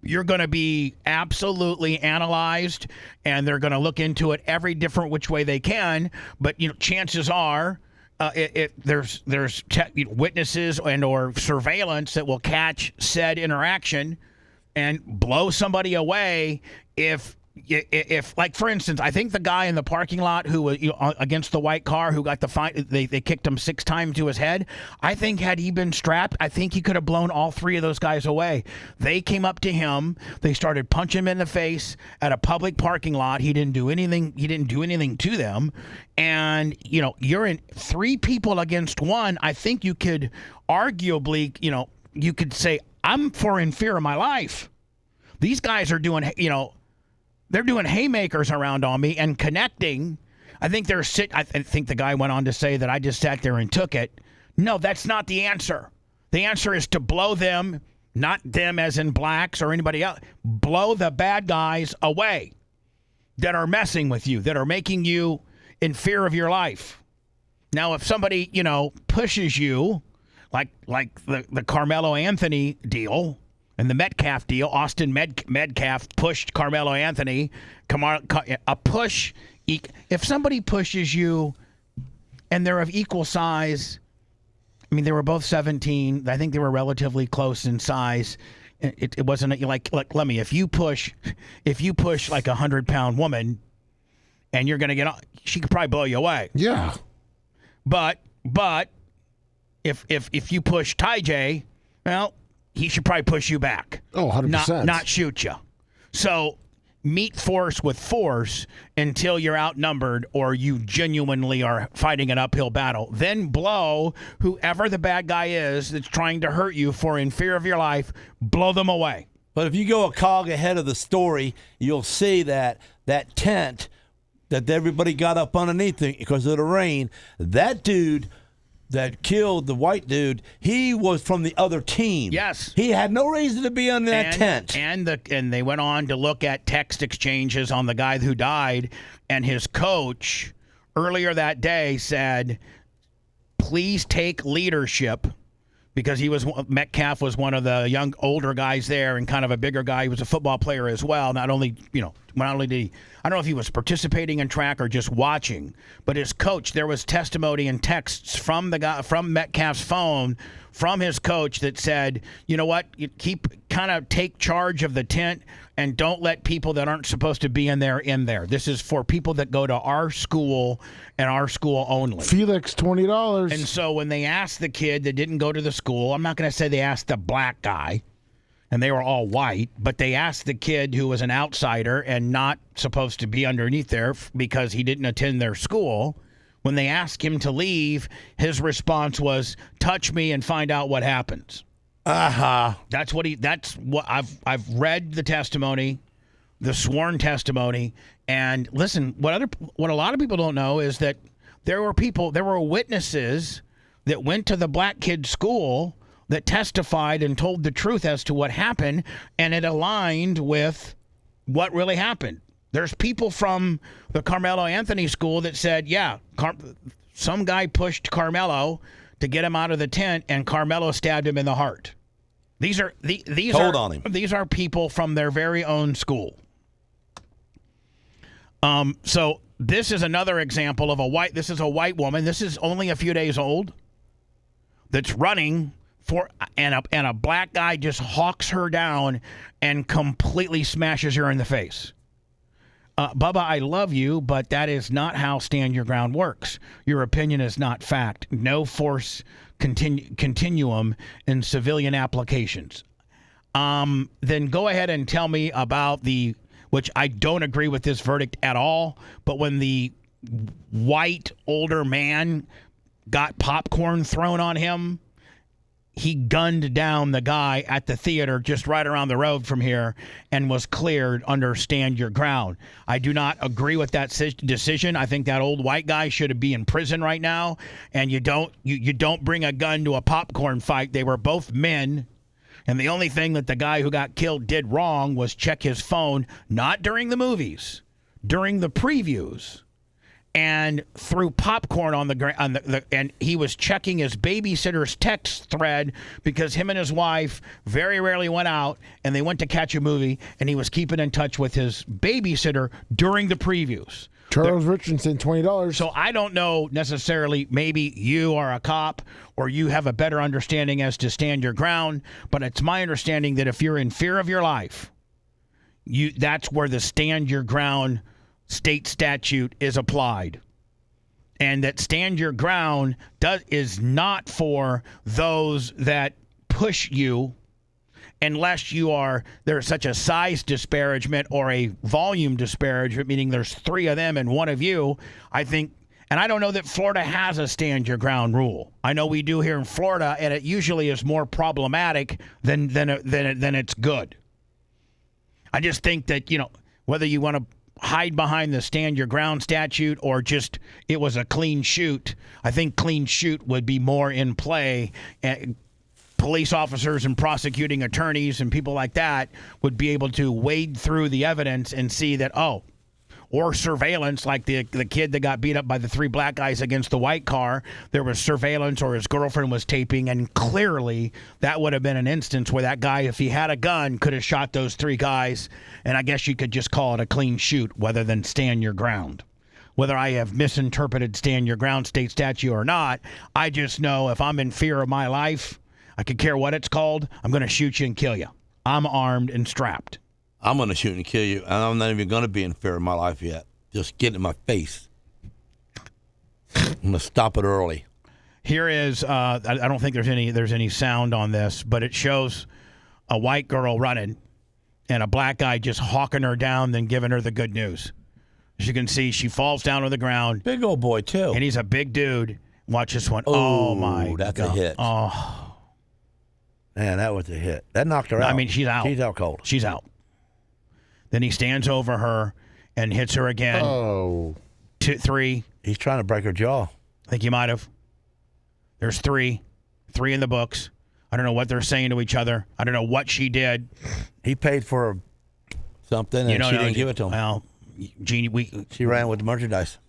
you're going to be absolutely analyzed, and they're going to look into it every different which way they can. But, chances are, there's witnesses and or surveillance that will catch said interaction and blow somebody away if like, for instance, I think the guy in the parking lot who was against the white car who got the fine, they kicked him 6 times to his head. I think had he been strapped, I think he could have blown all 3 of those guys away. They came up to him. They started punching him in the face at a public parking lot. He didn't do anything. He didn't do anything to them. And, you're in 3 people against 1. I think you could arguably, you could say, I'm in fear of my life. These guys are doing, they're doing haymakers around on me and connecting. I think I think the guy went on to say that I just sat there and took it. No, that's not the answer. The answer is to blow them, not them as in blacks or anybody else. Blow the bad guys away that are messing with you, that are making you in fear of your life. Now, if somebody, pushes you, like the Carmelo Anthony deal, and the Metcalf deal, Austin Metcalf pushed Carmelo Anthony. A push, if somebody pushes you and they're of equal size, I mean, they were both 17. I think they were relatively close in size. It wasn't like let me, if you push like 100-pound woman and you're going to get on, she could probably blow you away. Yeah. But if you push Ty J, well, he should probably push you back. Oh, 100%. Not shoot you. So meet force with force until you're outnumbered or you genuinely are fighting an uphill battle. Then blow whoever the bad guy is that's trying to hurt you in fear of your life, blow them away. But if you go a cog ahead of the story, you'll see that tent that everybody got up underneath it because of the rain, that dude that killed the white dude, he was from the other team. Yes. He had no reason to be under that tent. And they went on to look at text exchanges on the guy who died, and his coach earlier that day said, please take leadership, because Metcalf was one of the older guys there and kind of a bigger guy. He was a football player as well. Not only did he, I don't know if he was participating in track or just watching, but his coach, there was testimony and texts from the guy, from Metcalf's phone, from his coach that said, you know what, you take charge of the tent and don't let people that aren't supposed to be in there. This is for people that go to our school and our school only. Felix, $20. And so when they asked the kid that didn't go to the school, I'm not going to say they asked the black guy, and they were all white, but they asked the kid who was an outsider and not supposed to be underneath there because he didn't attend their school. When they asked him to leave, his response was, touch me and find out what happens. That's what I've read the testimony, the sworn testimony, and listen, what a lot of people don't know is that there were witnesses that went to the black kid's school that testified and told the truth as to what happened, and it aligned with what really happened. There's people from the Carmelo Anthony school that said, yeah, some guy pushed Carmelo to get him out of the tent, and Carmelo stabbed him in the heart. These are people from their very own school. So this is another example of a white woman. This is only a few days old. That's running for, and a black guy just hawks her down and completely smashes her in the face. Bubba, I love you, but that is not how stand your ground works. Your opinion is not fact. No force continuum in civilian applications. Then go ahead and tell me about which I don't agree with this verdict at all, but when the white older man got popcorn thrown on him, he gunned down the guy at the theater just right around the road from here and was cleared under stand your ground. I do not agree with that decision. I think that old white guy should be in prison right now, and you don't bring a gun to a popcorn fight. They were both men, and the only thing that the guy who got killed did wrong was check his phone, not during the movies, during the previews, and threw popcorn on the ground. And he was checking his babysitter's text thread because him and his wife very rarely went out, and they went to catch a movie, and he was keeping in touch with his babysitter during the previews. Charles Richardson, $20. So I don't know necessarily, maybe you are a cop or you have a better understanding as to stand your ground, but it's my understanding that if you're in fear of your life, that's where the stand your ground state statute is applied. And that stand your ground is not for those that push you unless there's such a size disparagement or a volume disparagement, meaning there's 3 of them and 1 of you. I think, and I don't know that Florida has a stand your ground rule. I know we do here in Florida, and it usually is more problematic than it's good. I just think that, whether you want to hide behind the stand your ground statute or just it was a clean shoot, I think clean shoot would be more in play. Police officers and prosecuting attorneys and people like that would be able to wade through the evidence and see that, or surveillance, like the kid that got beat up by the 3 black guys against the white car. There was surveillance, or his girlfriend was taping, and clearly that would have been an instance where that guy, if he had a gun, could have shot those 3 guys. And I guess you could just call it a clean shoot rather than stand your ground. Whether I have misinterpreted stand your ground state statute or not, I just know if I'm in fear of my life, I could care what it's called, I'm going to shoot you and kill you. I'm armed and strapped. I'm going to shoot and kill you, and I'm not even going to be in fear of my life yet. Just get in my face. I'm going to stop it early. Here is, I don't think there's any sound on this, but it shows a white girl running and a black guy just hawking her down, then giving her the good news. As you can see, she falls down on the ground. Big old boy, too. And he's a big dude. Watch this one. Oh, my God. That's a hit. Oh. Man, that was a hit. That knocked her out. I mean, she's out. She's out cold. She's out. Then he stands over her and hits her again. 2, 3. He's trying to break her jaw. I think he might have. There's 3 in the books. I don't know what they're saying to each other. I don't know what she did. He paid for something, and she didn't give it to him. Well, Jeannie, she ran with the merchandise.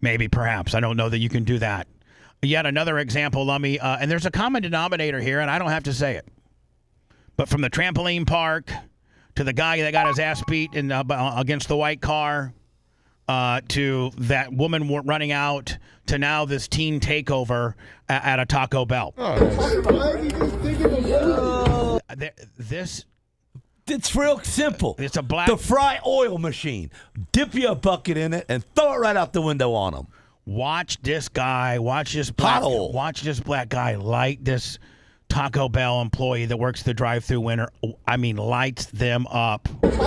Maybe, perhaps. I don't know that you can do that. Yet another example, Lummy, and there's a common denominator here, and I don't have to say it. But from the trampoline park to the guy that got his ass beat against the white car, to that woman running out, to now this teen takeover at a Taco Bell. It's real simple. It's the fry oil machine. Dip your bucket in it and throw it right out the window on them. Watch this guy. Watch this black guy light this Taco Bell employee that works the drive-through window. I mean, lights them up. He's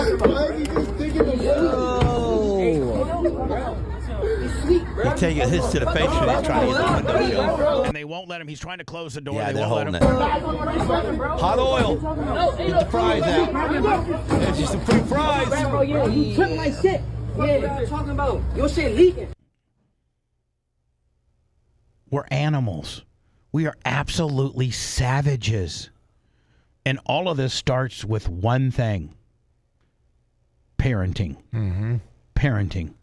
taking hits to the face when he's trying to get the window shut. And they won't let him. He's trying to close the door. Yeah, they they're won't holding let him. it. Hot oil. Get the fries out. There's just some free fries. Bro, yeah, you tripping like shit. Yeah, what are you talking about? Your shit leaking. We're animals. We are absolutely savages. And all of this starts with one thing. Parenting. Mm-hmm. Parenting.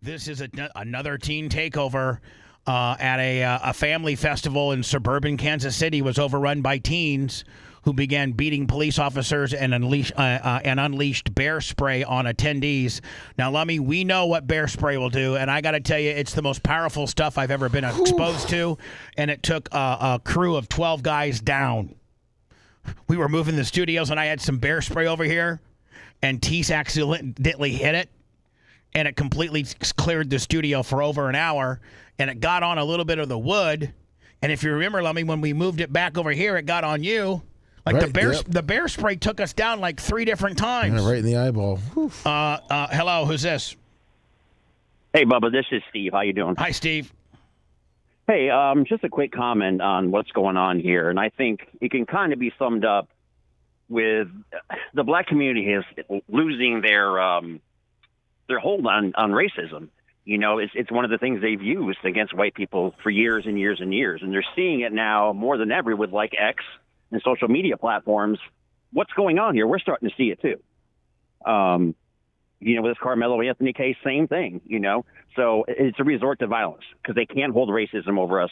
This is another teen takeover at a family festival in suburban Kansas City. Was overrun by teens who began beating police officers and unleashed bear spray on attendees. Now, Lummy, we know what bear spray will do, and I got to tell you, it's the most powerful stuff I've ever been exposed to, and it took a crew of 12 guys down. We were moving the studios, and I had some bear spray over here, and Tease accidentally hit it, and it completely cleared the studio for over an hour, and it got on a little bit of the wood, and if you remember, Lummy, when we moved it back over here, it got on you. Like right, the bear spray took us down like 3 different times. Yeah, right in the eyeball. Hello, who's this? Hey, Bubba, this is Steve. How you doing? Hi, Steve. Hey, just a quick comment on what's going on here, and I think it can kind of be summed up with the black community is losing their hold on racism. You know, it's one of the things they've used against white people for years and years and years, and they're seeing it now more than ever with like X and social media platforms. What's going on here? We're starting to see it too. You know, with this Carmelo Anthony case, same thing, you know. So it's a resort to violence because they can't hold racism over us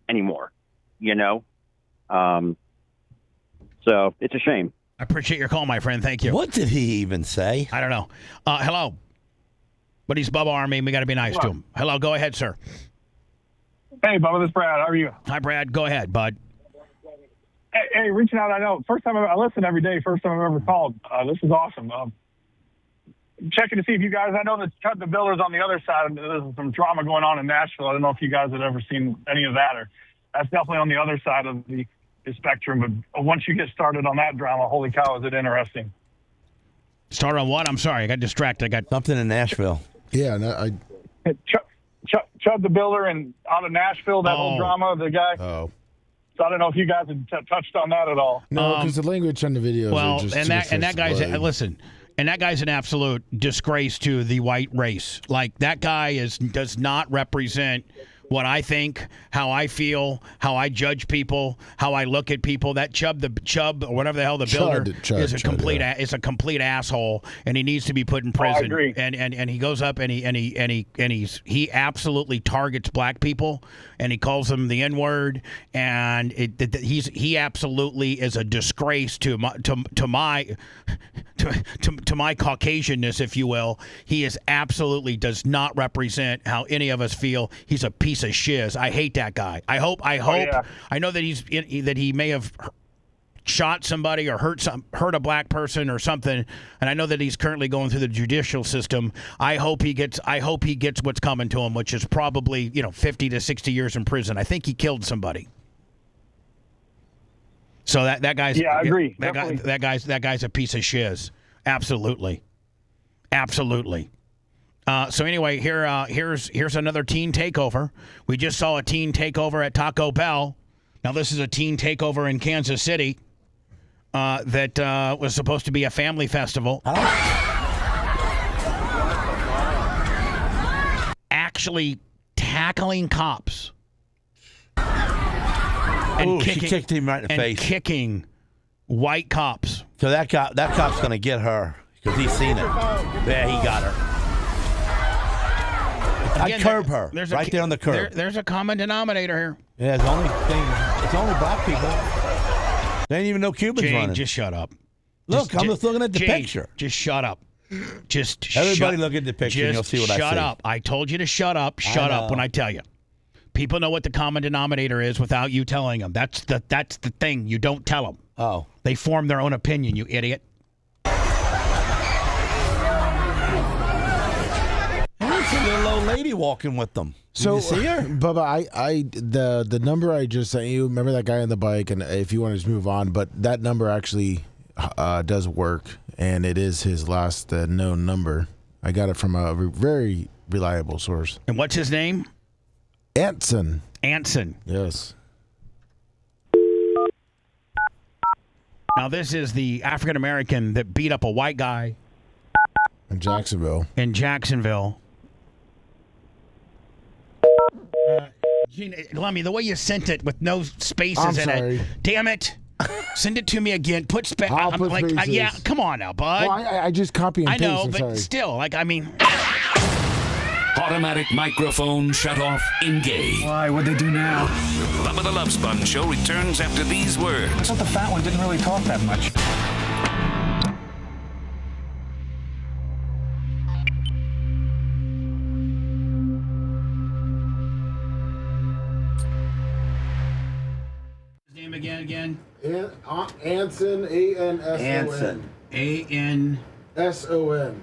anymore, you know. So it's a shame. I appreciate your call, my friend. Thank you. What did he even say? I don't know. Hello. But he's Bubba Army, and we got to be nice to him. Hello, go ahead, sir. Hey, Bubba, this is Brad. How are you? Hi, Brad. Go ahead, bud. Hey, reaching out. I know first time I listen every day. First time I've ever called. This is awesome. Checking to see if you guys. I know that Cut the Builder's on the other side. There's some drama going on in Nashville. I don't know if you guys had ever seen any of that, or that's definitely on the other side of the spectrum. But once you get started on that drama, holy cow, is it interesting? Start on what? I'm sorry, I got distracted. I got something in Nashville. Yeah, no, Chud the Builder and out of Nashville, that whole drama, the guy. Oh. So I don't know if you guys had touched on that at all. No, because the language on the videos are just and that guy's listen, and that guy's an absolute disgrace to the white race. Like that guy does not represent what I think, how I feel, how I judge people, how I look at people. That Chubb or whatever the hell the builder is a complete asshole, and he needs to be put in prison. I agree. And he goes up and he absolutely targets black people, and he calls them the N-word, and he absolutely is a disgrace to my Caucasianness, if you will. He is absolutely does not represent how any of us feel. He's a piece of shiz. I hate that guy. I hope. Yeah. I know that he may have shot somebody or hurt a black person or something, and I know that he's currently going through the judicial system. I hope he gets what's coming to him, which is probably 50 to 60 years in prison. I think he killed somebody. So that guy's I agree. That guy's a piece of shiz. Absolutely. So anyway, here's another teen takeover. We just saw a teen takeover at Taco Bell. Now this is a teen takeover in Kansas City that was supposed to be a family festival. Actually tackling cops. And she kicked him right in the face. Kicking white cops. So that cop's going to get her because he's seen it. Yeah, he got her. Again, I curb her right there on the curb. There's a common denominator here. Yeah, it's only black people. They ain't even know Cubans running. Just shut up. Look, I'm just looking at the picture. Just shut up. Everybody look at the picture and you'll see what I see. Shut up. I told you to shut up. Shut up when I tell you. People know what the common denominator is without you telling them. That's the thing. You don't tell them. Oh. They form their own opinion, you idiot. little old lady walking with them. Did you see her? Bubba, the number I just sent you, remember that guy on the bike, and if you want to just move on, but that number actually does work, and it is his last known number. I got it from a very reliable source. And what's his name? Anson. Anson. Yes. Now, this is the African-American that beat up a white guy. In Jacksonville. Gene, Lummy, the way you sent it with no spaces I'm in sorry. it. Damn it. Send it to me again. Put I'll put spaces. yeah, come on now, bud. Well, I just copy and I paste. know, I'm but sorry. still, like, I mean. Automatic microphone shut off. Engage. Why? What'd they do now? Bubba the Love Sponge Show returns after these words. I thought the fat one didn't really talk that much. His name again? Anson, A-N-S-O-N. Anson. A-N-S-O-N.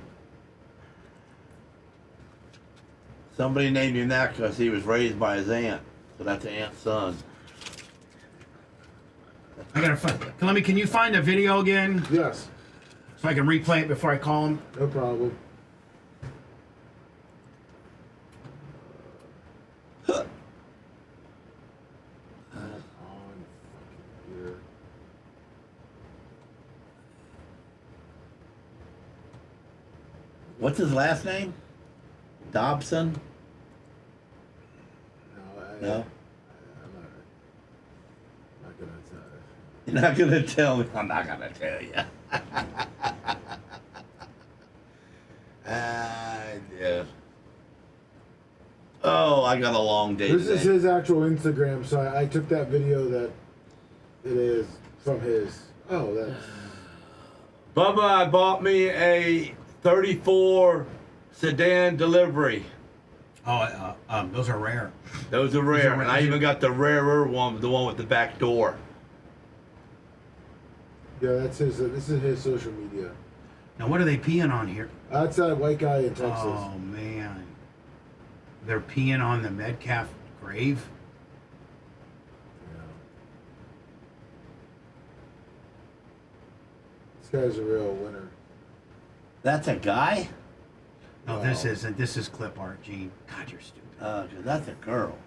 Somebody named him that because he was raised by his aunt. So that's the aunt's son. I gotta find. Lummy, can you find the video again? Yes. So I can replay it before I call him? No problem. What's his last name? Dobson? No? You're not going to tell me. I'm not going to tell you. Yeah. Oh, I got a long day This today. is his actual Instagram, so I took that video that it is from his. Oh, that's. Bubba, I bought me a 34 sedan delivery. Oh, those are rare. Those are rare. And I even got the rarer one, the one with the back door. Yeah, that's his. This is his social media. Now, what are they peeing on here? That's that white guy in Texas. Oh, man. They're peeing on the Metcalf grave? This guy's a real winner. That's a guy? No, this isn't. This is clip art, Gene. God, you're stupid. 'Cause that's a girl.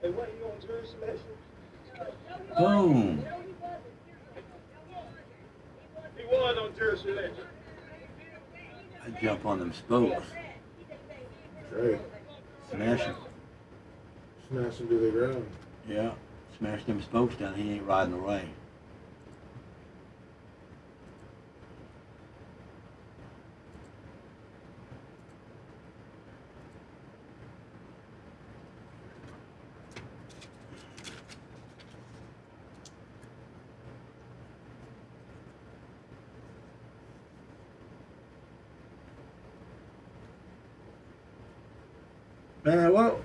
Hey, what, you on jury selection? Boom. He was on jury selection. I jump on them spokes. Right. Smash him. Smash him to the ground. Yeah. Smash them spokes down. He ain't riding away. Man, well,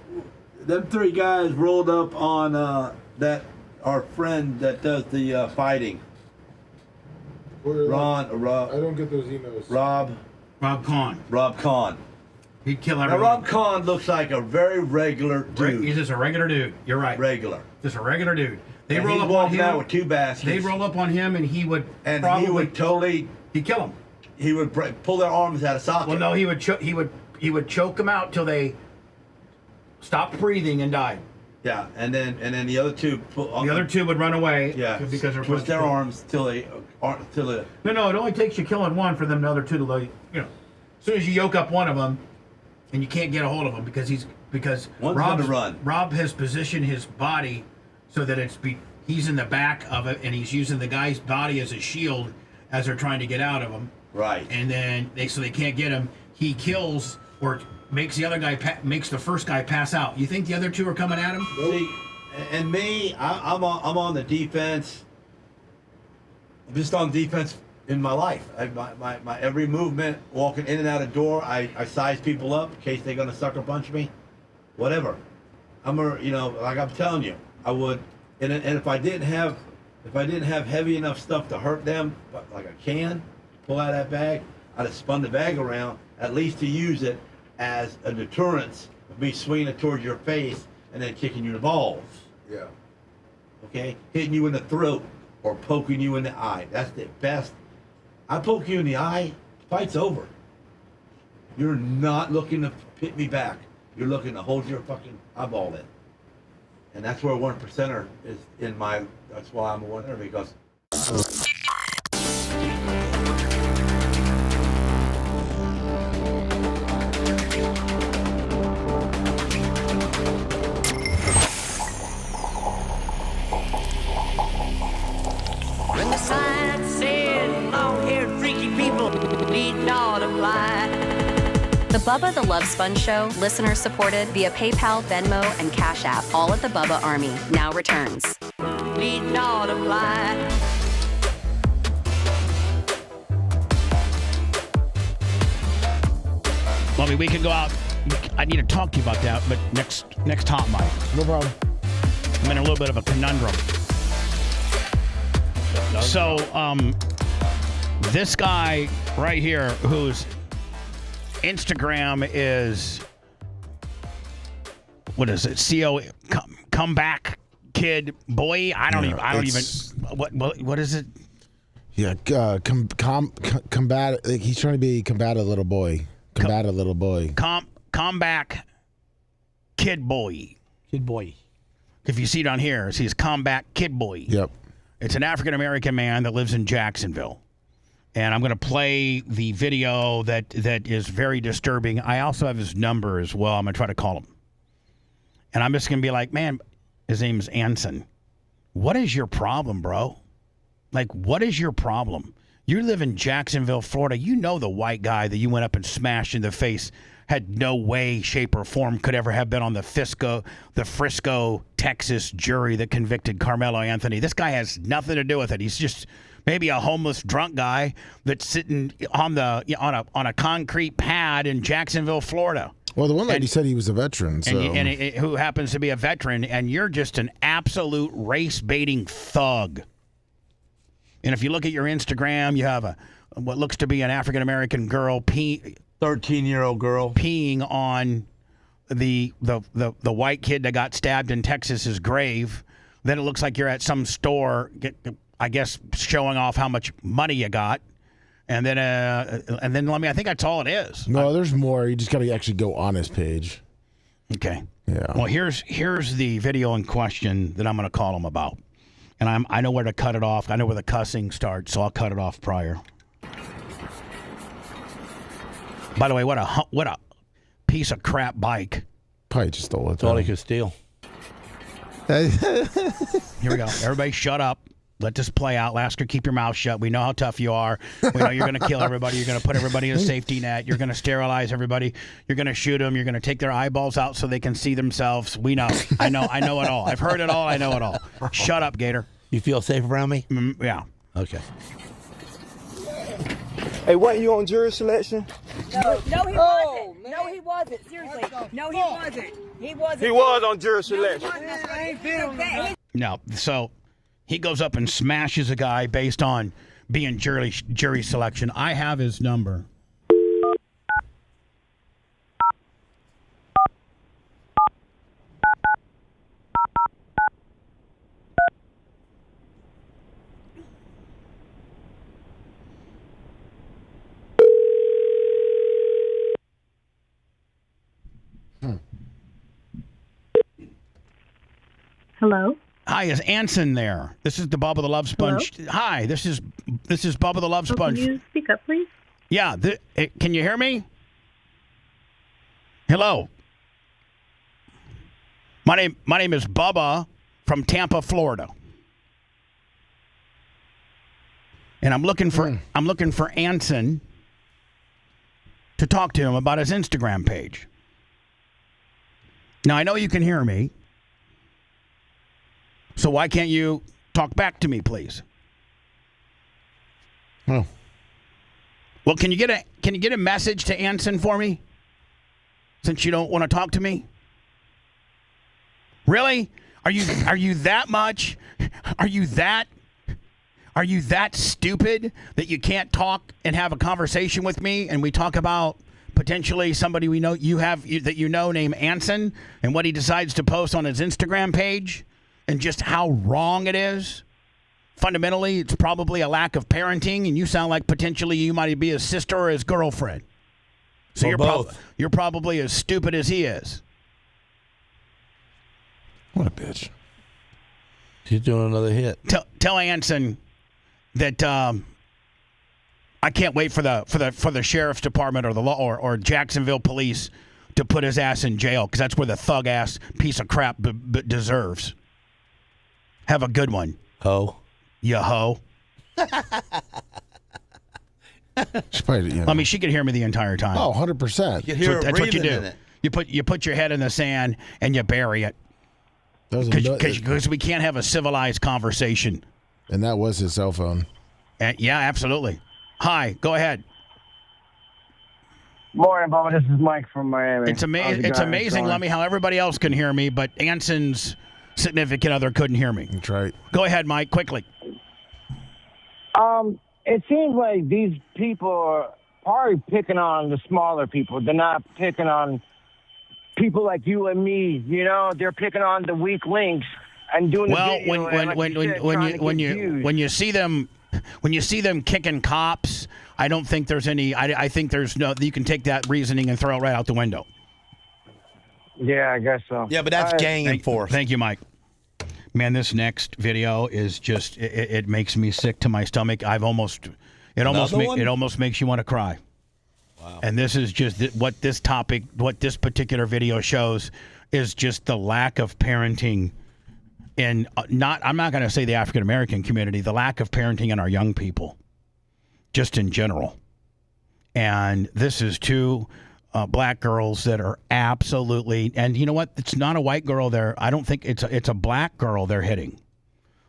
them three guys rolled up on that our friend that does the fighting. Ron, I don't get those emails. Rob Kahn. Rob Kahn. He'd kill Now, everyone. Rob Kahn looks like a very regular dude. He's just a regular dude. You're right. Regular. Just a regular dude. They And roll he'd up walk on him. out with two baskets. They'd roll up on him, and he would And probably he would totally. he'd kill him. He would pull their arms out of socket. Well, no, he would choke them out till they stopped breathing and died. Yeah, and then the other two. The other two would run away. Yeah, because they're twist their arms till they No, it only takes you killing one for them the other two to like, as soon as you yoke up one of them, and you can't get a hold of him because he's because One's gonna run. Rob has positioned his body so that he's in the back of it, and he's using the guy's body as a shield as they're trying to get out of him. Right. And then so they can't get him. He kills or makes the other guy makes the first guy pass out. You think the other two are coming at him? See, and me, I'm on the defense. I'm just on defense in my life. My every movement, walking in and out of door, I size people up in case they're gonna sucker punch me, whatever. Like I'm telling you, I would. And if I didn't have heavy enough stuff to hurt them, like a can, pull out that bag, I'd have spun the bag around at least to use it as a deterrence of me swinging it towards your face and then kicking you in the balls. Yeah. Okay? Hitting you in the throat or poking you in the eye. That's the best. I poke you in the eye, fight's over. You're not looking to hit me back. You're looking to hold your fucking eyeball in. And that's where 1%er is in my, that's why I'm a 1%er, because When the sign said long-haired freaky people need not apply. The Bubba the Love Sponge Show, listener supported via PayPal, Venmo, and Cash App, all at the Bubba Army, now returns. Need not apply. Bobby, we can go out. I need to talk to you about that, but next hot mic. No problem. I'm in a little bit of a conundrum. So, this guy right here, whose Instagram is, what is it? Come back, kid, boy. I don't even. What is it? Yeah, combat. Like he's trying to be combative little boy. Combative little boy. Come back, kid boy. Kid boy. If you see it on here, it says come back, kid boy. Yep. It's an African-American man that lives in Jacksonville. And I'm going to play the video that is very disturbing. I also have his number as well. I'm going to try to call him. And I'm just going to be like, man, his name is Anson. What is your problem, bro? Like, what is your problem? You live in Jacksonville, Florida. You know the white guy that you went up and smashed in the face had no way, shape, or form could ever have been on the Frisco, Texas jury that convicted Carmelo Anthony. This guy has nothing to do with it. He's just maybe a homeless drunk guy that's sitting on a concrete pad in Jacksonville, Florida. Well, the one lady said he was a veteran, so who happens to be a veteran, and you're just an absolute race-baiting thug. And if you look at your Instagram, you have what looks to be an African-American girl 13-year-old girl peeing on the white kid that got stabbed in Texas's grave. Then it looks like you're at some store, I guess, showing off how much money you got. And then I think that's all it is. No, there's more. You just got to actually go on his page. Okay. Yeah. Well, here's the video in question that I'm going to call him about. And I know where to cut it off. I know where the cussing starts, so I'll cut it off prior. By the way, what a piece of crap bike. Probably just stole it. That's all he could steal. Here we go. Everybody shut up. Let this play out. Lasker, keep your mouth shut. We know how tough you are. We know you're going to kill everybody. You're going to put everybody in a safety net. You're going to sterilize everybody. You're going to shoot them. You're going to take their eyeballs out so they can see themselves. We know. I know it all. I've heard it all. I know it all. Shut up, Gator. You feel safe around me? Yeah. Okay. Hey, wasn't you on jury selection? No, he wasn't. No, he wasn't. Seriously. No, he wasn't. He wasn't. He was on jury selection. No, so he goes up and smashes a guy based on being jury selection. I have his number. Hello. Hi, is Anson there? This is the Bubba the Love Sponge. Hello? Hi, this is Bubba the Love Sponge. Can you speak up, please? Yeah, can you hear me? Hello. My name is Bubba from Tampa, Florida. And I'm looking for Anson to talk to him about his Instagram page. Now, I know you can hear me. So why can't you talk back to me, please? Oh. Well, can you get a message to Anson for me? Since you don't want to talk to me? Really? Are you that much? Are you that stupid that you can't talk and have a conversation with me and we talk about potentially somebody we know that you know named Anson and what he decides to post on his Instagram page and just how wrong it is? Fundamentally, it's probably a lack of parenting, and you sound like potentially you might be his sister or his girlfriend. So you're probably as stupid as he is. What a bitch. She's doing another hit. Tell Anson that I can't wait for the sheriff's department or the law or Jacksonville police to put his ass in jail, because that's where the thug ass piece of crap deserves. Have a good one. Ho. You hoe. I mean, she could hear me the entire time. Oh, 100%. You hear that's what you breathing do. in it. You put your head in the sand and you bury it. Because we can't have a civilized conversation. And that was his cell phone. Yeah, absolutely. Hi, go ahead. Morning, Bubba. This is Mike from Miami. It's amazing, Lummy, how everybody else can hear me, but Anson's significant other couldn't hear me. That's right. Go ahead, Mike, quickly. It seems like these people are probably picking on the smaller people. They're not picking on people like you and me. You know, they're picking on the weak links and doing the video. When you see them kicking cops, I don't think there's any. I think there's no. You can take that reasoning and throw it right out the window. Yeah, I guess so. Yeah, but that's gang enforced. Thank you, Mike. Man, this next video is just it makes me sick to my stomach. It almost makes you want to cry. Wow. And this is just what this particular video shows is just the lack of parenting in I'm not going to say the African American community, the lack of parenting in our young people, just in general. And this is two black girls that are absolutely, and you know what? It's not a white girl there. I don't think it's a black girl they're hitting.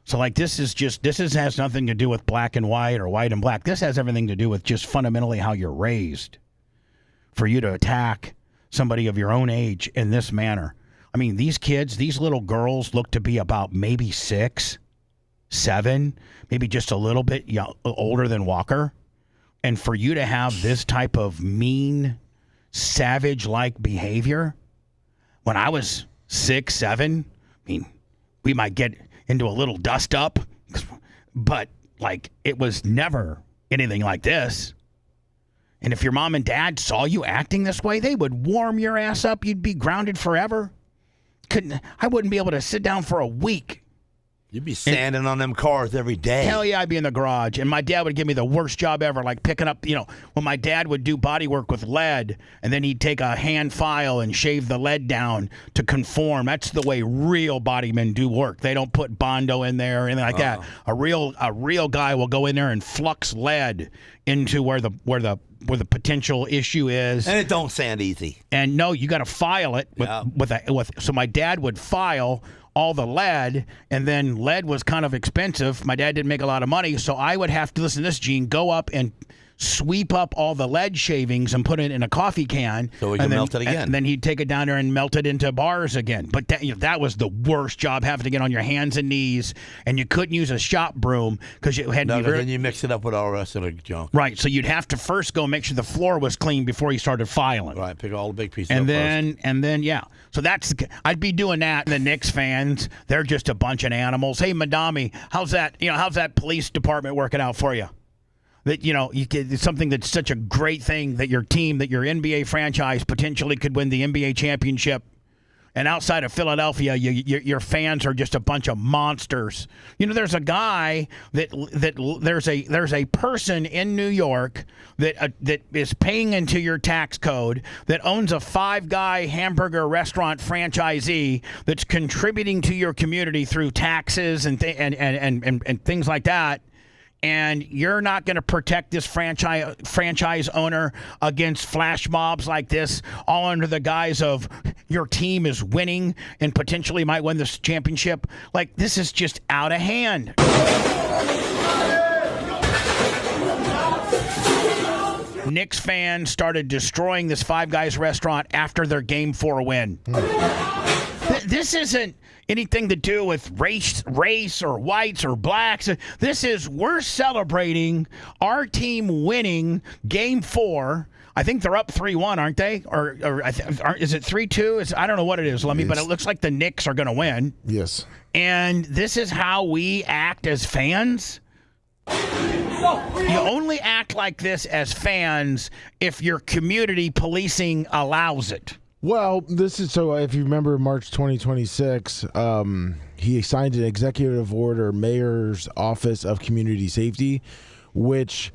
So like this has nothing to do with black and white or white and black. This has everything to do with just fundamentally how you're raised. For you to attack somebody of your own age in this manner. I mean, these little girls look to be about maybe 6, 7, maybe just a little bit older than Walker. And for you to have this type of mean, savage-like behavior, when I was 6, 7, I mean, we might get into a little dust up, but like it was never anything like this. And if your mom and dad saw you acting this way, they would warm your ass up. You'd be grounded forever. I wouldn't be able to sit down for a week. You'd be sanding on them cars every day. Hell yeah, I'd be in the garage. And my dad would give me the worst job ever, like picking up, when my dad would do body work with lead, and then he'd take a hand file and shave the lead down to conform. That's the way real body men do work. They don't put Bondo in there or anything like that. A real guy will go in there and flux lead into where the potential issue is. And it don't sand easy. And no, you got to file it so my dad would file all the lead, and then lead was kind of expensive. My dad didn't make a lot of money, so I would have to, listen to this, Gene, go up and sweep up all the lead shavings and put it in a coffee can. So we can melt it again. And then he'd take it down there and melt it into bars again. But that was the worst job, having to get on your hands and knees, and you couldn't use a shop broom because you had to be then you mix it up with all the rest of the junk. Right, so you'd have to first go make sure the floor was clean before you started filing. Right, pick all the big pieces and up then first. And then yeah. So I'd be doing that. And the Knicks fans, they're just a bunch of animals. Hey, Madami, how's that police department working out for you? That it's something that's such a great thing that your team, that your NBA franchise potentially could win the NBA championship, And outside of Philadelphia, your fans are just a bunch of monsters. You know, there's a guy there's a person in New York that is paying into your tax code, that owns a Five Guy hamburger restaurant franchisee, that's contributing to your community through taxes and things like that. And you're not going to protect this franchise owner against flash mobs like this, all under the guise of your team is winning and potentially might win this championship. Like, this is just out of hand. Knicks fans started destroying this Five Guys restaurant after their Game 4 win. This isn't anything to do with race or whites or blacks. We're celebrating our team winning Game 4. I think they're up 3-1, aren't they? Or is it 3-2? I don't know what it is, Lemmy, but it looks like the Knicks are going to win. Yes. And this is how we act as fans? You only act like this as fans if your community policing allows it. Well, this is so. If you remember, March 2026, he signed an executive order, Mayor's Office of Community Safety, which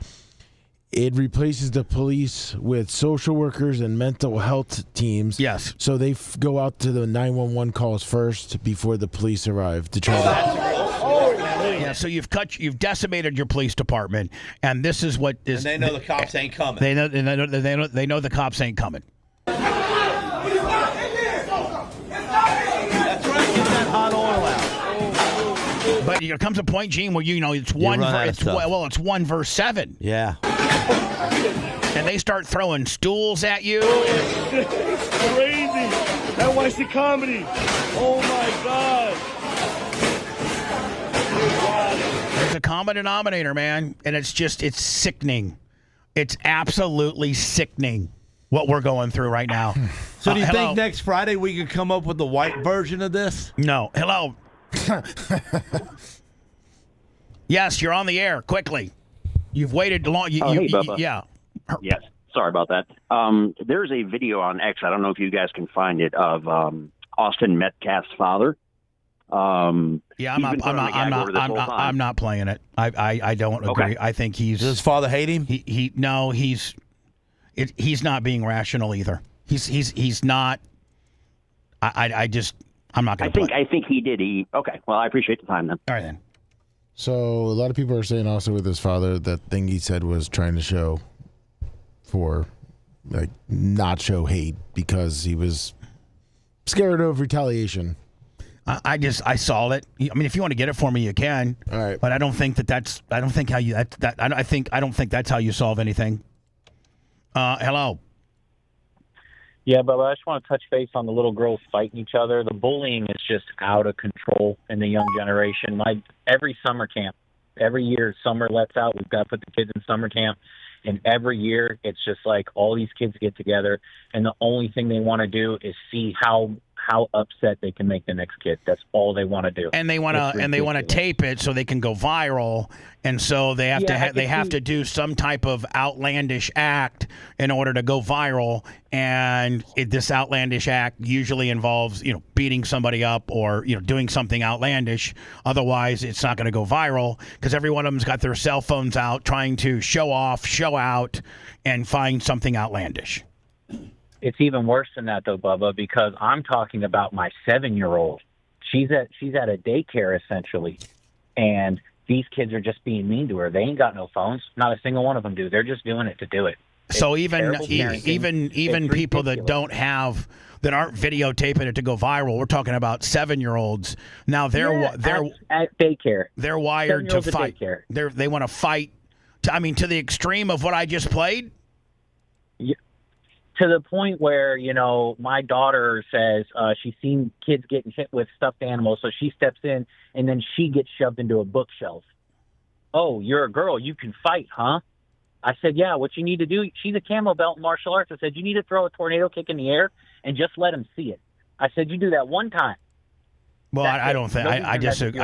it replaces the police with social workers and mental health teams. Yes. So they go out to the 911 calls first before the police arrive to try to. Yeah, so you've decimated your police department, and this is what is. And they know the cops ain't coming. They know the cops ain't coming. Hot oil out. But there comes a point, Gene, where it's it's 1 verse 7. Yeah. And they start throwing stools at you. It's crazy. That watch the comedy. Oh my God. There's a common denominator, man, and it's sickening. It's absolutely sickening what we're going through right now. So do you think next Friday we could come up with the white version of this? No. Hello. Yes, you're on the air. Quickly. You've waited long. Hey, Bubba. Yeah. Yes. Sorry about that. There's a video on X. I don't know if you guys can find it, of Austin Metcalf's father. Yeah, I'm not playing it. I don't agree. Okay. I think Does his father hate him? He's not being rational either. He's not. I'm not going to. I think he did. Okay. Well, I appreciate the time then. All right then. So a lot of people are saying also with his father, that thing he said was trying to show for, like, not show hate because he was scared of retaliation. I saw it. I mean, if you want to get it for me, you can. All right. But I don't think that's how you solve anything. Hello. Yeah, but I just want to touch base on the little girls fighting each other. The bullying is just out of control in the young generation. Every summer camp, every year summer lets out, we've got to put the kids in summer camp. And every year it's just like all these kids get together, and the only thing they want to do is see how upset they can make the next kid. That's all they want to do. And they want to tape it so they can go viral, and so they have to do some type of outlandish act in order to go viral. And this outlandish act usually involves beating somebody up or doing something outlandish. Otherwise, it's not going to go viral because every one of them's got their cell phones out trying to show off, show out, and find something outlandish. It's even worse than that, though, Bubba, because I'm talking about my 7-year-old. She's at a daycare, essentially, and these kids are just being mean to her. They ain't got no phones. Not a single one of them do. They're just doing it to do it. So even people that aren't videotaping it to go viral, we're talking about 7-year-olds. Now they're at daycare. They're wired to fight. They want to fight. To the extreme of what I just played. Yeah. To the point where, my daughter says she's seen kids getting hit with stuffed animals, so she steps in, and then she gets shoved into a bookshelf. Oh, you're a girl. You can fight, huh? I said, yeah, what you need to do, she's a camo belt in martial arts. I said, you need to throw a tornado kick in the air and just let him see it. I said, you do that one time. Well, I don't think I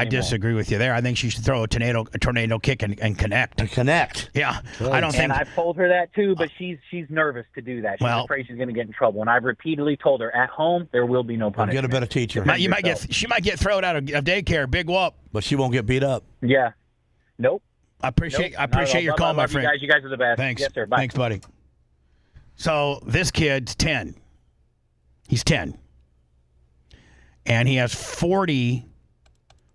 disagree with you there. I think she should throw a tornado kick and connect. Yeah, I don't think. And I've told her that too, but she's nervous to do that. She's afraid she's going to get in trouble. And I've repeatedly told her at home there will be no punishment. Get a better teacher. She might get thrown out of daycare. Big whoop. But she won't get beat up. Yeah. Nope. I appreciate your call, my friend. You guys are the best. Thanks. Yes, sir. Bye. Thanks, buddy. So this kid's 10. He's 10. And he has 40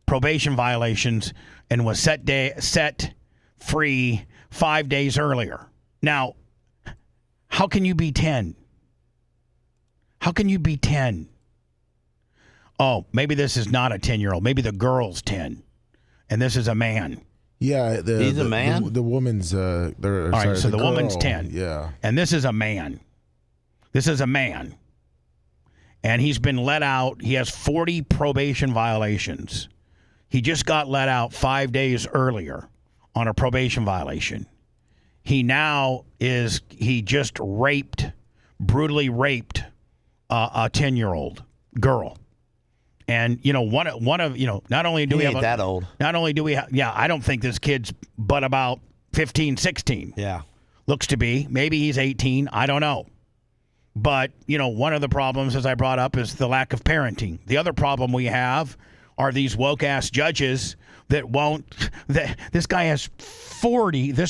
probation violations and was set free 5 days earlier. Now, how can you be 10? How can you be 10? Oh, maybe this is not a 10-year-old. Maybe the girl's 10, and this is a man. Yeah, he's a man. The woman's. All right, so the woman's 10. Yeah, and this is a man. This is a man. And he's been let out. He has 40 probation violations. He just got let out 5 days earlier on a probation violation. He just brutally raped a 10-year-old girl. And, not only do we have that old. Not only do we have, I don't think this kid's but about 15, 16. Yeah. Looks to be. Maybe he's 18. I don't know. But, one of the problems, as I brought up, is the lack of parenting. The other problem we have are these woke-ass judges that won't... This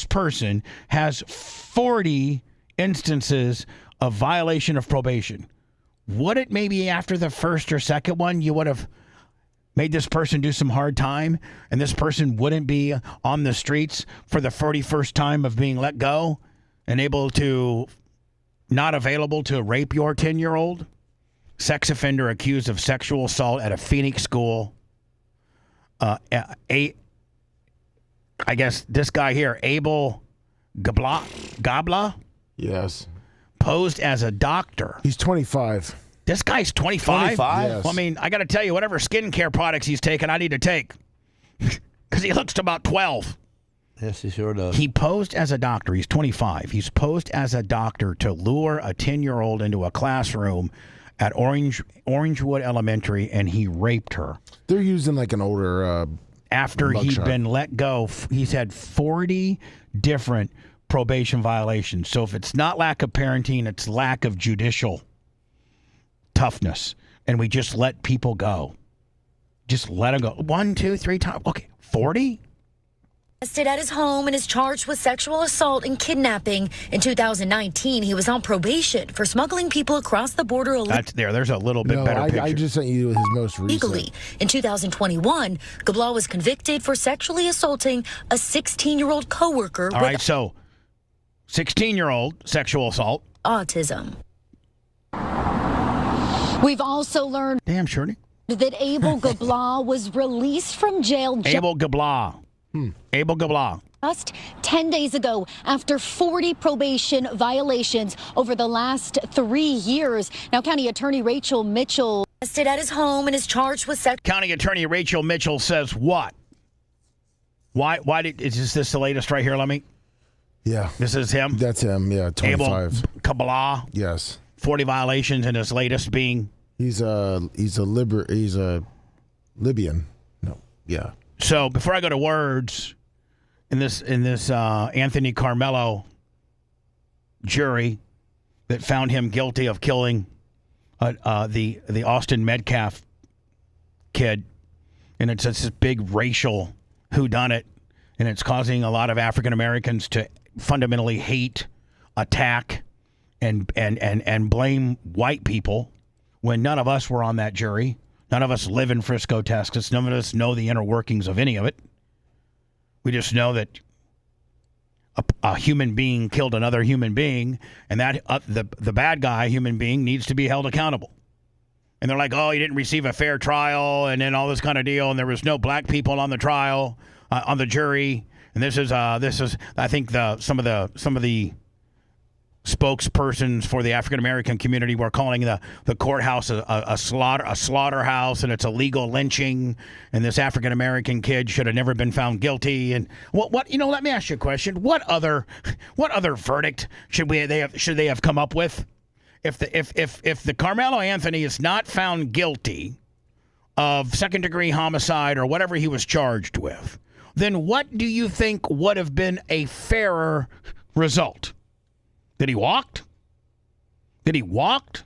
person has 40 instances of violation of probation. Would it maybe after the first or second one, you would have made this person do some hard time, and this person wouldn't be on the streets for the 41st time of being let go and not available to rape your 10-year-old? Sex offender accused of sexual assault at a Phoenix school. I guess this guy here, Abel Gabla? Yes. Posed as a doctor. He's 25. This guy's 25? 25? Yes. Well, I mean, I got to tell you, whatever skincare products he's taking, I need to take. Because he looks to about 12. Yes, he sure does. He posed as a doctor. He's 25. He's posed as a doctor to lure a 10-year-old into a classroom at Orangewood Elementary, and he raped her. They're using like an older after he'd been let go, he's had 40 different probation violations. So if it's not lack of parenting, it's lack of judicial toughness. And we just let people go. Just let them go. 1, 2, 3 times. Okay, 40? Arrested at his home and is charged with sexual assault and kidnapping. In 2019, he was on probation for smuggling people across the border There's a little bit better picture. I just sent you his most recent. Legally. In 2021, Gabla was convicted for sexually assaulting a 16-year-old coworker All right, so 16-year-old sexual assault. Autism. We've also learned Damn, Shorty. that Abel Gabla was released from jail. Abel Gabla. Abel Gabla. Just 10 days ago, after 40 probation violations over the last 3 years. Now, County Attorney Rachel Mitchell arrested at his home and is charged with County Attorney Rachel Mitchell says what? Why is this the latest right here, Lemmy? Yeah. This is him? That's him, yeah, 25. Abel Gabla. Yes. 40 violations, and his latest being? He's a Libyan. No, yeah. So before I go to words, in this Anthony Carmelo jury that found him guilty of killing the Austin Metcalf kid, and it's this big racial whodunit, and it's causing a lot of African Americans to fundamentally hate, attack, and blame white people when none of us were on that jury. None of us live in Frisco, Texas. None of us know the inner workings of any of it. We just know that a human being killed another human being, and that the bad guy, human being, needs to be held accountable. And they're like, oh, he didn't receive a fair trial, and then all this kind of deal, and there was no black people on the trial, on the jury. And this is I think some of the spokespersons for the African American community were calling the courthouse a slaughterhouse, and it's a legal lynching, and this African American kid should have never been found guilty. And what let me ask you a question. What other verdict should they have come up with if the Carmelo Anthony is not found guilty of second-degree homicide or whatever he was charged with, then what do you think would have been a fairer result? That he walked? That he walked?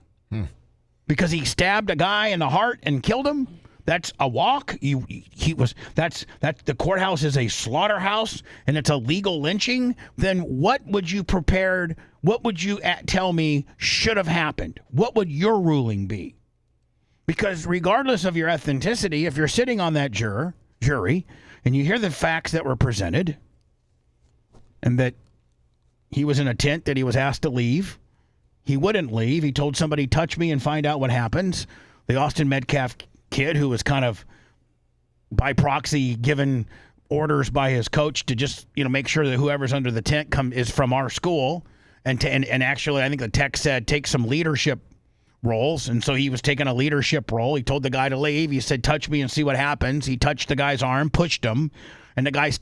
Because he stabbed a guy in the heart and killed him? That's a walk? The courthouse is a slaughterhouse and it's a legal lynching? Then what would you tell me should have happened? What would your ruling be? Because regardless of your ethnicity, if you're sitting on that jury, and you hear the facts that were presented, and that he was in a tent that he was asked to leave, he wouldn't leave. He told somebody, touch me and find out what happens. The Austin Metcalf kid, who was kind of by proxy given orders by his coach to just make sure that whoever's under the tent is from our school, and actually I think the text said take some leadership roles, and so he was taking a leadership role. He told the guy to leave. He said, touch me and see what happens. He touched the guy's arm, pushed him, and the guy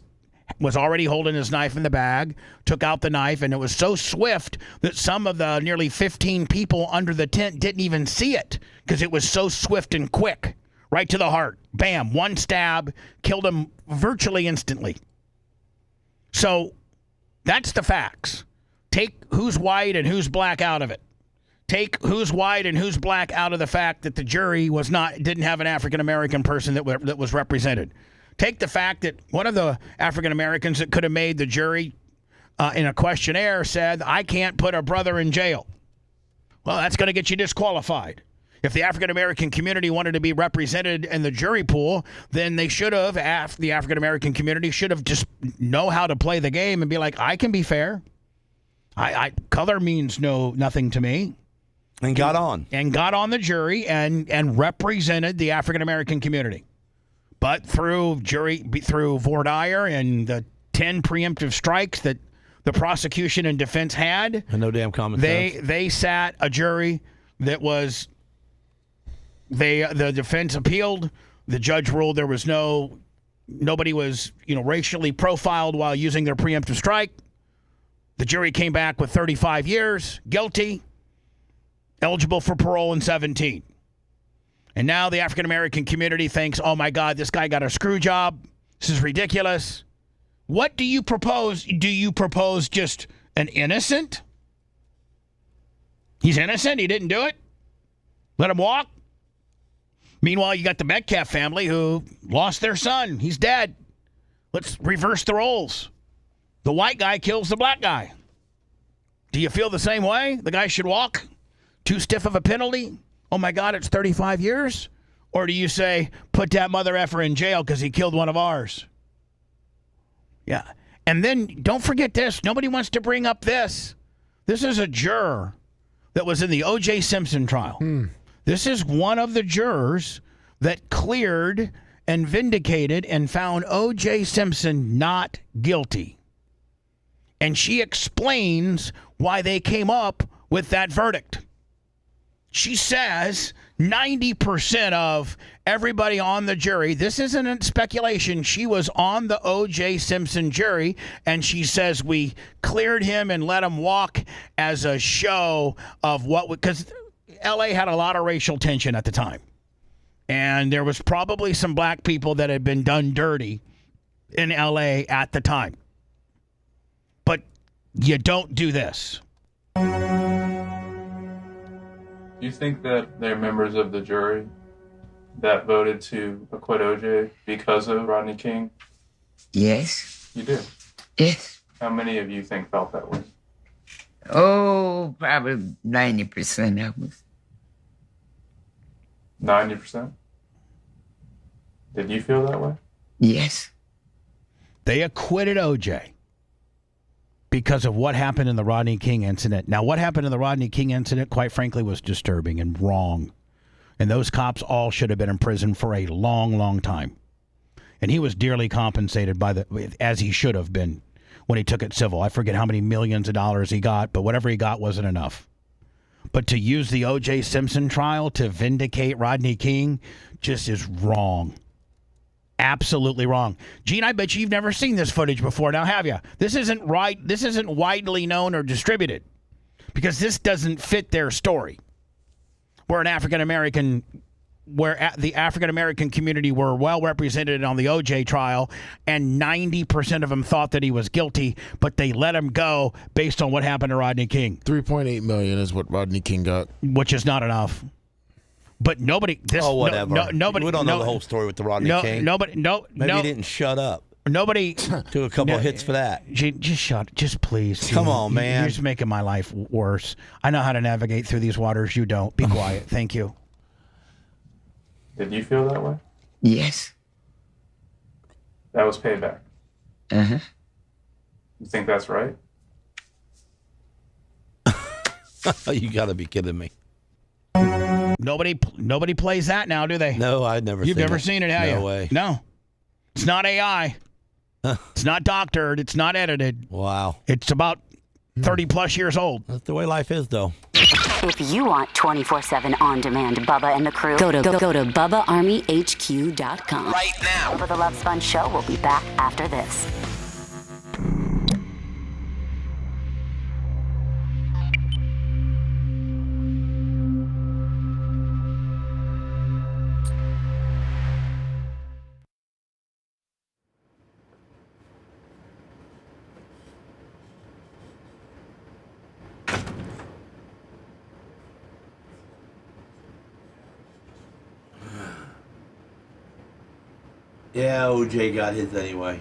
was already holding his knife in the bag, took out the knife, and it was so swift that some of the nearly 15 people under the tent didn't even see it because it was so swift and quick. Right to the heart. Bam, one stab, killed him virtually instantly. So that's the facts. Take who's white and who's black out of it. Take who's white and who's black out of the fact that the jury didn't have an African-American person that was represented. Take the fact that one of the African-Americans that could have made the jury in a questionnaire said, I can't put a brother in jail. Well, that's going to get you disqualified. If the African-American community wanted to be represented in the jury pool, then they should have, the African-American community should have just know how to play the game and be like, I can be fair. Color means nothing to me. And got on the jury and represented the African-American community. But through voir dire and the 10 preemptive strikes that the prosecution and defense had, and no damn common sense, they sat a jury that was, the defense appealed. The judge ruled there was nobody was racially profiled while using their preemptive strike. The jury came back with 35 years, guilty, eligible for parole in 17. And now the African-American community thinks, oh my God, this guy got a screw job. This is ridiculous. What do you propose? Do you propose just an innocent? He's innocent. He didn't do it. Let him walk. Meanwhile, you got the Metcalf family who lost their son. He's dead. Let's reverse the roles. The white guy kills the black guy. Do you feel the same way? The guy should walk? Too stiff of a penalty? Oh my God, it's 35 years? Or do you say, put that mother effer in jail because he killed one of ours? Yeah. And then don't forget this. Nobody wants to bring up this. This is a juror that was in the O.J. Simpson trial. This is one of the jurors that cleared and vindicated and found O.J. Simpson not guilty. And she explains why they came up with that verdict. She says 90% of everybody on the jury, this isn't speculation, she was on the O.J. Simpson jury, and she says we cleared him and let him walk as a show of because L.A. had a lot of racial tension at the time. And there was probably some black people that had been done dirty in L.A. at the time. But you don't do this. Do you think that they're members of the jury that voted to acquit OJ because of Rodney King? Yes. You do? Yes. How many of you think felt that way? Oh, probably 90% of us. 90%? Did you feel that way? Yes. They acquitted OJ because of what happened in the Rodney King incident. Now, what happened in the Rodney King incident, quite frankly, was disturbing and wrong. And those cops all should have been in prison for a long, long time. And he was dearly compensated as he should have been when he took it civil. I forget how many millions of dollars he got, but whatever he got wasn't enough. But to use the O.J. Simpson trial to vindicate Rodney King just is wrong. Absolutely wrong. Gene, I bet you've never seen this footage before now, have you? This isn't right. This isn't widely known or distributed because this doesn't fit their story. Where an African-American where the African American community were well represented on the OJ trial, and 90% of them thought that he was guilty, but they let him go based on what happened to Rodney King. $3.8 million is what Rodney King got, which is not enough. But nobody. Whatever. Nobody. We don't know the whole story with the Rodney King. Maybe he didn't shut up. Nobody took a couple of hits for that. Just please. Come on, man. You're just making my life worse. I know how to navigate through these waters. You don't. Be quiet. Thank you. Did you feel that way? Yes. That was payback. Uh-huh. You think that's right? You got to be kidding me. Nobody plays that now, do they? No, I've never. You've never seen it, have you? No way. No. It's not AI. It's not doctored. It's not edited. Wow. It's about 30 plus years old. That's the way life is, though. If you want 24/7 on-demand Bubba and the crew, go to BubbaArmyHQ.com. Right now. Bubba the Love Sponge Show will be back after this. Yeah, OJ got his anyway.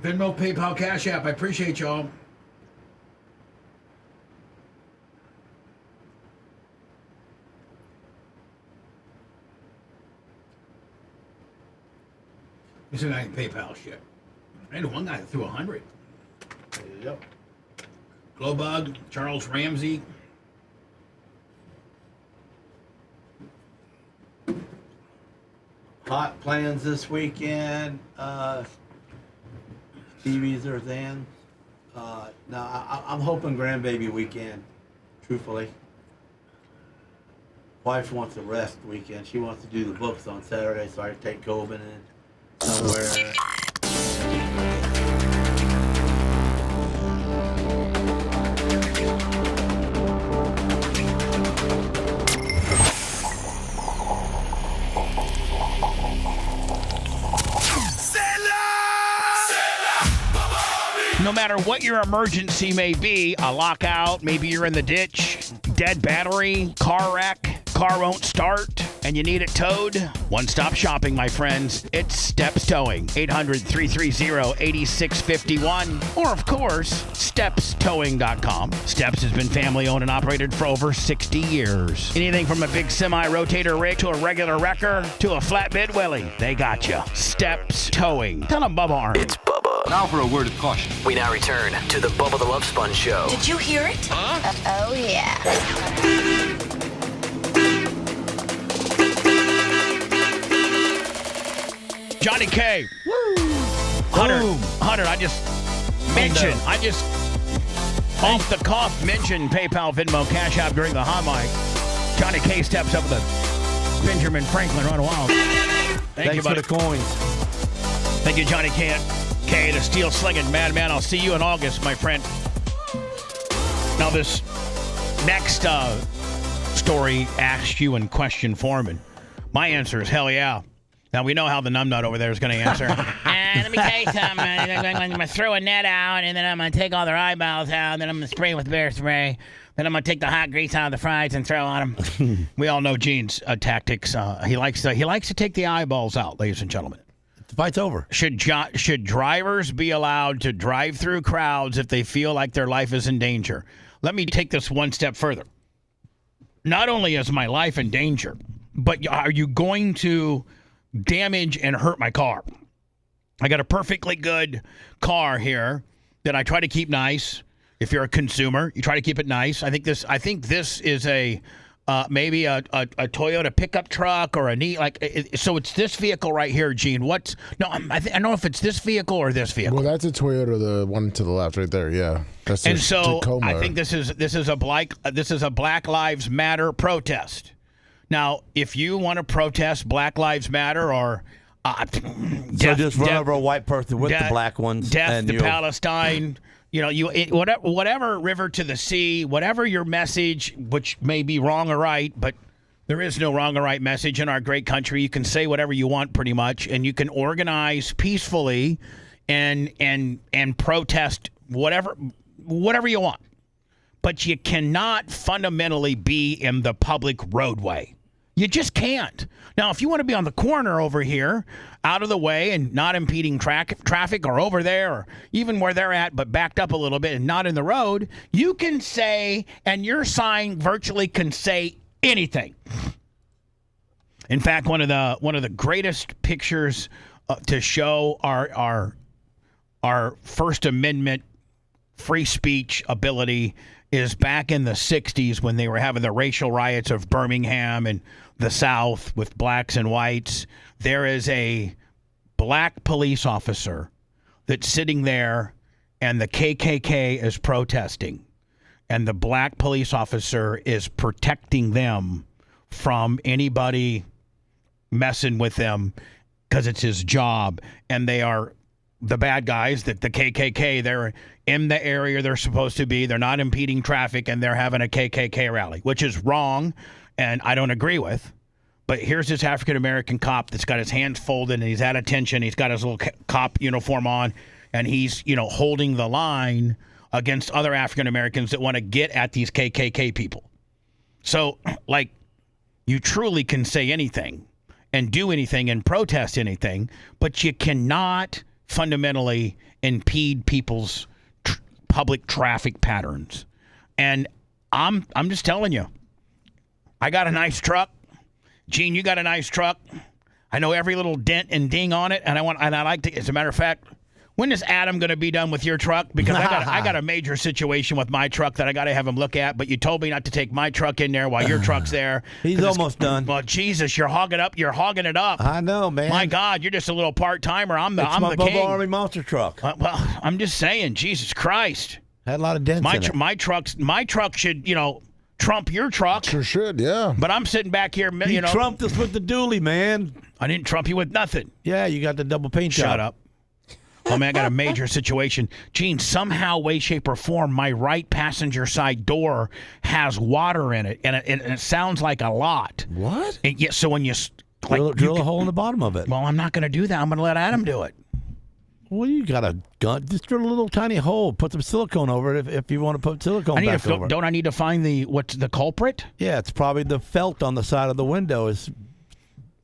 Venmo, PayPal, Cash App. I appreciate y'all. This is like PayPal shit. I had one guy that threw 100. Yep. Glowbug, Charles Ramsey. Hot plans this weekend. TVs are then. No, I'm hoping grandbaby weekend, truthfully. Wife wants a rest weekend. She wants to do the books on Saturday, so I can take Coben in somewhere. No matter what your emergency may be, a lockout, maybe you're in the ditch, dead battery, car wreck, car won't start, and you need it towed, one-stop shopping, my friends. It's Steps Towing. 800-330-8651. Or, of course, stepstowing.com. Steps has been family-owned and operated for over 60 years. Anything from a big semi-rotator rig to a regular wrecker to a flatbed willy, they got you. Steps Towing. Tell them Bubba Army. It's Bubba. Now for a word of caution. We now return to the Bubba the Love Sponge Show. Did you hear it? Oh, yeah. Johnny K. Woo! 100. I just off the cuff mentioned PayPal, Venmo, Cash App during the hot mic. Johnny K steps up with a Benjamin Franklin Run Wild. Thanks for the coins. Thank you, Johnny K, the steel slinging madman. I'll see you in August, my friend. Now, this next story asks you in question form, and my answer is hell yeah. Now, we know how the numbnut over there is going to answer. Let me tell you something. I'm going to throw a net out, and then I'm going to take all their eyeballs out, and then I'm going to spray with bear spray. Then I'm going to take the hot grease out of the fries and throw on them. We all know Gene's tactics. He likes to take the eyeballs out, ladies and gentlemen. The fight's over. Should drivers be allowed to drive through crowds if they feel like their life is in danger? Let me take this one step further. Not only is my life in danger, but are you going to damage and hurt my car? I got a perfectly good car here that I try to keep nice. If you're a consumer, you try to keep it nice. I think this is a maybe a Toyota pickup truck or a neat so it's this vehicle right here, Gene. I don't know if it's this vehicle or this vehicle. Well, that's a Toyota, the one to the left right there. Yeah, that's and so Tacoma. I think this is a Black Lives Matter protest. Now, if you want to protest Black Lives Matter or just run over a white person with the black ones, death to Palestine. Whatever river to the sea, whatever your message, which may be wrong or right, but there is no wrong or right message in our great country. You can say whatever you want pretty much, and you can organize peacefully and protest whatever you want. But you cannot fundamentally be in the public roadway. You just can't. Now, if you want to be on the corner over here, out of the way and not impeding traffic or over there or even where they're at, but backed up a little bit and not in the road, you can say, and your sign virtually can say anything. In fact, one of the greatest pictures to show our First Amendment free speech ability is back in the 60s when they were having the racial riots of Birmingham and the South with blacks and whites. There is a black police officer that's sitting there and the KKK is protesting. And the black police officer is protecting them from anybody messing with them because it's his job. And they are the bad guys, that the KKK, they're in the area they're supposed to be. They're not impeding traffic, and they're having a KKK rally, which is wrong, and I don't agree with. But here's this African-American cop that's got his hands folded, and he's at attention. He's got his little cop uniform on, and he's, holding the line against other African-Americans that want to get at these KKK people. So, you truly can say anything and do anything and protest anything, but you cannot fundamentally impede people's public traffic patterns. And I'm just telling you, I got a nice truck. Gene, you got a nice truck. I know every little dent and ding on it, and I like to. As a matter of fact, when is Adam going to be done with your truck? Because I got a major situation with my truck that I got to have him look at. But you told me not to take my truck in there while your truck's there. He's almost done. Well, Jesus, you're hogging it up. I know, man. My God, you're just a little part timer. I'm the Bubba king. Army monster truck. Well, I'm just saying, Jesus Christ. Had a lot of dents in it. My truck should, trump your truck. Sure should, yeah. But I'm sitting back here, You trumped us with the dually, man. I didn't trump you with nothing. Yeah, you got the double paint job. Shut up. Oh, man, I got a major situation. Gene, somehow, way, shape, or form, my right passenger side door has water in it, and it sounds like a lot. What? Yeah, so when you... Drill a hole in the bottom of it. Well, I'm not going to do that. I'm going to let Adam do it. Well, you got a gun. Just drill a little tiny hole. Put some silicone over it if you want to put silicone back over it. Don't I need to find what's the culprit? Yeah, it's probably the felt on the side of the window.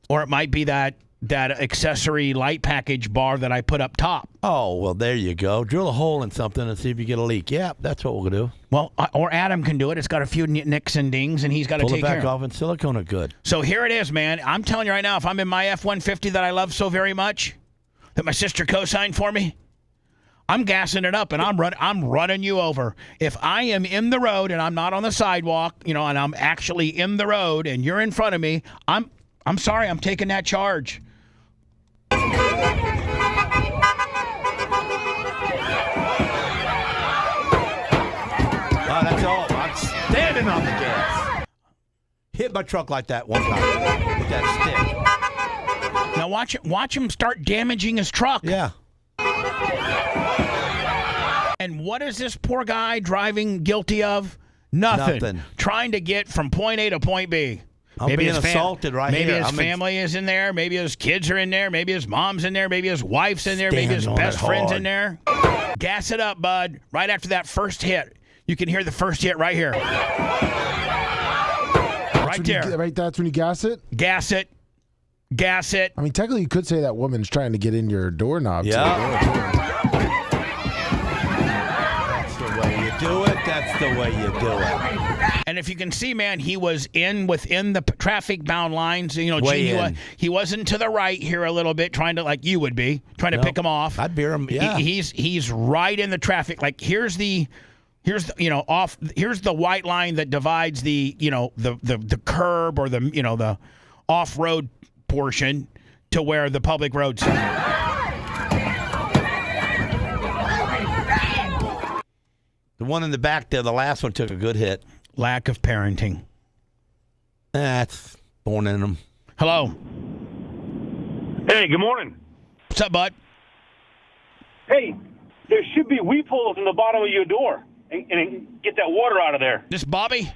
Or it might be that accessory light package bar that I put up top. Oh, well, there you go. Drill a hole in something and see if you get a leak. Yeah, that's what we'll do. Well, or Adam can do it. It's got a few nicks and dings, and he's got to take care of it. Pull it back off and silicone it good. So here it is, man. I'm telling you right now, if I'm in my F-150 that I love so very much, that my sister co-signed for me, I'm gassing it up, and I'm running you over. If I am in the road and I'm not on the sidewalk, and I'm actually in the road and you're in front of me, I'm sorry, I'm taking that charge. That's all. I'm standing on the gas. Hit my truck like that one time with that stick. Now watch him start damaging his truck. Yeah. And what is this poor guy driving guilty of? Nothing. Trying to get from point A to point B. I'm being assaulted right here. Maybe his family is in there. Maybe his kids are in there. Maybe his mom's in there. Maybe his wife's in there. Maybe his best friend's in there. Gas it up, bud. Right after that first hit. You can hear the first hit right here. Right there. Right, that's when you gas it? Gas it. Gas it. I mean, technically, you could say that woman's trying to get in your doorknob. Yeah. That's the way you do it. That's the way you do it. And if you can see, man, he was within the traffic bound lines. He wasn't to the right here a little bit, trying to, like you would be, trying to pick him off. I'd beer him. Yeah. He's right in the traffic. Like here's the white line that divides the curb or the off-road portion to where the public roads are. The one in the back there, the last one took a good hit. Lack of parenting. That's born in them. Hello. Hey, good morning. What's up, bud? Hey, there should be weep holes in the bottom of your door and get that water out of there. This Bobby?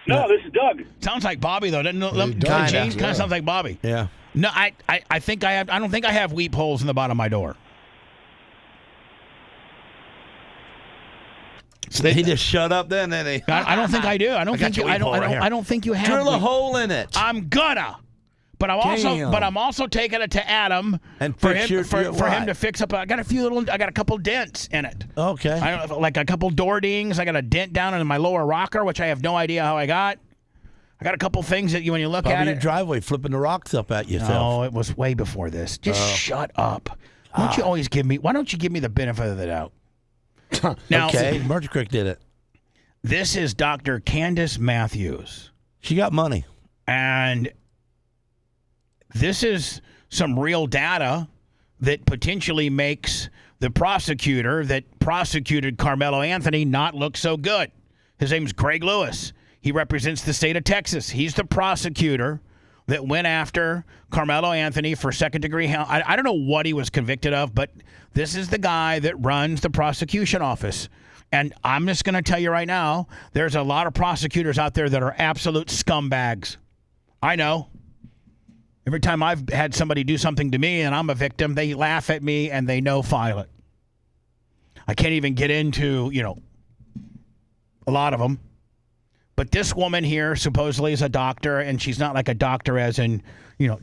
No, this is Doug. Sounds like Bobby though, doesn't it? Kind of sounds like Bobby. Yeah. No, I think I have. I don't think I have weep holes in the bottom of my door. So he just shut up then, didn't he? I don't think I do. I don't think you have. Drill a hole in it. I'm gonna. But I'm also taking it to Adam and for him to fix up. I got a couple dents in it. Okay. Like a couple door dings. I got a dent down in my lower rocker, which I have no idea how I got. I got a couple things that when you look at it, your driveway flipping the rocks up at yourself. No, it was way before this. Just shut up. Why don't you give me the benefit of the doubt? Now, okay, Merger Creek did it. This is Dr. Candace Matthews. She got money. And this is some real data that potentially makes the prosecutor that prosecuted Carmelo Anthony not look so good. His name's Greg Lewis. He represents the state of Texas. He's the prosecutor that went after Carmelo Anthony for second-degree. I don't know what he was convicted of, but this is the guy that runs the prosecution office. And I'm just going to tell you right now, there's a lot of prosecutors out there that are absolute scumbags. I know. Every time I've had somebody do something to me and I'm a victim, they laugh at me and they no-file it. I can't even get into, a lot of them. But this woman here supposedly is a doctor, and she's not like a doctor as in,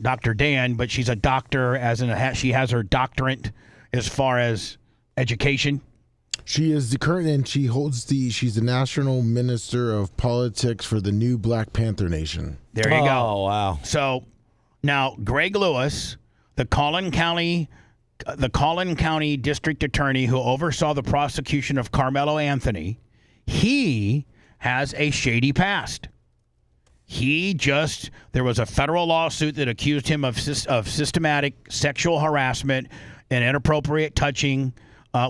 Dr. Dan, but she's a doctor as in she has her doctorate as far as education. She is the current, and she's the National Minister of Politics for the new Black Panther Nation. There you go. Oh, wow. So now Greg Lewis, the Collin County District Attorney who oversaw the prosecution of Carmelo Anthony, he has a shady past. There was a federal lawsuit that accused him of systematic sexual harassment and inappropriate touching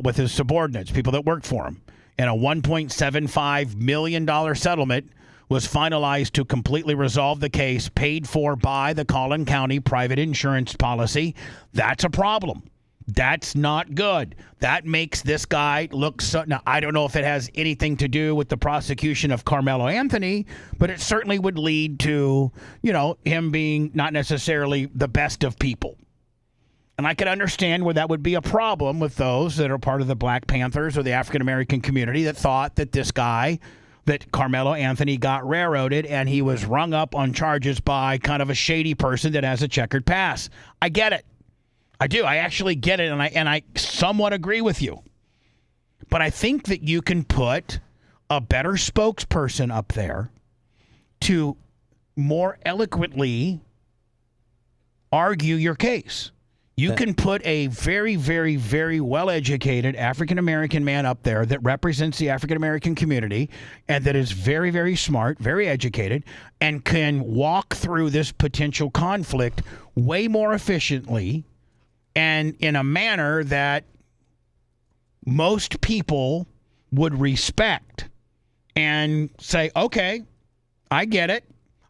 with his subordinates, people that worked for him. And a $1.75 million settlement was finalized to completely resolve the case, paid for by the Collin County private insurance policy. That's a problem. That's not good. That makes this guy look so... Now, I don't know if it has anything to do with the prosecution of Carmelo Anthony, but it certainly would lead to, him being not necessarily the best of people. And I could understand where that would be a problem with those that are part of the Black Panthers or the African-American community that thought that this guy, that Carmelo Anthony got railroaded and he was rung up on charges by kind of a shady person that has a checkered past. I get it. I do. I actually get it, and I somewhat agree with you. But I think that you can put a better spokesperson up there to more eloquently argue your case. You can put a very, very, very well-educated African-American man up there that represents the African-American community and that is very, very smart, very educated, and can walk through this potential conflict way more efficiently and in a manner that most people would respect and say, okay, I get it.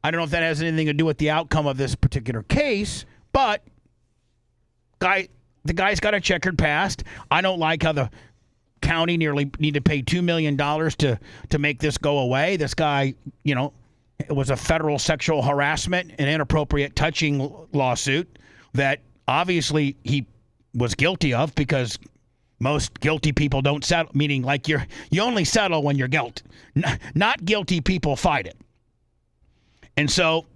I don't know if that has anything to do with the outcome of this particular case, but the guy's got a checkered past. I don't like how the county nearly need to pay $2 million to make this go away. This guy, it was a federal sexual harassment and inappropriate touching lawsuit that obviously he was guilty of, because most guilty people don't settle, meaning like you only settle when you're guilty. Not guilty people fight it. And so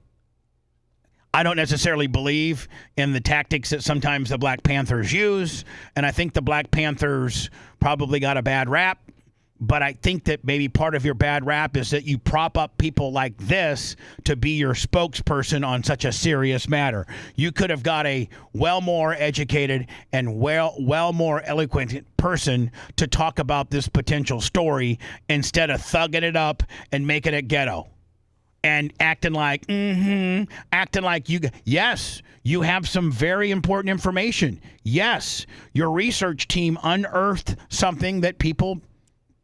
I don't necessarily believe in the tactics that sometimes the Black Panthers use, and I think the Black Panthers probably got a bad rap. But I think that maybe part of your bad rap is that you prop up people like this to be your spokesperson on such a serious matter. You could have got a well more educated and well more eloquent person to talk about this potential story instead of thugging it up and making it ghetto and acting like yes, you have some very important information. Yes, your research team unearthed something that people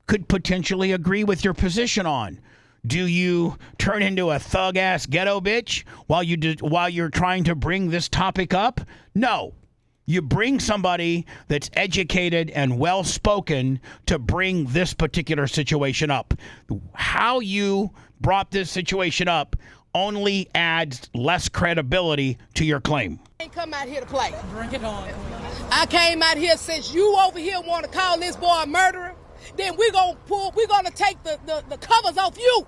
could potentially agree with your position on. Do you turn into a thug-ass ghetto bitch while you're trying to bring this topic up? No. You bring somebody that's educated and well-spoken to bring this particular situation up. How you brought this situation up only adds less credibility to your claim. I ain't come out here to play. Bring it on. I came out here since you over here want to call this boy a murderer. Then we're gonna take the covers off you.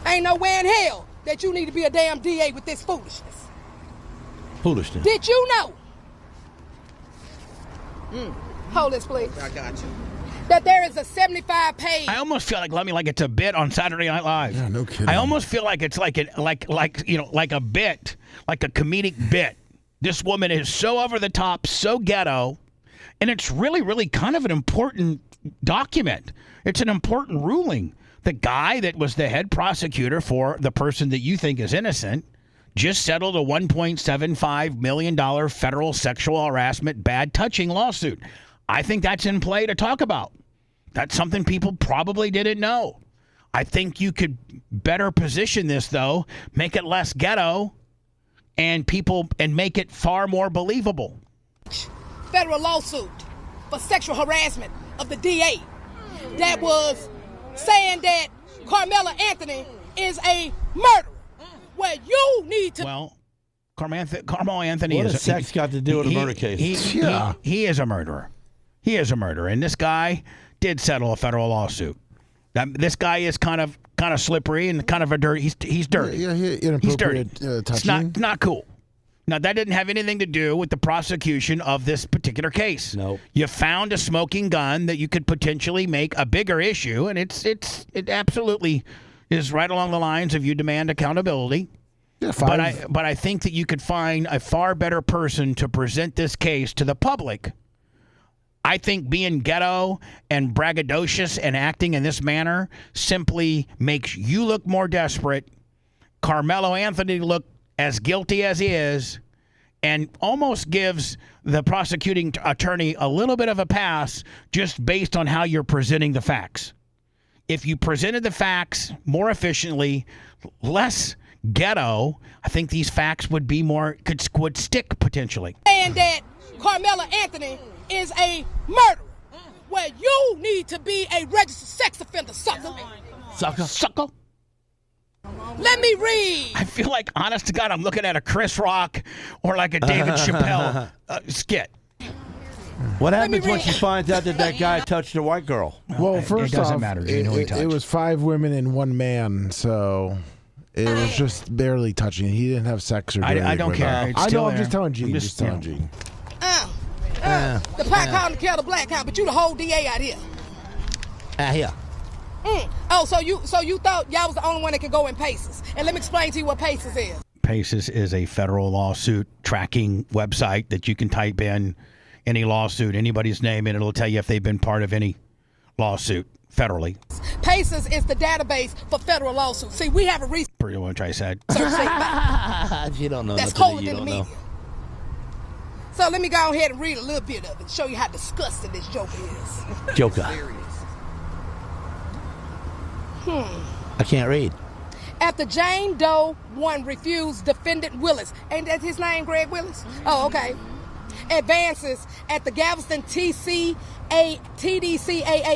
Ain't no way in hell that you need to be a damn DA with this foolishness. Foolishness. Did you know? Hold this, please. I got you. That there is a 75-page. I almost feel like it's a bit on Saturday Night Live. Yeah, no kidding. I almost feel like it's like a bit, like a comedic bit. This woman is so over the top, so ghetto. And it's really, really kind of an important document. It's an important ruling. The guy that was the head prosecutor for the person that you think is innocent just settled a $1.75 million federal sexual harassment bad touching lawsuit. I think that's in play to talk about. That's something people probably didn't know. I think you could better position this, though, make it less ghetto and make it far more believable. Federal lawsuit for sexual harassment of the DA that was saying that Carmelo Anthony is a murderer. Well, you need to. Well, Carmelo Anthony what is has sex got to do with a murder case? He is a murderer. He is a murderer, and this guy did settle a federal lawsuit. This guy is kind of slippery and kind of a dirty. He's dirty. Yeah, inappropriate he's dirty. Touching. It's not cool. Now, that didn't have anything to do with the prosecution of this particular case. No. You found a smoking gun that you could potentially make a bigger issue, and it absolutely is right along the lines of you demand accountability. Yeah, but I think that you could find a far better person to present this case to the public. I think being ghetto and braggadocious and acting in this manner simply makes you look more desperate, Carmelo Anthony look as guilty as he is, and almost gives the prosecuting attorney a little bit of a pass just based on how you're presenting the facts. If you presented the facts more efficiently, less ghetto, I think these facts would be would stick potentially. And that Carmelo Anthony is a murderer, where you need to be a registered sex offender, sucker. Sucker. Let me read. I feel like, honest to God, I'm looking at a Chris Rock or like a David Chappelle skit. What happens when she finds out that guy touched a white girl? Well, first it doesn't off, matter. You know he touched. it was 5 women and 1 man, so it was just barely touching. He didn't have sex or I don't care. I know. I'm just telling Gene. Just telling Gene. The pot calling the kettle black count, but you the whole DA out here. Here. Oh, so you thought y'all was the only one that could go in PACES. And let me explain to you what PACES is. PACES is a federal lawsuit tracking website that you can type in any lawsuit, anybody's name, and it'll tell you if they've been part of any lawsuit federally. PACES is the database for federal lawsuits. See, we have a research. Pretty much I said. You don't know. That's nothing colder that you than the don't media. know. So let me go ahead and read a little bit of it, show you how disgusting this joker is. Joker. I can't read. After Jane Doe 1 refused defendant Willis, ain't that his name, Greg Willis? Oh, okay. Advances at the Galveston TDCAA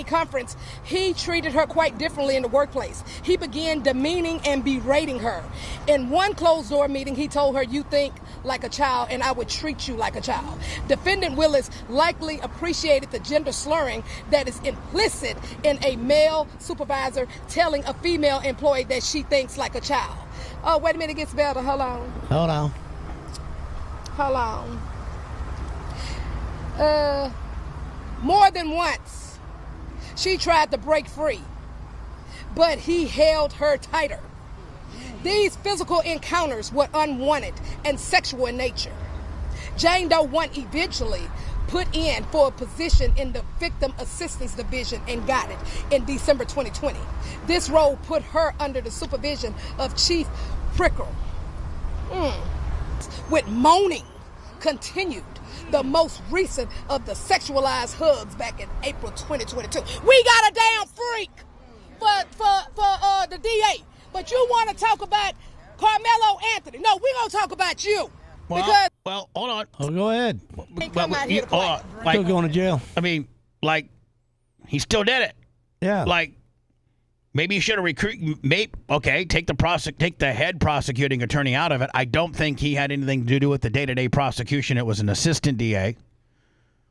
conference, he treated her quite differently in the workplace. He began demeaning and berating her. In one closed-door meeting, he told her, "You think like a child, and I would treat you like a child." Defendant Willis likely appreciated the gender slurring that is implicit in a male supervisor telling a female employee that she thinks like a child. Oh, wait a minute, it gets better. Hold on. More than once, she tried to break free, but he held her tighter. These physical encounters were unwanted and sexual in nature. Jane Doe 1 eventually put in for a position in the Victim Assistance Division and got it in December 2020. This role put her under the supervision of Chief Prickle. With moaning continued the most recent of the sexualized hugs back in April 2022. We got a damn freak for the DA. But you want to talk about Carmelo Anthony. No, we're going to talk about you. Well, hold on. Oh, go ahead. Still going to jail. I mean, like, he still did it. Yeah. Like, maybe you should have take the head prosecuting attorney out of it. I don't think he had anything to do with the day-to-day prosecution. It was an assistant DA.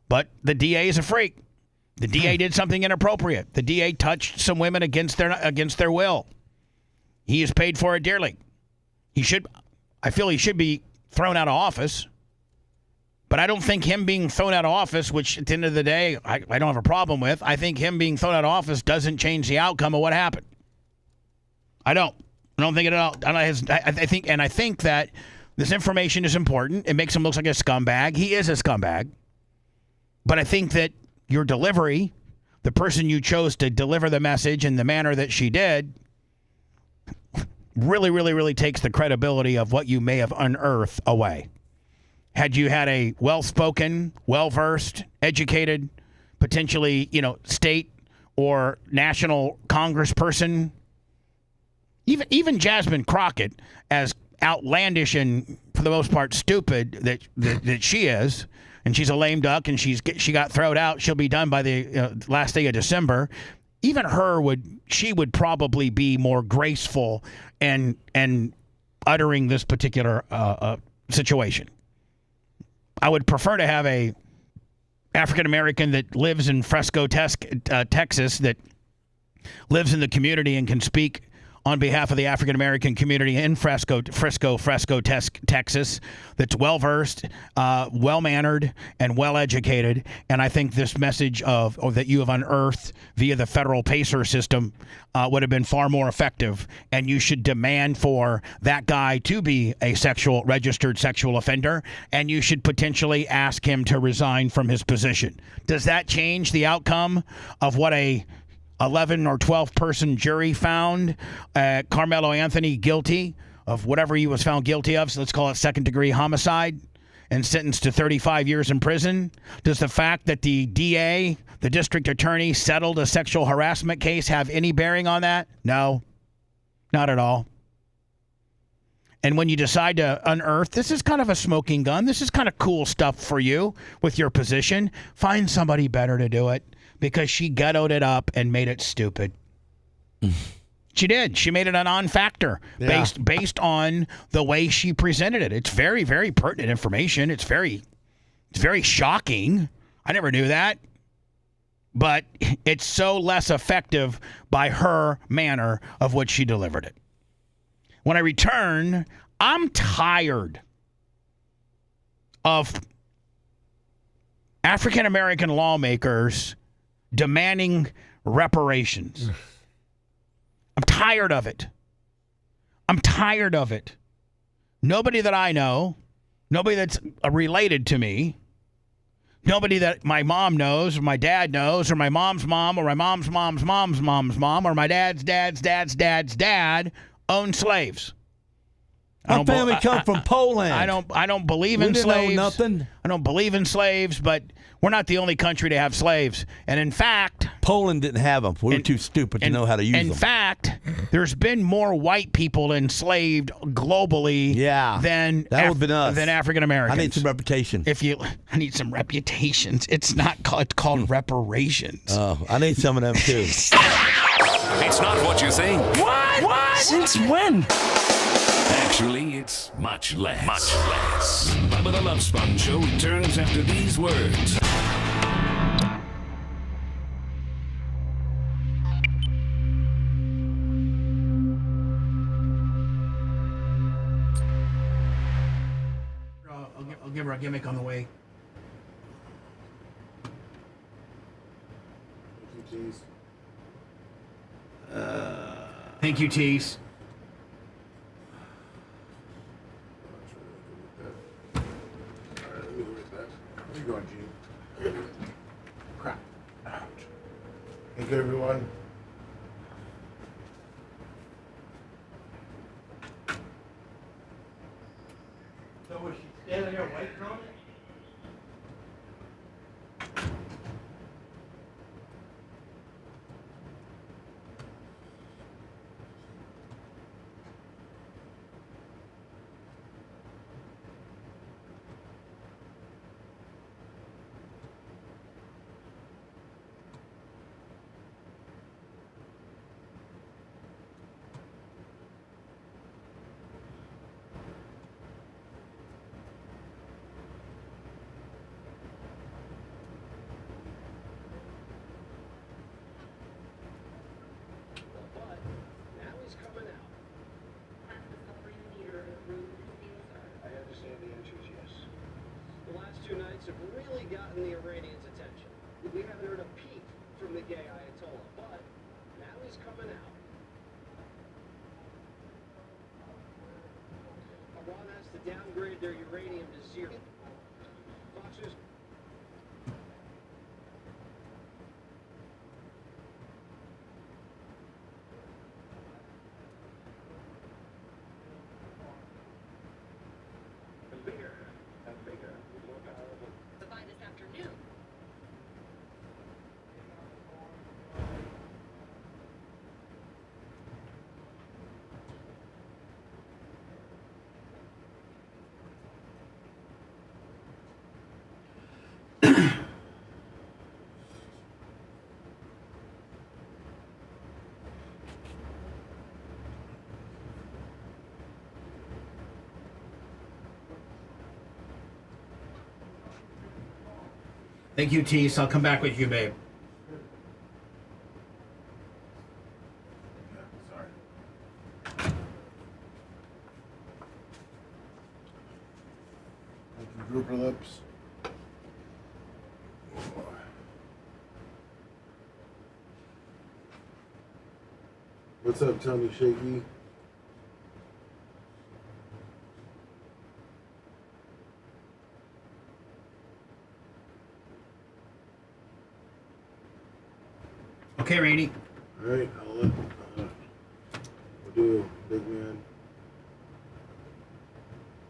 But the DA is a freak. The DA did something inappropriate. The DA touched some women against their will. He is paid for it dearly. I feel he should be thrown out of office. But I don't think him being thrown out of office, which at the end of the day, I don't have a problem with. I think him being thrown out of office doesn't change the outcome of what happened. I don't think it at all. I think that this information is important. It makes him look like a scumbag. He is a scumbag. But I think that your delivery, the person you chose to deliver the message in the manner that she did, really, really, really takes the credibility of what you may have unearthed away. Had you had a well-spoken, well-versed, educated, potentially, state or national congressperson, even Jasmine Crockett, as outlandish and for the most part stupid that she is, and she's a lame duck and she got thrown out. She'll be done by the last day of December. Even her she would probably be more graceful and uttering this particular situation. I would prefer to have a African American that lives in Fresco, Texas, that lives in the community and can speak on behalf of the African American community in Frisco, Texas, that's well versed, well mannered, and well educated. And I think this message that you have unearthed via the federal PACER system would have been far more effective. And you should demand for that guy to be a registered sexual offender, and you should potentially ask him to resign from his position. Does that change the outcome of what a 11 or 12 person jury found Carmelo Anthony guilty of whatever he was found guilty of? So let's call it second-degree homicide, and sentenced to 35 years in prison. Does the fact that the DA, the district attorney, settled a sexual harassment case have any bearing on that? No, not at all. And when you decide to unearth, this is kind of a smoking gun. This is kind of cool stuff for you with your position. Find somebody better to do it, because she ghettoed it up and made it stupid. She did. She made it a non-factor based on the way she presented it. It's very, very pertinent information. It's very shocking. I never knew that. But it's so less effective by her manner of which she delivered it. When I return, I'm tired of African American lawmakers demanding reparations. I'm tired of it. I'm tired of it. Nobody that I know, nobody that's related to me, nobody that my mom knows, or my dad knows, or my mom's mom, or my mom's mom's mom's mom's mom, or my dad's dad's dad's dad's dad owned slaves. Our family come from Poland. I don't believe in slaves. Know nothing. I don't believe in slaves, but we're not the only country to have slaves. And in fact, Poland didn't have them. We were too stupid to know how to use them. In fact, there's been more white people enslaved globally than African Americans. I need some reputation. I need some reputations. It's not called, it's called reparations. Oh, I need some of them too. It's not what you think. What? Since when? Actually, it's much less. Much less. Bubba the Love Sponge Show returns after these words. I'll give her a gimmick on the way. Thank you, Tease. Where you going, Gene? Crap. Ouch. Hey, good, everyone. So was she standing there waiting on it? Have really gotten the Iranians' attention. We haven't heard a peep from the gay Ayatollah, but now he's coming out. Iran has to downgrade their uranium to zero. Fox News. Thank you, Tease. I'll come back with you, babe. steps. What's up, Tony Shaky? Okay, Rainey. All right, I'll let we'll do big man.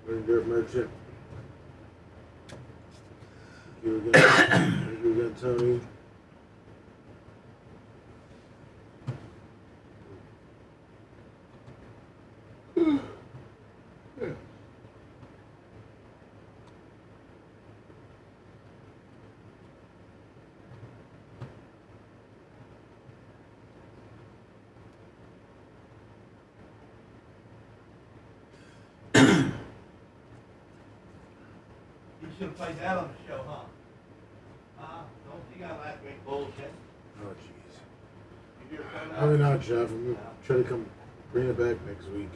We're dirt merchant. Thank you again. Thank you again, Tony. You should have played that on the show, huh? Don't you got that great bullshit? Oh, jeez. Probably not, Jeff. I'm gonna try to come bring it back next week.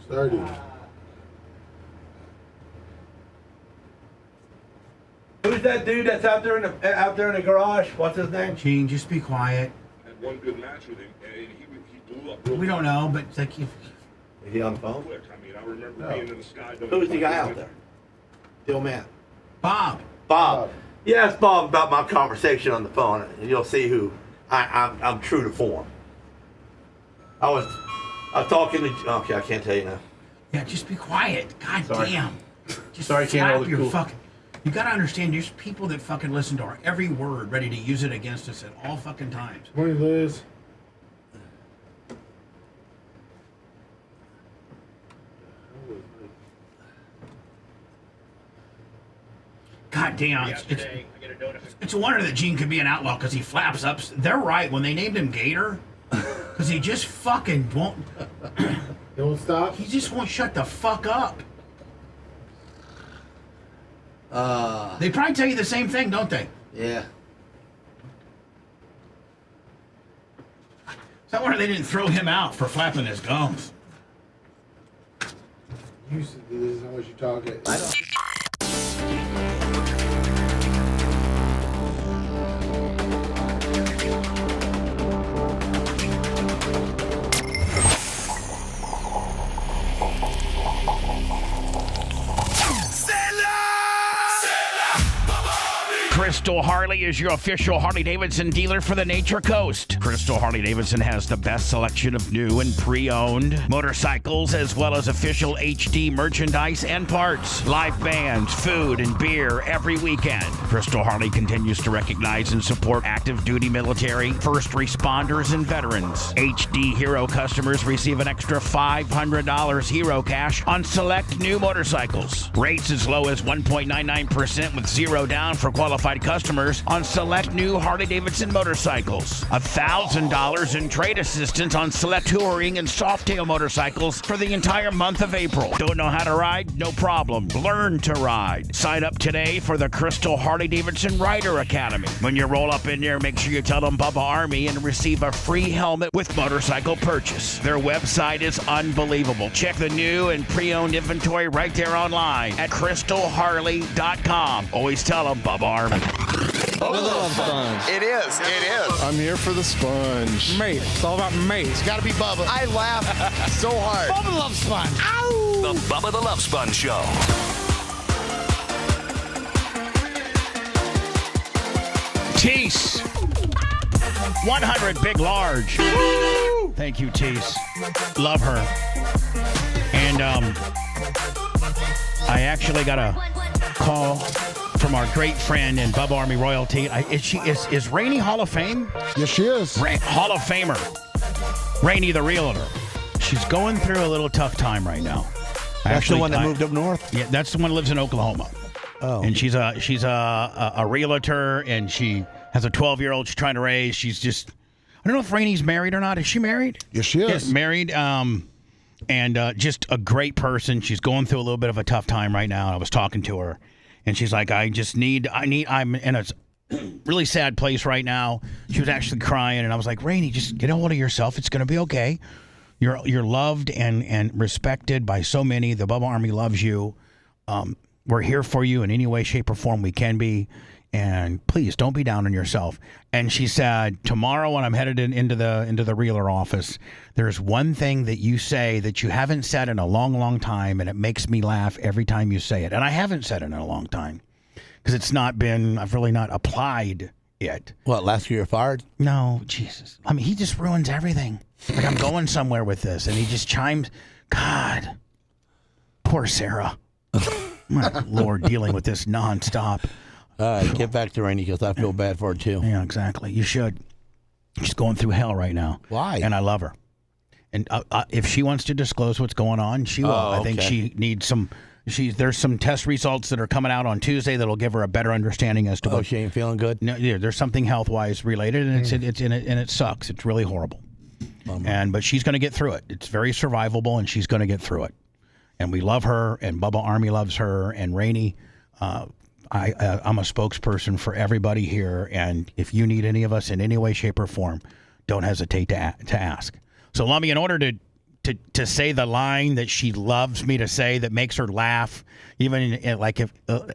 Starting. Who's that dude that's out there in the garage? What's his name? Gene, just be quiet. Had one good match with him, and he blew up. We don't know, but it's like if Is he on the phone? Quick. I mean, I remember being in the sky. Who's the guy out there? The old man. Bob. Bob. Yeah, ask Bob about my conversation on the phone, and you'll see who I'm true to form. I was talking to. Okay, I can't tell you now. Yeah, just be quiet. God Sorry. damn. Just Sorry, can't hold slap it your cool. fucking. You gotta understand, there's people that fucking listen to our every word, ready to use it against us at all fucking times. Morning, Liz. God damn. It's a wonder that Gene could be an outlaw because he flaps up. They're right. When they named him Gator, because he just fucking won't. He won't stop? He just won't shut the fuck up. They probably tell you the same thing, don't they? Yeah. So I wonder they didn't throw him out for flapping his gums. You said this is how much you talk it. I don't. Crystal Harley is your official Harley-Davidson dealer for the Nature Coast. Crystal Harley-Davidson has the best selection of new and pre-owned motorcycles, as well as official HD merchandise and parts, live bands, food, and beer every weekend. Crystal Harley continues to recognize and support active duty military, first responders, and veterans. HD Hero customers receive an extra $500 Hero cash on select new motorcycles. Rates as low as 1.99% with zero down for qualified customers on select new Harley-Davidson motorcycles. $1,000 in trade assistance on select touring and softail motorcycles for the entire month of April. Don't know how to ride? No problem. Learn to ride. Sign up today for the Crystal Harley-Davidson Rider Academy. When you roll up in there, make sure you tell them Bubba Army and receive a free helmet with motorcycle purchase. Their website is unbelievable. Check the new and pre-owned inventory right there online at crystalharley.com. Always tell them Bubba Army. Bubba the Love Sponge. It is. I'm here for the sponge. Mate. It's all about mate. It's got to be Bubba. I laugh so hard. Bubba the Love Sponge. Ow! The Bubba the Love Sponge Show. Tease. 100 big large. Woo! Thank you, Tease. Love her. And I actually got a call from our great friend and Bubba Army royalty. Is Rainey Hall of Fame? Yes, she is. Hall of Famer. Rainey the realtor. She's going through a little tough time right now. That's the one that moved up north? Yeah, that's the one that lives in Oklahoma. Oh. And she's a realtor, and she has a 12-year-old she's trying to raise. She's just, I don't know if Rainey's married or not. Is she married? Yes, she is. Yeah, married, and just a great person. She's going through a little bit of a tough time right now. I was talking to her, and she's like, I'm in a really sad place right now. She was actually crying, and I was like, Rainey, just get a hold of yourself. It's going to be okay. You're loved and respected by so many. The Bubba Army loves you. We're here for you in any way, shape, or form we can be. And please don't be down on yourself. And she said, tomorrow when I'm headed into the Reeler office, there's one thing that you say that you haven't said in a long, long time, and it makes me laugh every time you say it. And I haven't said it in a long time because I've really not applied it. What, last year you're fired? No, Jesus. I mean, he just ruins everything. Like, I'm going somewhere with this, and he just chimes. God, poor Sarah. My Lord, dealing with this nonstop. All right, get back to Rainey because I feel bad for her too. Yeah, exactly. You should. She's going through hell right now. Why? And I love her. And if she wants to disclose what's going on, she will. I think she needs some. There's some test results that are coming out on Tuesday that'll give her a better understanding as to. Oh, she ain't feeling good. No, yeah, there's something health-wise related, and it's in it, and it sucks. It's really horrible. But she's going to get through it. It's very survivable, and she's going to get through it. And we love her, and Bubba Army loves her, and Rainey. I'm a spokesperson for everybody here, and if you need any of us in any way, shape, or form, don't hesitate to ask. So, Lummy, in order to say the line that she loves me to say that makes her laugh, even if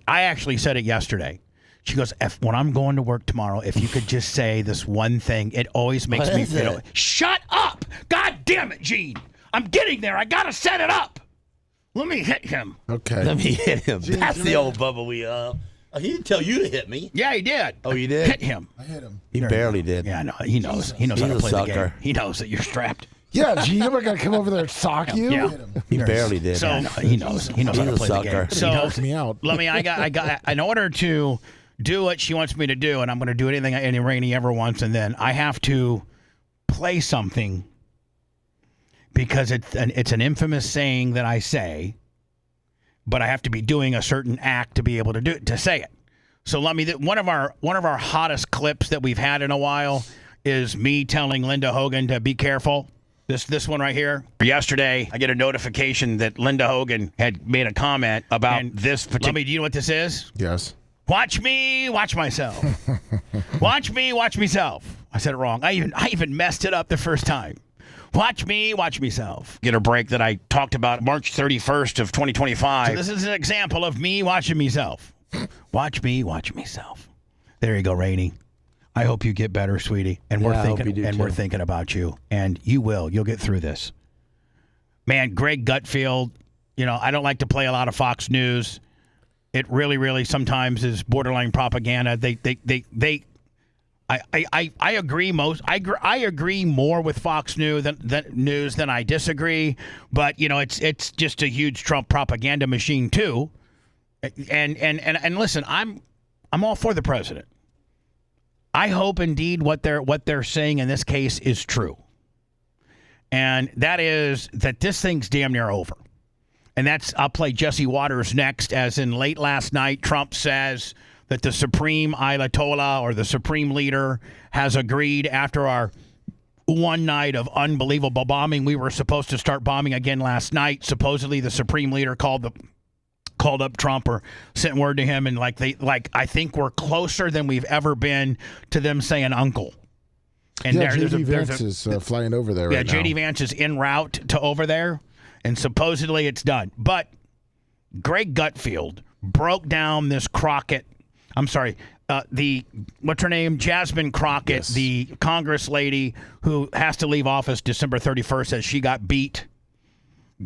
I actually said it yesterday. She goes, when I'm going to work tomorrow, if you could just say this one thing, it always makes me feel. Shut up! God damn it, Gene! I'm getting there. I gotta set it up. Let me hit him. Okay. Let me hit him. Gene, That's the old Bubba he didn't tell you to hit me. Yeah, he did. Oh, you did? Hit him. I hit him. He barely did. Yeah, no, he knows. He knows how to play the game. He knows that you're strapped. Yeah, Gene, I'm not gonna come over there and sock you. Yeah. He barely did. So he knows. He knows how to play the game. So he helps me out. Let me. I got. In order to do what she wants me to do, and I'm going to do anything any Rainey ever wants, and then I have to play something because it's an infamous saying that I say, but I have to be doing a certain act to be able to say it. So let me. One of our hottest clips that we've had in a while is me telling Linda Hogan to be careful. This one right here. Yesterday, I get a notification that Linda Hogan had made a comment about this particular. Let me. Do you know what this is? Yes. Watch me, watch myself. Watch me, watch myself. I said it wrong. I even messed it up the first time. Watch me, watch myself. Get a break that I talked about March 31st of 2025. So this is an example of me watching myself. Watch me, watch myself. There you go, Rainey. I hope you get better, sweetie. And we're thinking about you. And you will. You'll get through this. Man, Greg Gutfeld, I don't like to play a lot of Fox News. It really, really sometimes is borderline propaganda. I agree I agree more with Fox News than I disagree. But it's just a huge Trump propaganda machine too. And listen, I'm all for the president. I hope indeed what they're saying in this case is true, and that is that this thing's damn near over. And I'll play Jesse Waters next, as in late last night, Trump says that the Supreme Ayatollah or the Supreme Leader has agreed after our one night of unbelievable bombing. We were supposed to start bombing again last night. Supposedly the Supreme Leader called up Trump or sent word to him, and I think we're closer than we've ever been to them saying uncle. And J.D. Vance is flying over there right now. Yeah, J.D. Vance is en route to over there. And supposedly it's done. But Greg Gutfeld broke down this Crockett. I'm sorry. What's her name? Jasmine Crockett, yes. The Congress lady who has to leave office December 31st as she got beat.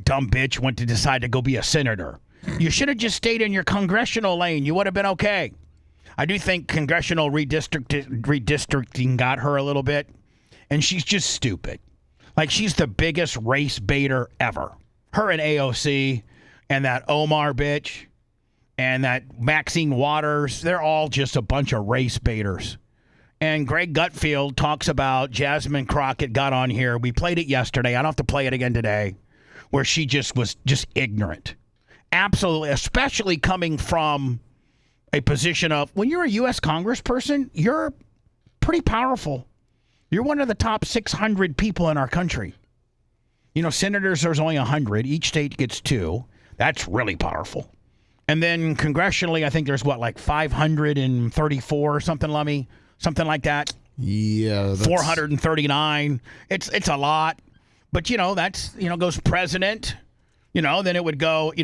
Dumb bitch went to decide to go be a senator. You should have just stayed in your congressional lane. You would have been okay. I do think congressional redistricting got her a little bit. And she's just stupid. Like, she's the biggest race baiter ever. Her and AOC and that Omar bitch and that Maxine Waters, they're all just a bunch of race baiters. And Greg Gutfeld talks about Jasmine Crockett got on here. We played it yesterday. I don't have to play it again today, where she was ignorant. Absolutely, especially coming from a position of, when you're a U.S. congressperson, you're pretty powerful. You're one of the top 600 people in our country. Senators, there's only 100. Each state gets 2. That's really powerful. And then congressionally, I think there's 534 or something, Lummy? Something like that? Yeah. 439. It's a lot. But, that's, goes president. Then it would go,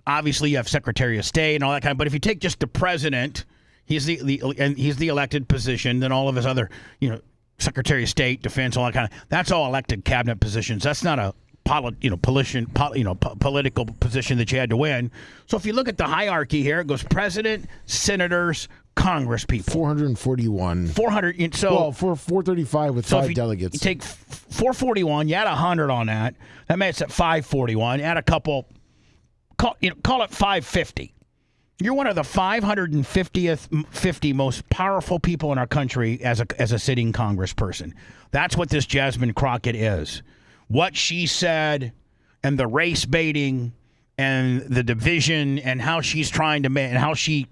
obviously you have Secretary of State and all that kind of, but if you take just the president, he's the elected position, then all of his other, Secretary of State, Defense, all that kind of, that's all elected cabinet positions. That's not a political position that you had to win. So if you look at the hierarchy here, it goes president, senators, Congress people. 441. 400. So well, 435 with 5 delegates. You take 441. You add 100 on that. That makes it 541. Add a couple. Call it 550. You're one of the 50 most powerful people in our country as a sitting congressperson. That's what this Jasmine Crockett is. What she said, and the race baiting, and the division, and how she's trying to and how she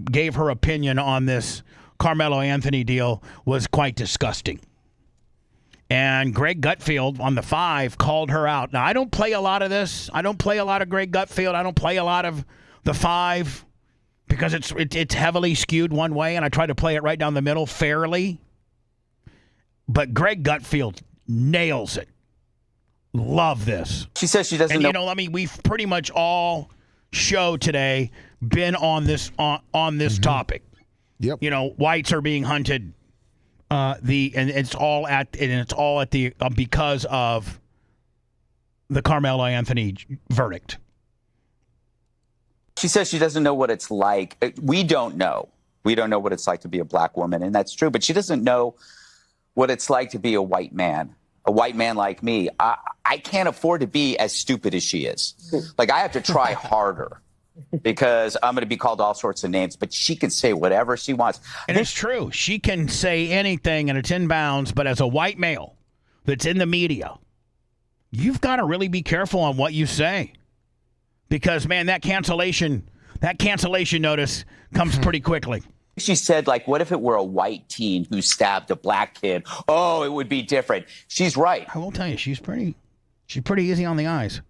gave her opinion on this Carmelo Anthony deal was quite disgusting. And Greg Gutfeld on the 5 called her out. Now, I don't play a lot of this. I don't play a lot of Greg Gutfeld. I don't play a lot of the 5 because it's heavily skewed one way, and I try to play it right down the middle fairly. But Greg Gutfeld nails it. Love this. She says she doesn't know. We've pretty much all show today been on this topic. Yep. Whites are being hunted. It's all because of the Carmelo Anthony verdict. She says she doesn't know what it's like. We don't know. We don't know what it's like to be a black woman, and that's true. But she doesn't know what it's like to be a white man like me. I can't afford to be as stupid as she is. Like, I have to try harder because I'm going to be called all sorts of names, but she can say whatever she wants. And it's true. She can say anything and it's in bounds, but as a white male that's in the media, you've got to really be careful on what you say. Because, man, that cancellation notice comes pretty quickly. She said, what if it were a white teen who stabbed a black kid? Oh, it would be different. She's right. I will tell you, she's pretty easy on the eyes.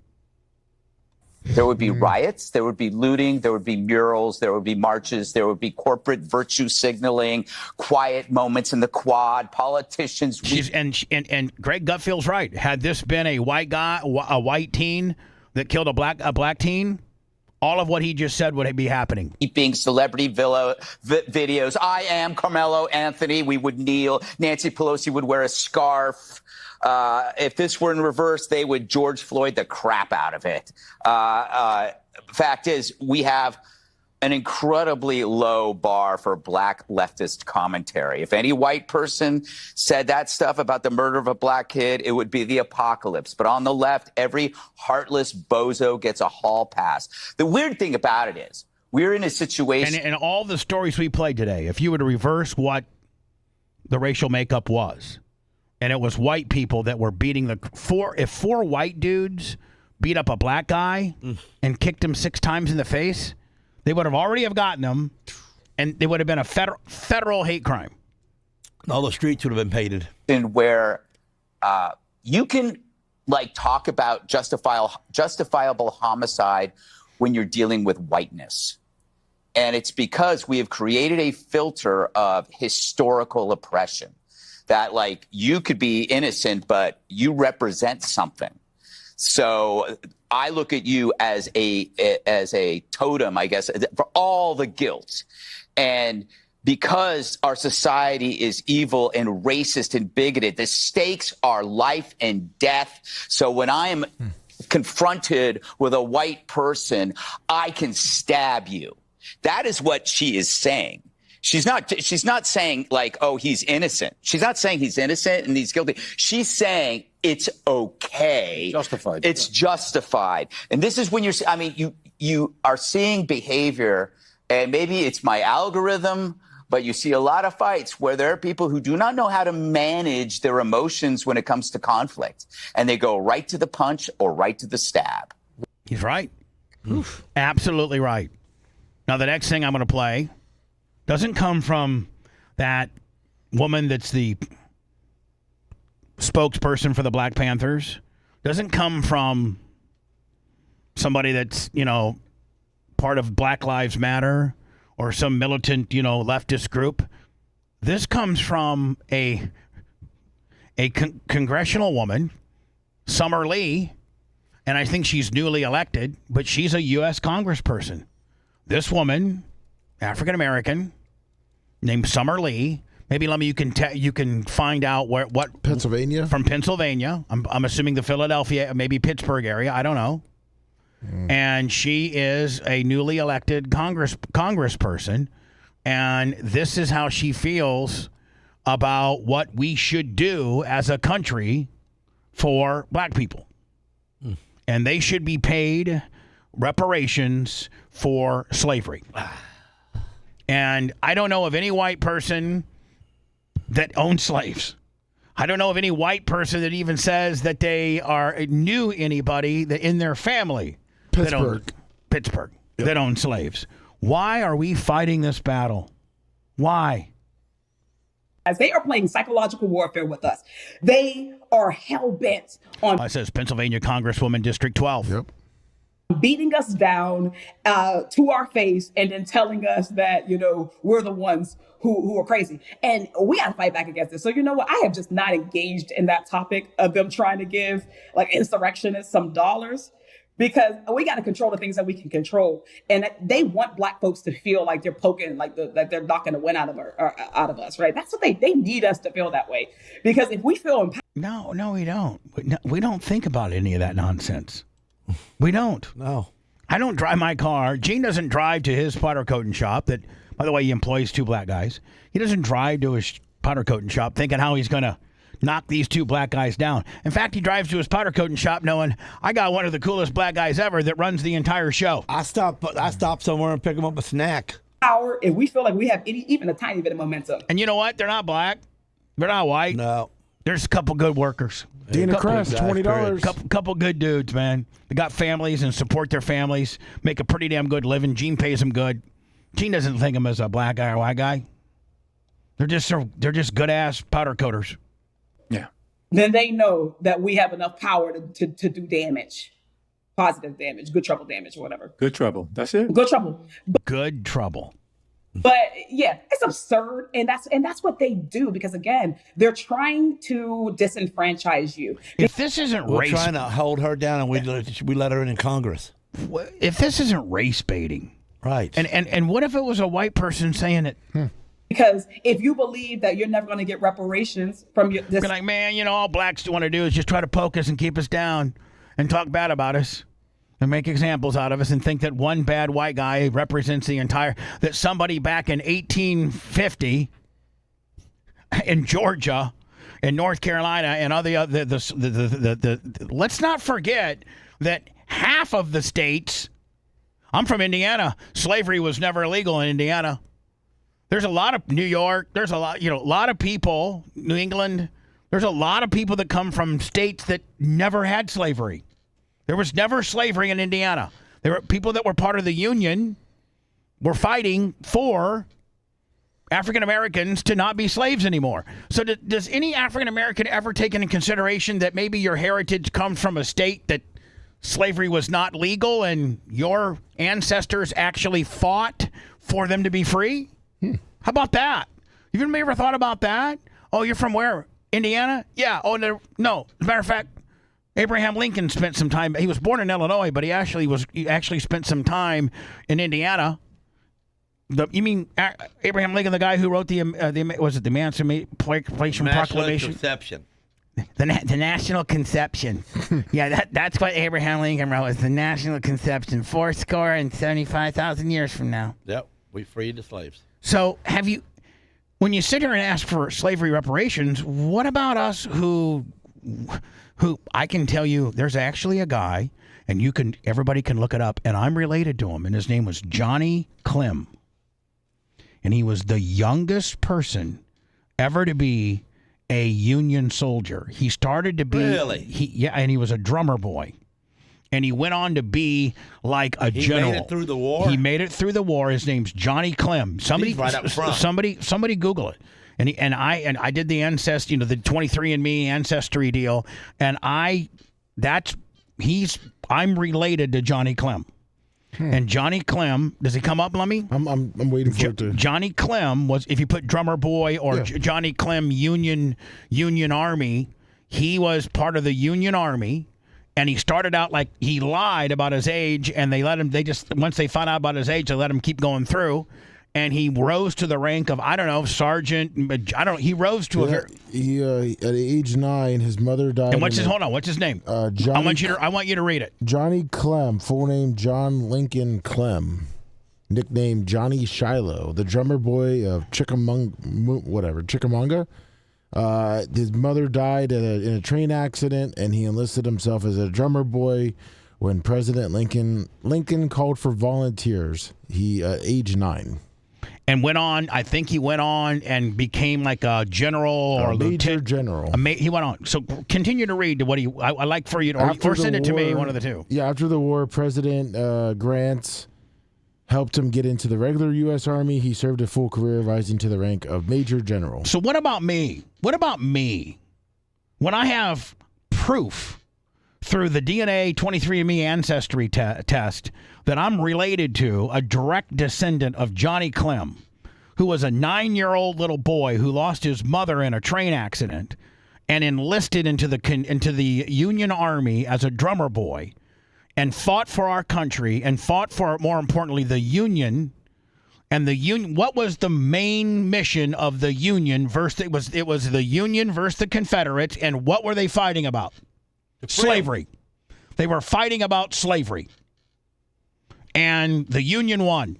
There would be riots, there would be looting, there would be murals, there would be marches, there would be corporate virtue signaling, quiet moments in the quad, politicians. And Greg Gutfeld's right. Had this been a white guy, a white teen that killed a black teen, all of what he just said would be happening. Keeping celebrity videos. I am Carmelo Anthony. We would kneel. Nancy Pelosi would wear a scarf. If this were in reverse, they would George Floyd the crap out of it. Fact is, we have an incredibly low bar for black leftist commentary. If any white person said that stuff about the murder of a black kid, it would be the apocalypse. But on the left, every heartless bozo gets a hall pass. The weird thing about it is, we're in a situation... And all the stories we played today, if you were to reverse what the racial makeup was, and it was white people that were beating if 4 white dudes beat up a black guy and kicked him 6 times in the face, they would have already gotten them, and they would have been a federal hate crime. All the streets would have been painted. And where you can talk about justifiable homicide when you're dealing with whiteness. And it's because we have created a filter of historical oppression that you could be innocent, but you represent something. So I look at you as a totem, I guess, for all the guilt. And because our society is evil and racist and bigoted, the stakes are life and death. So when I am confronted with a white person, I can stab you. That is what she is saying. She's not saying oh, he's innocent. She's not saying he's innocent and he's guilty. She's saying it's okay. Justified. It's justified. And this is when you are seeing behavior, and maybe it's my algorithm, but you see a lot of fights where there are people who do not know how to manage their emotions when it comes to conflict. And they go right to the punch or right to the stab. He's right. Absolutely right. Now, the next thing I'm going to play doesn't come from that woman that's the spokesperson for the Black Panthers. Doesn't come from somebody that's, part of Black Lives Matter or some militant, leftist group. This comes from a congressional woman, Summer Lee, and I think she's newly elected, but she's a U.S. congressperson. This woman, African American, named Summer Lee. Maybe let me. You can find out what Pennsylvania, from Pennsylvania. I'm assuming the Philadelphia, maybe Pittsburgh area. I don't know. And she is a newly elected congressperson, and this is how she feels about what we should do as a country for black people. And they should be paid reparations for slavery. And I don't know of any white person that owned slaves. I don't know of any white person that even says that they knew anybody that in their family Pittsburgh that owned slaves. Why are we fighting this battle? Why? As they are playing psychological warfare with us. They are hell-bent on... It says Pennsylvania Congresswoman District 12. Yep. Beating us down to our face and then telling us that, we're the ones who are crazy. And we got to fight back against this. So you know what? I have just not engaged in that topic of them trying to give insurrectionists some dollars. Because we got to control the things that we can control, and they want black folks to feel like they're poking, that they're knocking the wind out of us, right? That's what they need us to feel that way. Because if we feel empowered, no, we don't. We don't think about any of that nonsense. We don't. No, I don't drive my car. Gene doesn't drive to his powder coating shop. That, by the way, he employs 2 black guys. He doesn't drive to his powder coating shop thinking how he's gonna knock these 2 black guys down. In fact, he drives to his powder coating shop knowing I got one of the coolest black guys ever that runs the entire show. I stop somewhere and pick him up a snack. Power, if we feel like we have even a tiny bit of momentum. And you know what? They're not black. They're not white. No. There's a couple good workers. Dana Crest, $20. Couple good dudes, man. They got families and support their families, make a pretty damn good living. Gene pays them good. Gene doesn't think of them as a black guy or white guy. They're just good ass powder coaters. Yeah. Then they know that we have enough power to do damage, positive damage, good trouble damage, or whatever. Good trouble. That's it. Good trouble. Good trouble. But yeah, it's absurd, and that's what they do because again, they're trying to disenfranchise you. If this isn't we're trying to hold her down, and we let her in Congress. If this isn't race baiting, right? And what if it was a white person saying it? Because if you believe that you're never going to get reparations from your... Be like, man, all blacks want to do is just try to poke us and keep us down and talk bad about us and make examples out of us and think that one bad white guy represents the entire... That somebody back in 1850 in Georgia, in North Carolina, and let's not forget that half of the states... I'm from Indiana. Slavery was never illegal in Indiana. There's a lot of New York. There's a lot of people, New England. There's a lot of people that come from states that never had slavery. There was never slavery in Indiana. There were people that were part of the Union were fighting for African Americans to not be slaves anymore. So does any African American ever take into consideration that maybe your heritage comes from a state that slavery was not legal and your ancestors actually fought for them to be free? How about that? Have you ever thought about that? Oh, you're from where? Indiana? Yeah. Oh, no. As a matter of fact, Abraham Lincoln spent some time. He was born in Illinois, but he actually spent some time in Indiana. You mean Abraham Lincoln, the guy who wrote the Emancipation Proclamation? Conception. The National Conception. Yeah, that's what Abraham Lincoln wrote. Was the National Conception, 75,000 years from now. Yep, we freed the slaves. So when you sit here and ask for slavery reparations, what about us who I can tell you there's actually a guy, and everybody can look it up, and I'm related to him, and his name was Johnny Clem. And he was the youngest person ever to be a Union soldier. He started to be... Really? And he was a drummer boy. And he went on to be like a general. He made it through the war? He made it through the war. His name's Johnny Clem. Somebody, he's right up front. Somebody Google it. And I did the ancestry, the 23andMe ancestry deal. And I'm related to Johnny Clem. And Johnny Clem, does he come up, Lummy? I'm waiting for it to. Johnny Clem was, if you put drummer boy or Johnny Clem Union Army, he was part of the Union Army. And he started out like he lied about his age, and once they found out about his age, they let him keep going through. And he rose to the rank of, sergeant. He rose to at age 9, his mother died. And what's his name? Johnny, I want you to read it. Johnny Clem, full name John Lincoln Clem, nicknamed Johnny Shiloh, the drummer boy of Chickamauga. His mother died in a train accident, and he enlisted himself as a drummer boy when President Lincoln called for volunteers. He age 9. And I think he went on and became like a general or major general. He went on. So continue to read what I like for you to, or send it to me, one of the two. Yeah, after the war, President Grant helped him get into the regular U.S. Army. He served a full career, rising to the rank of major general. So what about me? What about me? When I have proof through the DNA 23andMe ancestry test that I'm related to a direct descendant of Johnny Clem, who was a 9-year-old little boy who lost his mother in a train accident and enlisted into the Union Army as a drummer boy and fought for our country and fought for, more importantly, the Union. And the Union, what was the main mission of the Union versus it was the Union versus the Confederates, and what were they fighting about? Slavery. They were fighting about slavery. And the Union won.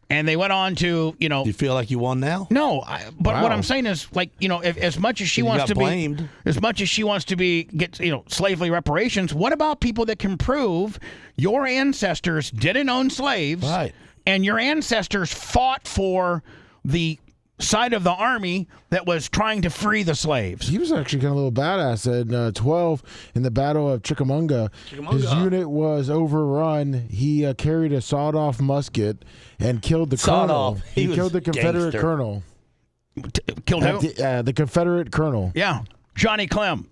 And they went on to, Do you feel like you won now? No, but what I'm saying is, like, as much as she wants to blamed. get slavery reparations, what about people that can prove your ancestors didn't own slaves, right, and your ancestors fought for the side of the army that was trying to free the slaves? He was actually kind of a little badass. At 12, in the Battle of Chickamauga, his unit was overrun. He carried a sawed-off musket and killed the colonel. He killed the Confederate colonel. Killed who? The Confederate colonel. Yeah, Johnny Clem.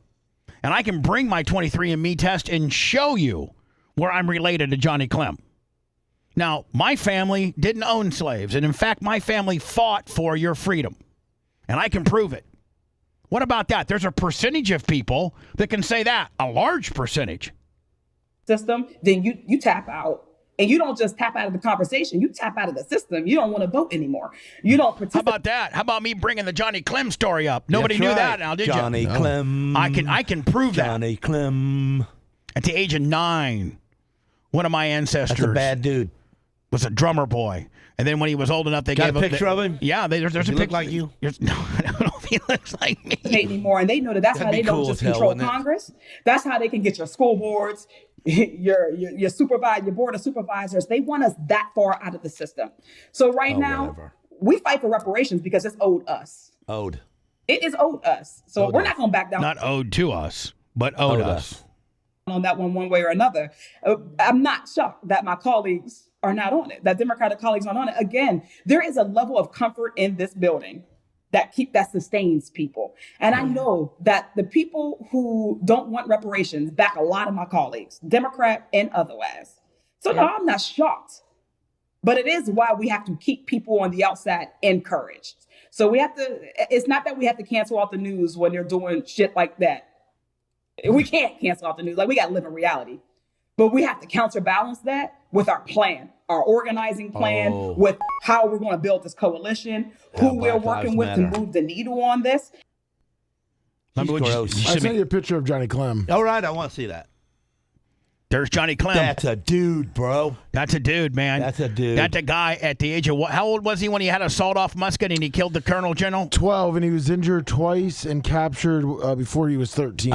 And I can bring my 23andMe test and show you where I'm related to Johnny Clem. Now, my family didn't own slaves, and in fact, my family fought for your freedom, and I can prove it. What about that? There's a percentage of people that can say that, a large percentage. System, then you tap out, and you don't just tap out of the conversation, you tap out of the system. You don't want to vote anymore. You don't participate. How about that? How about me bringing the Johnny Clem story up? Nobody knew that now, did Johnny you? Johnny Clem. I can prove that. Johnny Clem. At the age of 9, one of my ancestors. That's a bad dude. Was a drummer boy, and then when he was old enough, they got gave a picture of him. Yeah, there's a picture. Look like you? No, I don't know if he looks like me anymore, and they know that's how they don't just control Congress. That's how they can get your school boards, your board of supervisors. They want us that far out of the system. So now, we fight for reparations because it's owed us. It is owed us. So we're not going to back down. Not owed to us, but owed us. On that one way or another. I'm not shocked that my colleagues are not on it, that Democratic colleagues aren't on it. Again, there is a level of comfort in this building that sustains people. And I know that the people who don't want reparations back a lot of my colleagues, Democrat and otherwise. So no, I'm not shocked. But it is why we have to keep people on the outside encouraged. So it's not that we have to cancel out the news when they're doing shit like that. We can't cancel out the news. Like, we got to live in reality. But we have to counterbalance that with our plan, our organizing plan, with how we're going to build this coalition, who we're working with to move the needle on this. I sent you a picture of Johnny Clem. All right, I want to see that. There's Johnny Clem. That's a dude, bro. That's a dude, man. That's a dude. That's a guy at the age of what? How old was he when he had a sawed-off musket and he killed the Colonel General? 12, and he was injured twice and captured before he was 13.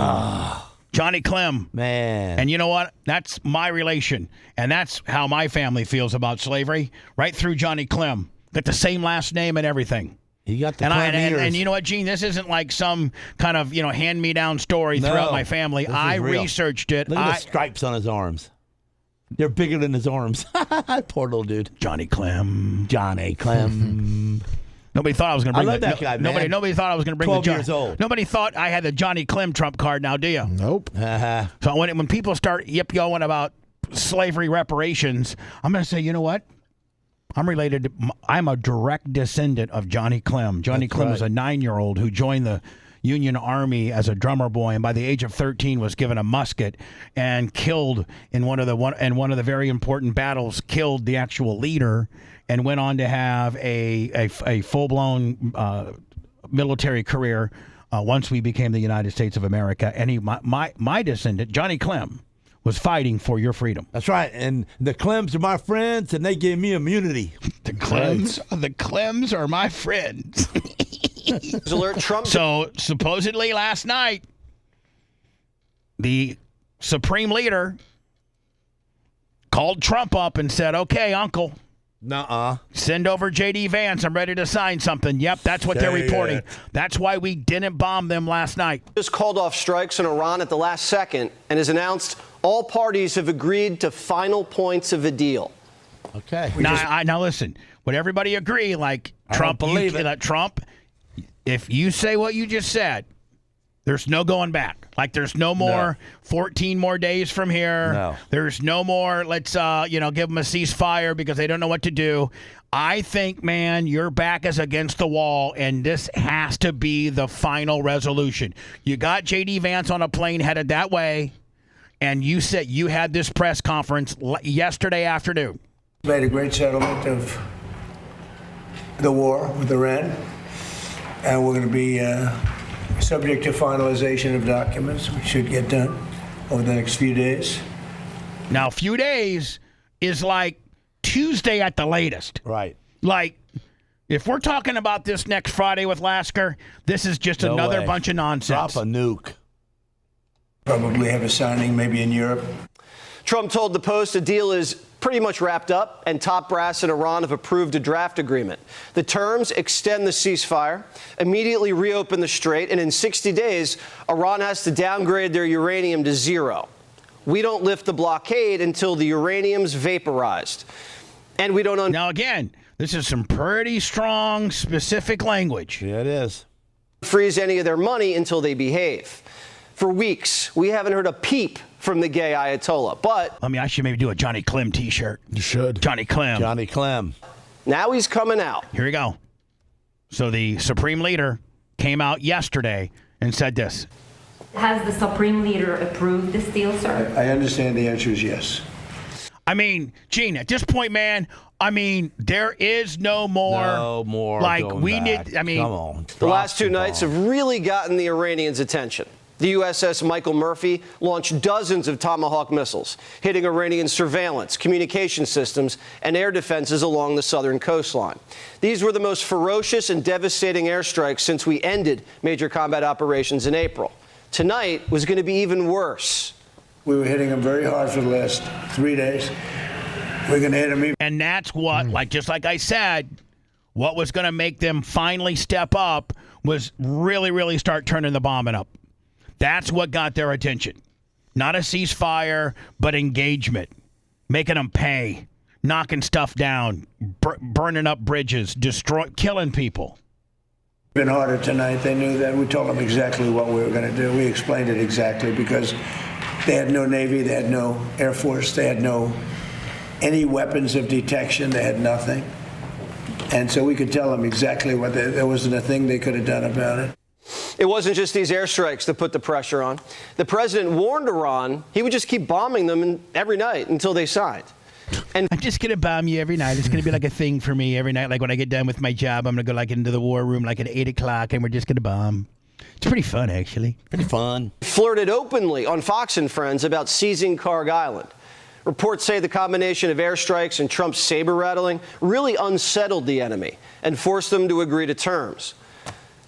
Johnny Clem. Man. And you know what? That's my relation. And that's how my family feels about slavery. Right through Johnny Clem. Got the same last name and everything. He got the and you know what, Gene? This isn't like some kind of, hand-me-down story throughout my family. I researched it. Look at the stripes on his arms. They're bigger than his arms. Poor little dude. Johnny Clem. Johnny Clem. Nobody thought I was going to bring that guy, man. Nobody thought I was going to bring 12 the years old. Nobody thought I had the Johnny Clem Trump card now, do you? Nope. So when people start yip-yoing about slavery reparations, I'm going to say, you know what? I'm a direct descendant of Johnny Clem. Johnny Clem was a 9-year-old who joined the Union Army as a drummer boy, and by the age of 13 was given a musket and killed in one of the very important battles, killed the actual leader, and went on to have a full-blown military career once we became the United States of America. And my descendant, Johnny Clem, was fighting for your freedom. That's right. And the Clems are my friends, and they gave me immunity. The Clems are my friends. Alert Trump. So supposedly last night, the Supreme Leader called Trump up and said, "Okay, Uncle. Nuh-uh. Send over J.D. Vance. I'm ready to sign something." Yep, that's what they're reporting. It. That's why we didn't bomb them last night. Just called off strikes in Iran at the last second and has announced all parties have agreed to final points of a deal. Okay. Now listen. Would everybody agree? Like Trump, Trump, if you say what you just said, there's no going back. Like there's no more 14 more days from here. No. There's no more. Let's give them a ceasefire because they don't know what to do. I think, man, your back is against the wall, and this has to be the final resolution. You got J.D. Vance on a plane headed that way, and you said you had this press conference yesterday afternoon. Made a great settlement of the war with Iran, and we're going to be subject to finalization of documents, which should get done over the next few days. Now, a few days is like Tuesday at the latest. Right. Like, if we're talking about this next Friday with Lasker, this is just No another way. bunch of nonsense. Drop a nuke. Probably have a signing maybe in Europe. Trump told the Post a deal is pretty much wrapped up, and top brass in Iran have approved a draft agreement. The terms extend the ceasefire, immediately reopen the strait, and in 60 days, Iran has to downgrade their uranium to 0. We don't lift the blockade until the uranium's vaporized. And we don't... Now, again, this is some pretty strong, specific language. Yeah, it is. ...freeze any of their money until they behave. For weeks, we haven't heard a peep from the gay Ayatollah, but... I should maybe do a Johnny Clem t-shirt. You should. Johnny Clem. Johnny Clem. Now he's coming out. Here we go. So the Supreme Leader came out yesterday and said this. Has the Supreme Leader approved this deal, sir? I understand the answer is yes. I mean, Gene, at this point, man, there is no more. No more. Like, going we back. need, Come on. The last two nights have really gotten the Iranians' attention. The USS Michael Murphy launched dozens of Tomahawk missiles, hitting Iranian surveillance, communication systems, and air defenses along the southern coastline. These were the most ferocious and devastating airstrikes since we ended major combat operations in April. Tonight was going to be even worse. We were hitting them very hard for the last 3 days. We're going to hit them even. And that's what, just like I said, what was going to make them finally step up was really, really start turning the bombing up. That's what got their attention. Not a ceasefire, but engagement. Making them pay. Knocking stuff down. Burning up bridges. Killing people. Been harder tonight. They knew that. We told them exactly what we were going to do. We explained it exactly because they had no Navy. They had no Air Force. They had any weapons of detection. They had nothing. And so we could tell them exactly what there wasn't a thing they could have done about it. It wasn't just these airstrikes that put the pressure on. The president warned Iran he would just keep bombing them every night until they signed. And I'm just going to bomb you every night. It's going to be like a thing for me every night. Like when I get done with my job, I'm going to go into the war room at 8 o'clock and we're just going to bomb. It's pretty fun, actually. Pretty fun. Flirted openly on Fox and Friends about seizing Karg Island. Reports say the combination of airstrikes and Trump's saber rattling really unsettled the enemy and forced them to agree to terms.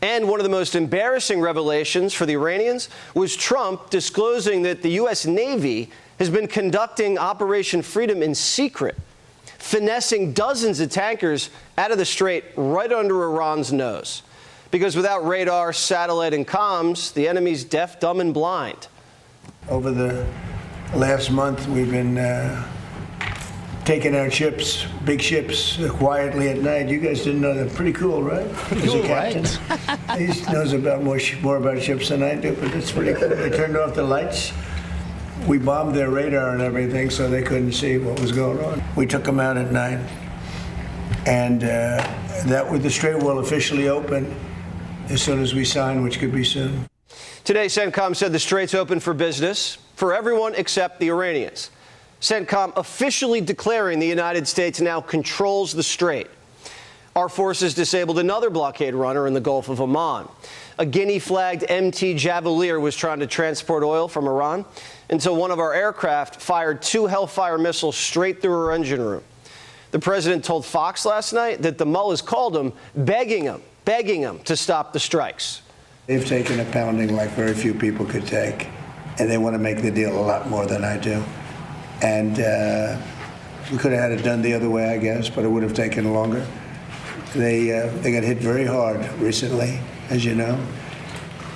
And one of the most embarrassing revelations for the Iranians was Trump disclosing that the U.S. Navy has been conducting Operation Freedom in secret, finessing dozens of tankers out of the strait right under Iran's nose. Because without radar, satellite, and comms, the enemy's deaf, dumb, and blind. Over the last month, we've been taking out ships, big ships, quietly at night. You guys didn't know that. Pretty cool, right? Pretty cool, right? He knows about more about ships than I do, but it's pretty cool. They turned off the lights. We bombed their radar and everything, so they couldn't see what was going on. We took them out at night, and that with the strait will officially open as soon as we sign, which could be soon. Today, CENTCOM said the strait's open for business for everyone except the Iranians. CENTCOM officially declaring the United States now controls the strait. Our forces disabled another blockade runner in the Gulf of Oman. A Guinea-flagged MT Javelier was trying to transport oil from Iran until one of our aircraft fired 2 Hellfire missiles straight through her engine room. The president told Fox last night that the mullahs called him, begging him to stop the strikes. They've taken a pounding like very few people could take, and they want to make the deal a lot more than I do. And we could have had it done the other way, I guess, but it would have taken longer. They got hit very hard recently, as you know,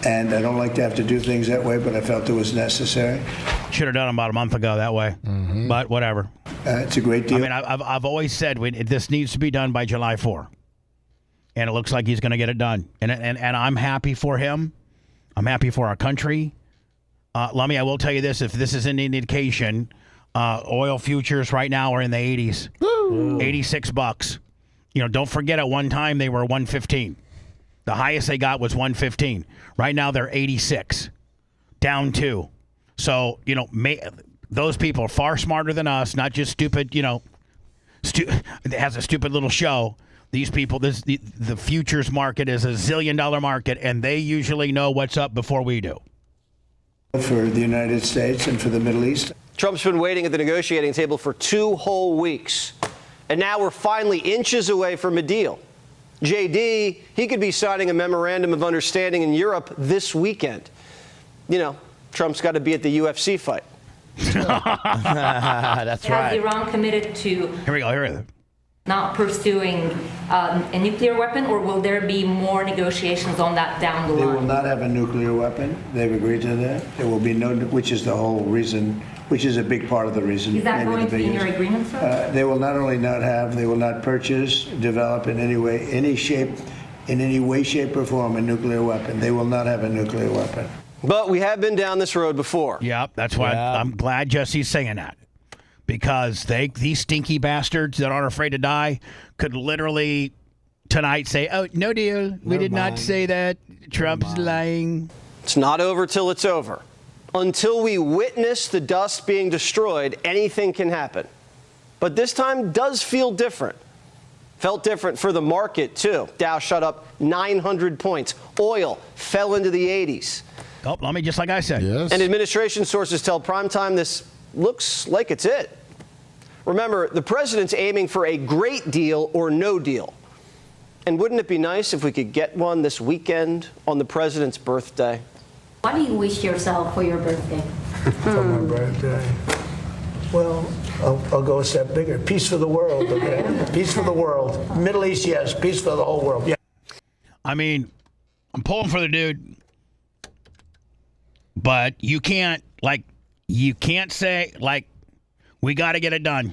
and I don't like to have to do things that way, but I felt it was necessary. Should have done them about a month ago that way, but whatever. It's a great deal. I mean, I've always said this needs to be done by July 4, and it looks like he's going to get it done. And I'm happy for him. I'm happy for our country. Lummy, I will tell you this: if this is any indication, oil futures right now are in the 80s, $86. You know, don't forget at one time they were 115. The highest they got was 115. Right now they're 86, down 2. So, you know, those people are far smarter than us, not just stupid, you know, it has a stupid little show. These people, the futures market is a $1 zillion market, and they usually know what's up before we do. For the United States and for the Middle East. Trump's been waiting at the negotiating table for 2 whole weeks. And now we're finally inches away from a deal. JD, he could be signing a memorandum of understanding in Europe this weekend. You know, Trump's got to be at the UFC fight. That's Has Iran committed to Here we go. not pursuing a nuclear weapon, or will there be more negotiations on that down the They line? will not have a nuclear weapon. They've agreed to that. There will be no, which is the whole reason, which is a big part of the reason. Is that maybe going the to be in your biggest. agreement, sir? They will not only not have, they will not purchase, develop in any way, any shape, in any way, shape, or form a nuclear weapon. They will not have a nuclear weapon. But we have been down this road before. Yep, that's why I'm glad Jesse's saying that. Because these stinky bastards that aren't afraid to die could literally tonight say, oh, no deal. We did not say that. Trump's lying. It's not over till it's over. Until we witness the dust being destroyed, anything can happen. But this time does feel different. Felt different for the market, too. Dow shot up 900 points. Oil fell into the 80s. Oh, let me just like I said. Yes. And administration sources tell Primetime this looks like it's it. Remember, the president's aiming for a great deal or no deal. And wouldn't it be nice if we could get one this weekend on the president's birthday? What do you wish yourself for your birthday? For my birthday. Well, I'll go a step bigger. Peace for the world, okay? Peace for the world. Middle East, yes. Peace for the whole world. Yeah. I mean, I'm pulling for the dude. But you can't say, we got to get it done.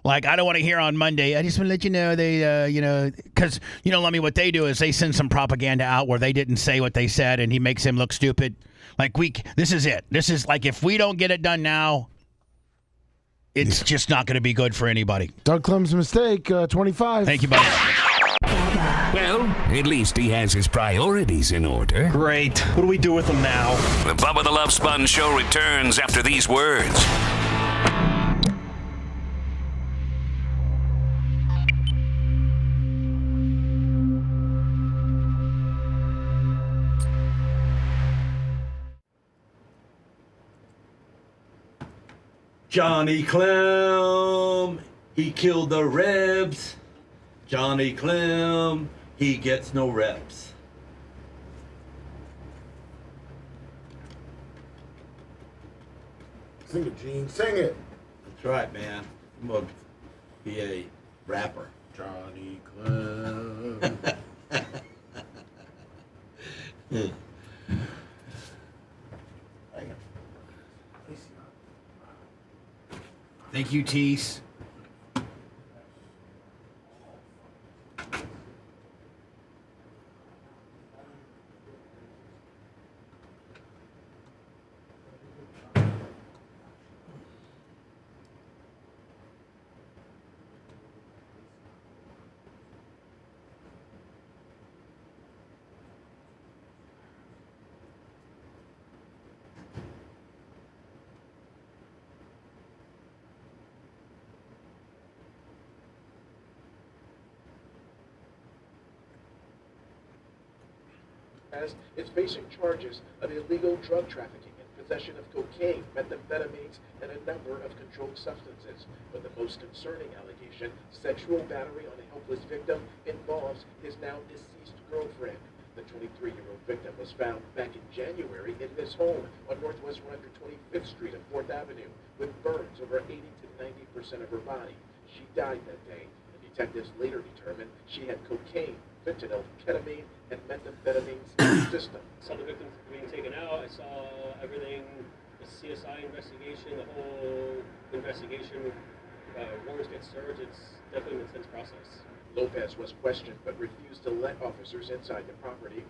Like, I don't want to hear on Monday. I just want to let you know because, let me, what they do is they send some propaganda out where they didn't say what they said and he makes him look stupid. Like, this is it. This is like, if we don't get it done now, it's just not going to be good for anybody. Doug Clem's mistake, 25. Thank you, buddy. Well, at least he has his priorities in order. Great. What do we do with them now? The Bubba the Love Sponge Show returns after these words. Johnny Clem, he killed the Rebs. Johnny Clem, he gets no reps. Sing it, Gene. Sing it. That's right, man. I'm going to be a rapper. Johnny Clem. Thank you, Tease. as it's facing charges of illegal drug trafficking and possession of cocaine, methamphetamines, and a number of controlled substances. But the most concerning allegation, sexual battery on a helpless victim, involves his now deceased girlfriend. The 23-year-old victim was found back in January in this home on Northwest 125th Street and 4th Avenue with burns over 80 to 90% of her body. She died that day, and detectives later determined she had cocaine, fentanyl, ketamine, and methamphetamines in her system. Saw the victims being taken out. I saw everything, the CSI investigation, the whole investigation, warrants get served. It's definitely an intense process. Lopez was questioned but refused to let officers inside the property.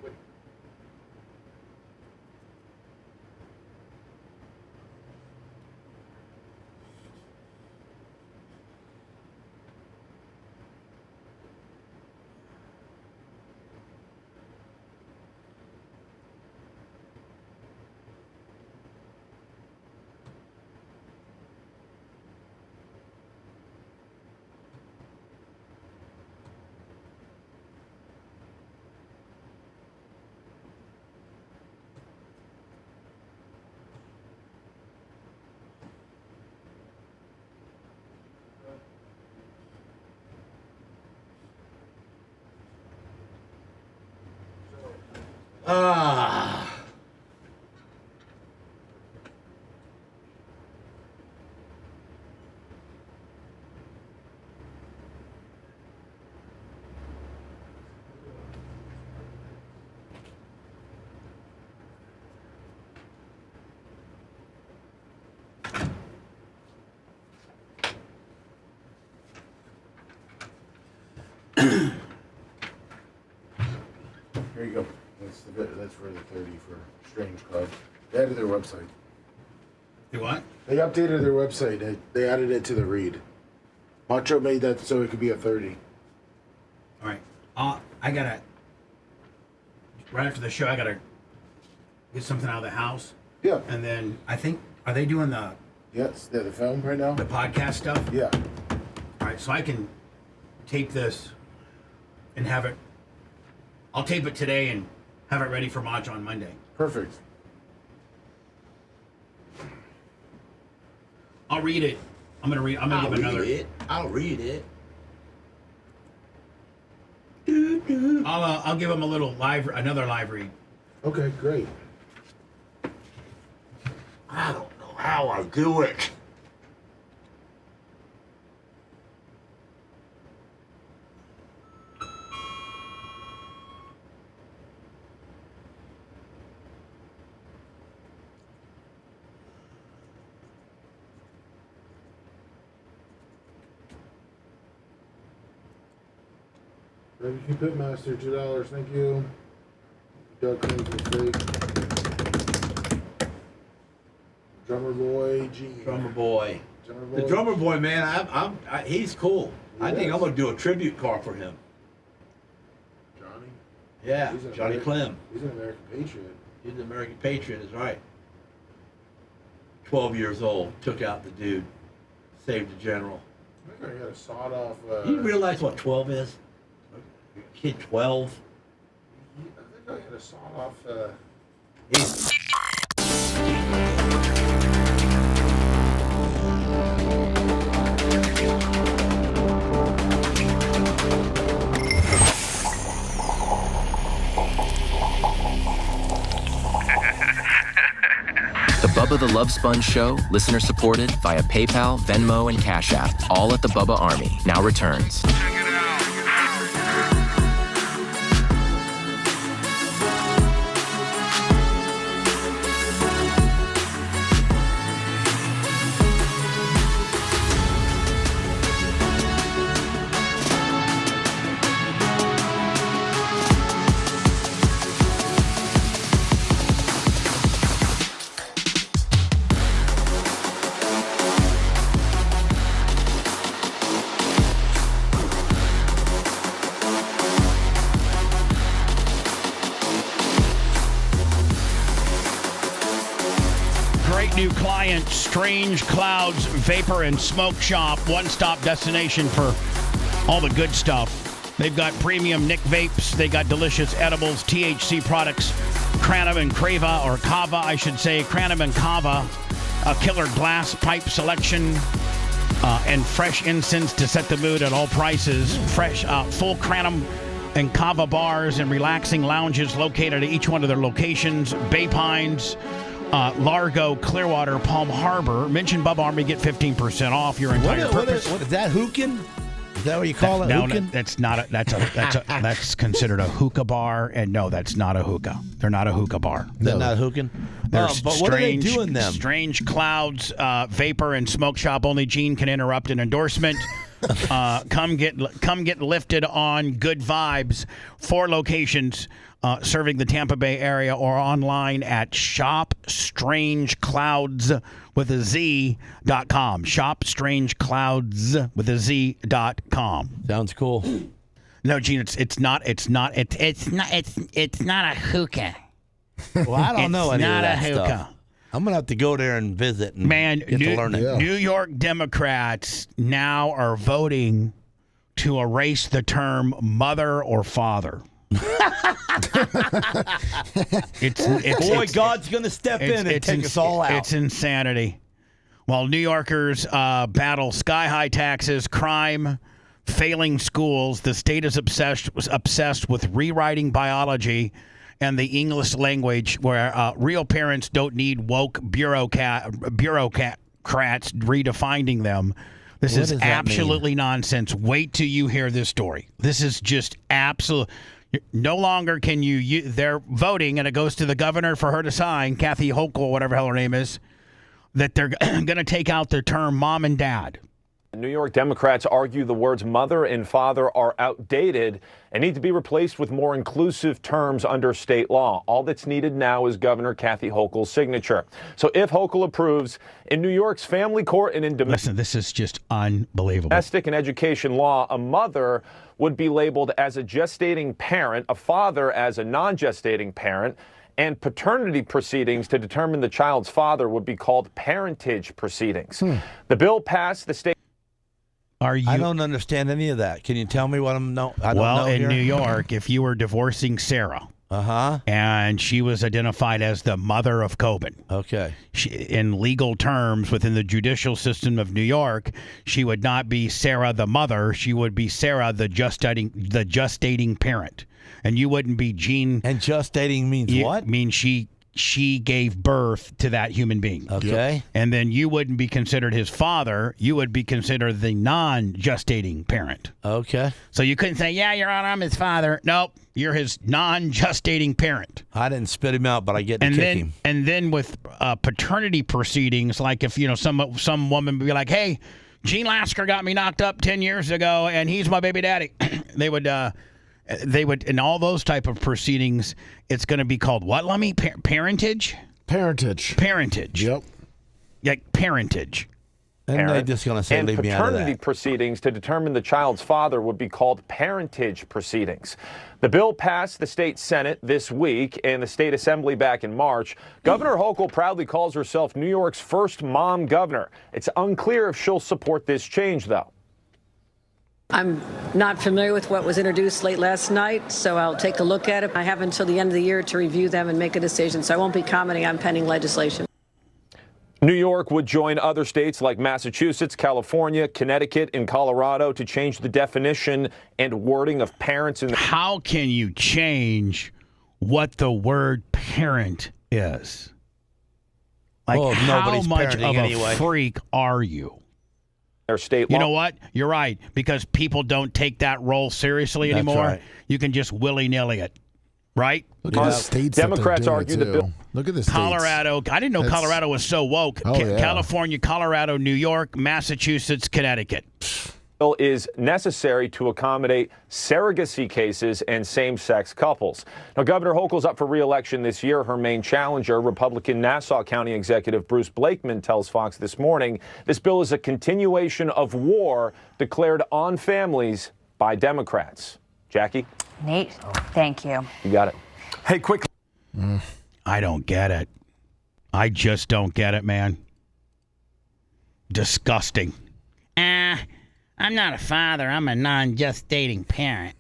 Here you go. That's for the 30 for Strange Club. They added their website. You what? They updated their website. They added it to the read. Macho made that so it could be a 30. All right. I gotta, right after the show, I gotta get something out of the house. Yeah. And then I think, are they doing the... Yes, they're the film right now. The podcast stuff? Yeah. All right, so I can tape this and have it... I'll tape it today and have it ready for Mach on Monday. Perfect. I'll read it. I'm gonna give another... I'll read it. I'll give them a little another live read. Okay, great. I don't know how I do it. Barbecue Pitmaster, $2. Thank you. Doug claims mistake. Drummer Boy, G. Drummer Boy. Drummer The drummer boy, man, he's cool. I think I'm gonna do a tribute car for him. Johnny? Yeah, He's an Johnny American- Clem. He's an American patriot. He's an American patriot, is right. 12 years old, took out the dude, saved the general. I think I got a sawed off. You realize what 12 is? A kid 12. I think I had a sawed off. The Bubba the Love Sponge Show, listener supported via PayPal, Venmo, and Cash App, all at the Bubba Army, now returns. New client, Strange Clouds Vapor and Smoke Shop, one-stop destination for all the good stuff. They've got premium Nick vapes. They got delicious edibles, THC products, Cranum and Crava, or Kava, I should say. Cranum and Kava, a killer glass pipe selection, and fresh incense to set the mood at all prices. Fresh, full Cranum and Kava bars and relaxing lounges located at each one of their locations. Bay Pines, Largo, Clearwater, Palm Harbor. Mention Bubba Army, get 15% off your entire purpose. What is that, hookah? Is that what you call it? No, hookah? that's not. That's considered a hookah bar, and no, that's not a hookah. They're not a hookah bar. They're not hookah. There's But what are they doing them? Strange clouds, vapor and smoke shop. Only Gene can interrupt an endorsement. Come get lifted on good vibes. 4 locations serving the Tampa Bay area, or online at shopstrangeclouds with a Z.com. Shopstrangeclouds.com. Sounds cool. No, Gene, it's not a hookah. Well, I don't know any of not that a hookah. stuff. I'm gonna have to go there and visit and get to learn it. New York Democrats now are voting to erase the term mother or father. God's gonna step in and take us all out. It's insanity. While New Yorkers battle sky-high taxes, crime, failing schools, the state is obsessed with rewriting biology and the English language, where real parents don't need woke bureaucrats redefining them. This is absolutely nonsense. Wait till you hear this story. This is just absolute. No longer can they're voting, and it goes to the governor for her to sign, Kathy Hochul, whatever the hell her name is, that they're going to take out the term mom and dad. New York Democrats argue the words mother and father are outdated and need to be replaced with more inclusive terms under state law. All that's needed now is Governor Kathy Hochul's signature. So if Hochul approves, in New York's family court and in this is just unbelievable. Domestic and education law, a mother would be labeled as a gestating parent, a father as a non-gestating parent, and paternity proceedings to determine the child's father would be called parentage proceedings. The bill passed the state. I don't understand any of that. Can you tell me what I don't know in here? New York, if you were divorcing Sarah, and she was identified as the mother of Coben, in legal terms within the judicial system of New York, she would not be Sarah the mother. She would be Sarah the gestating parent, and you wouldn't be Gene. And gestating means what? Means she gave birth to that human being. Okay. And then you wouldn't be considered his father. You would be considered the non-gestating parent. Okay. So you couldn't say, yeah, Your Honor, I'm his father. Nope. You're his non-gestating parent. I didn't spit him out, but I get to kick him. And then with paternity proceedings, like if, some woman would be like, hey, Gene Lasker got me knocked up 10 years ago, and he's my baby daddy. They would, in all those type of proceedings, it's going to be called what, Lummy? Parentage? Parentage. Yep. Like parentage. And they're just going to say, leave me out of paternity that. proceedings to determine the child's father would be called parentage proceedings. The bill passed the state Senate this week and the state assembly back in March. Governor Hochul proudly calls herself New York's first mom governor. It's unclear if she'll support this change, though. I'm not familiar with what was introduced late last night, so I'll take a look at it. I have until the end of the year to review them and make a decision, so I won't be commenting on pending legislation. New York would join other states like Massachusetts, California, Connecticut, and Colorado to change the definition and wording of parents in the... How can you change what the word parent is? Like, how much of a freak are you? Their state law. You know what? You're right, because people don't take that role seriously That's anymore. right. You can just willy-nilly it, right? Look at the states that Democrats they're doing argue it the to. bill. Look at the states. Colorado. I didn't know Colorado was so woke. Yeah. California, Colorado, New York, Massachusetts, Connecticut. Bill is necessary to accommodate surrogacy cases and same-sex couples. Now, Governor Hochul's up for re-election this year. Her main challenger, Republican Nassau County Executive Bruce Blakeman, tells Fox this morning this bill is a continuation of war declared on families by Democrats. Jackie? Nate, thank you. You got it. Hey, quick. I don't get it. I just don't get it, man. Disgusting. I'm not a father. I'm a non-gestating parent.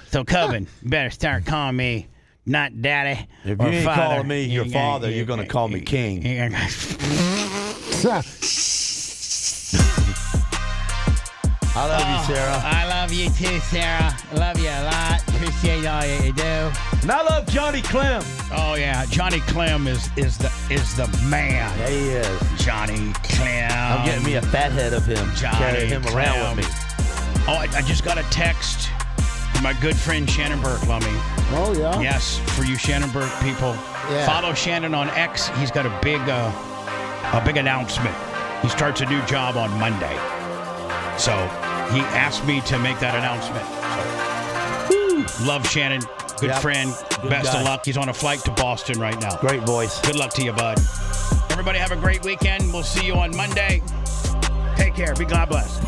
So, Coven, you better start calling me not daddy If or you ain't father. calling me your father, you're going to call me king. I love you, Sarah. I love you too, Sarah. I love you a lot. Appreciate all that you do. And I love Johnny Clem. Oh yeah, Johnny Clem is the man. Yeah, he is. Johnny Clem. I'm getting me a fat head of him. Johnny Carrying him around with me. Oh, I just got a text from my good friend Shannon Burke, Lummy. Oh yeah. Yes, for you Shannon Burke people. Yeah. Follow Shannon on X. He's got a big announcement. He starts a new job on Monday. So he asked me to make that announcement. So, love Shannon. Good friend. Good Best guy. of luck. He's on a flight to Boston right now. Great voice. Good luck to you, bud. Everybody have a great weekend. We'll see you on Monday. Take care. Be God bless.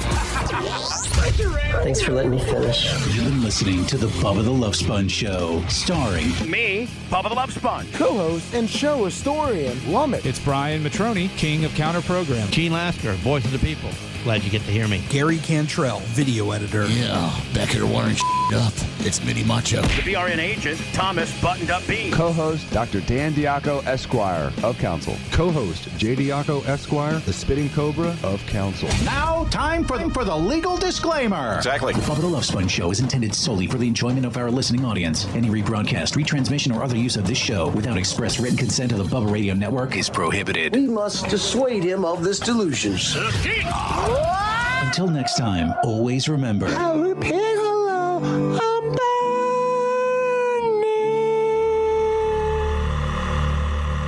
Thanks for letting me finish. You've been listening to the Bubba the Love Sponge Show, starring me, Bubba the Love Sponge, Co-host and show historian, Lummit. It's Brian Matroni, king of counter program. Gene Lasker, voice of the people. Glad you get to hear me. Gary Cantrell, video editor. Yeah, back here wiring up. It's Mini Macho. The BRN agent, Thomas Buttoned Up B. Co-host, Dr. Dan Diaco, Esquire, of Council. Co-host, J. Diaco, Esquire, the Spitting Cobra, of Council. Now, time for the legal disclaimer. Exactly. The Bubba the Love Sponge Show is intended solely for the enjoyment of our listening audience. Any rebroadcast, retransmission, or other use of this show without express written consent of the Bubba Radio Network is prohibited. We must dissuade him of this delusion. Until next time, always remember. I repeat hello.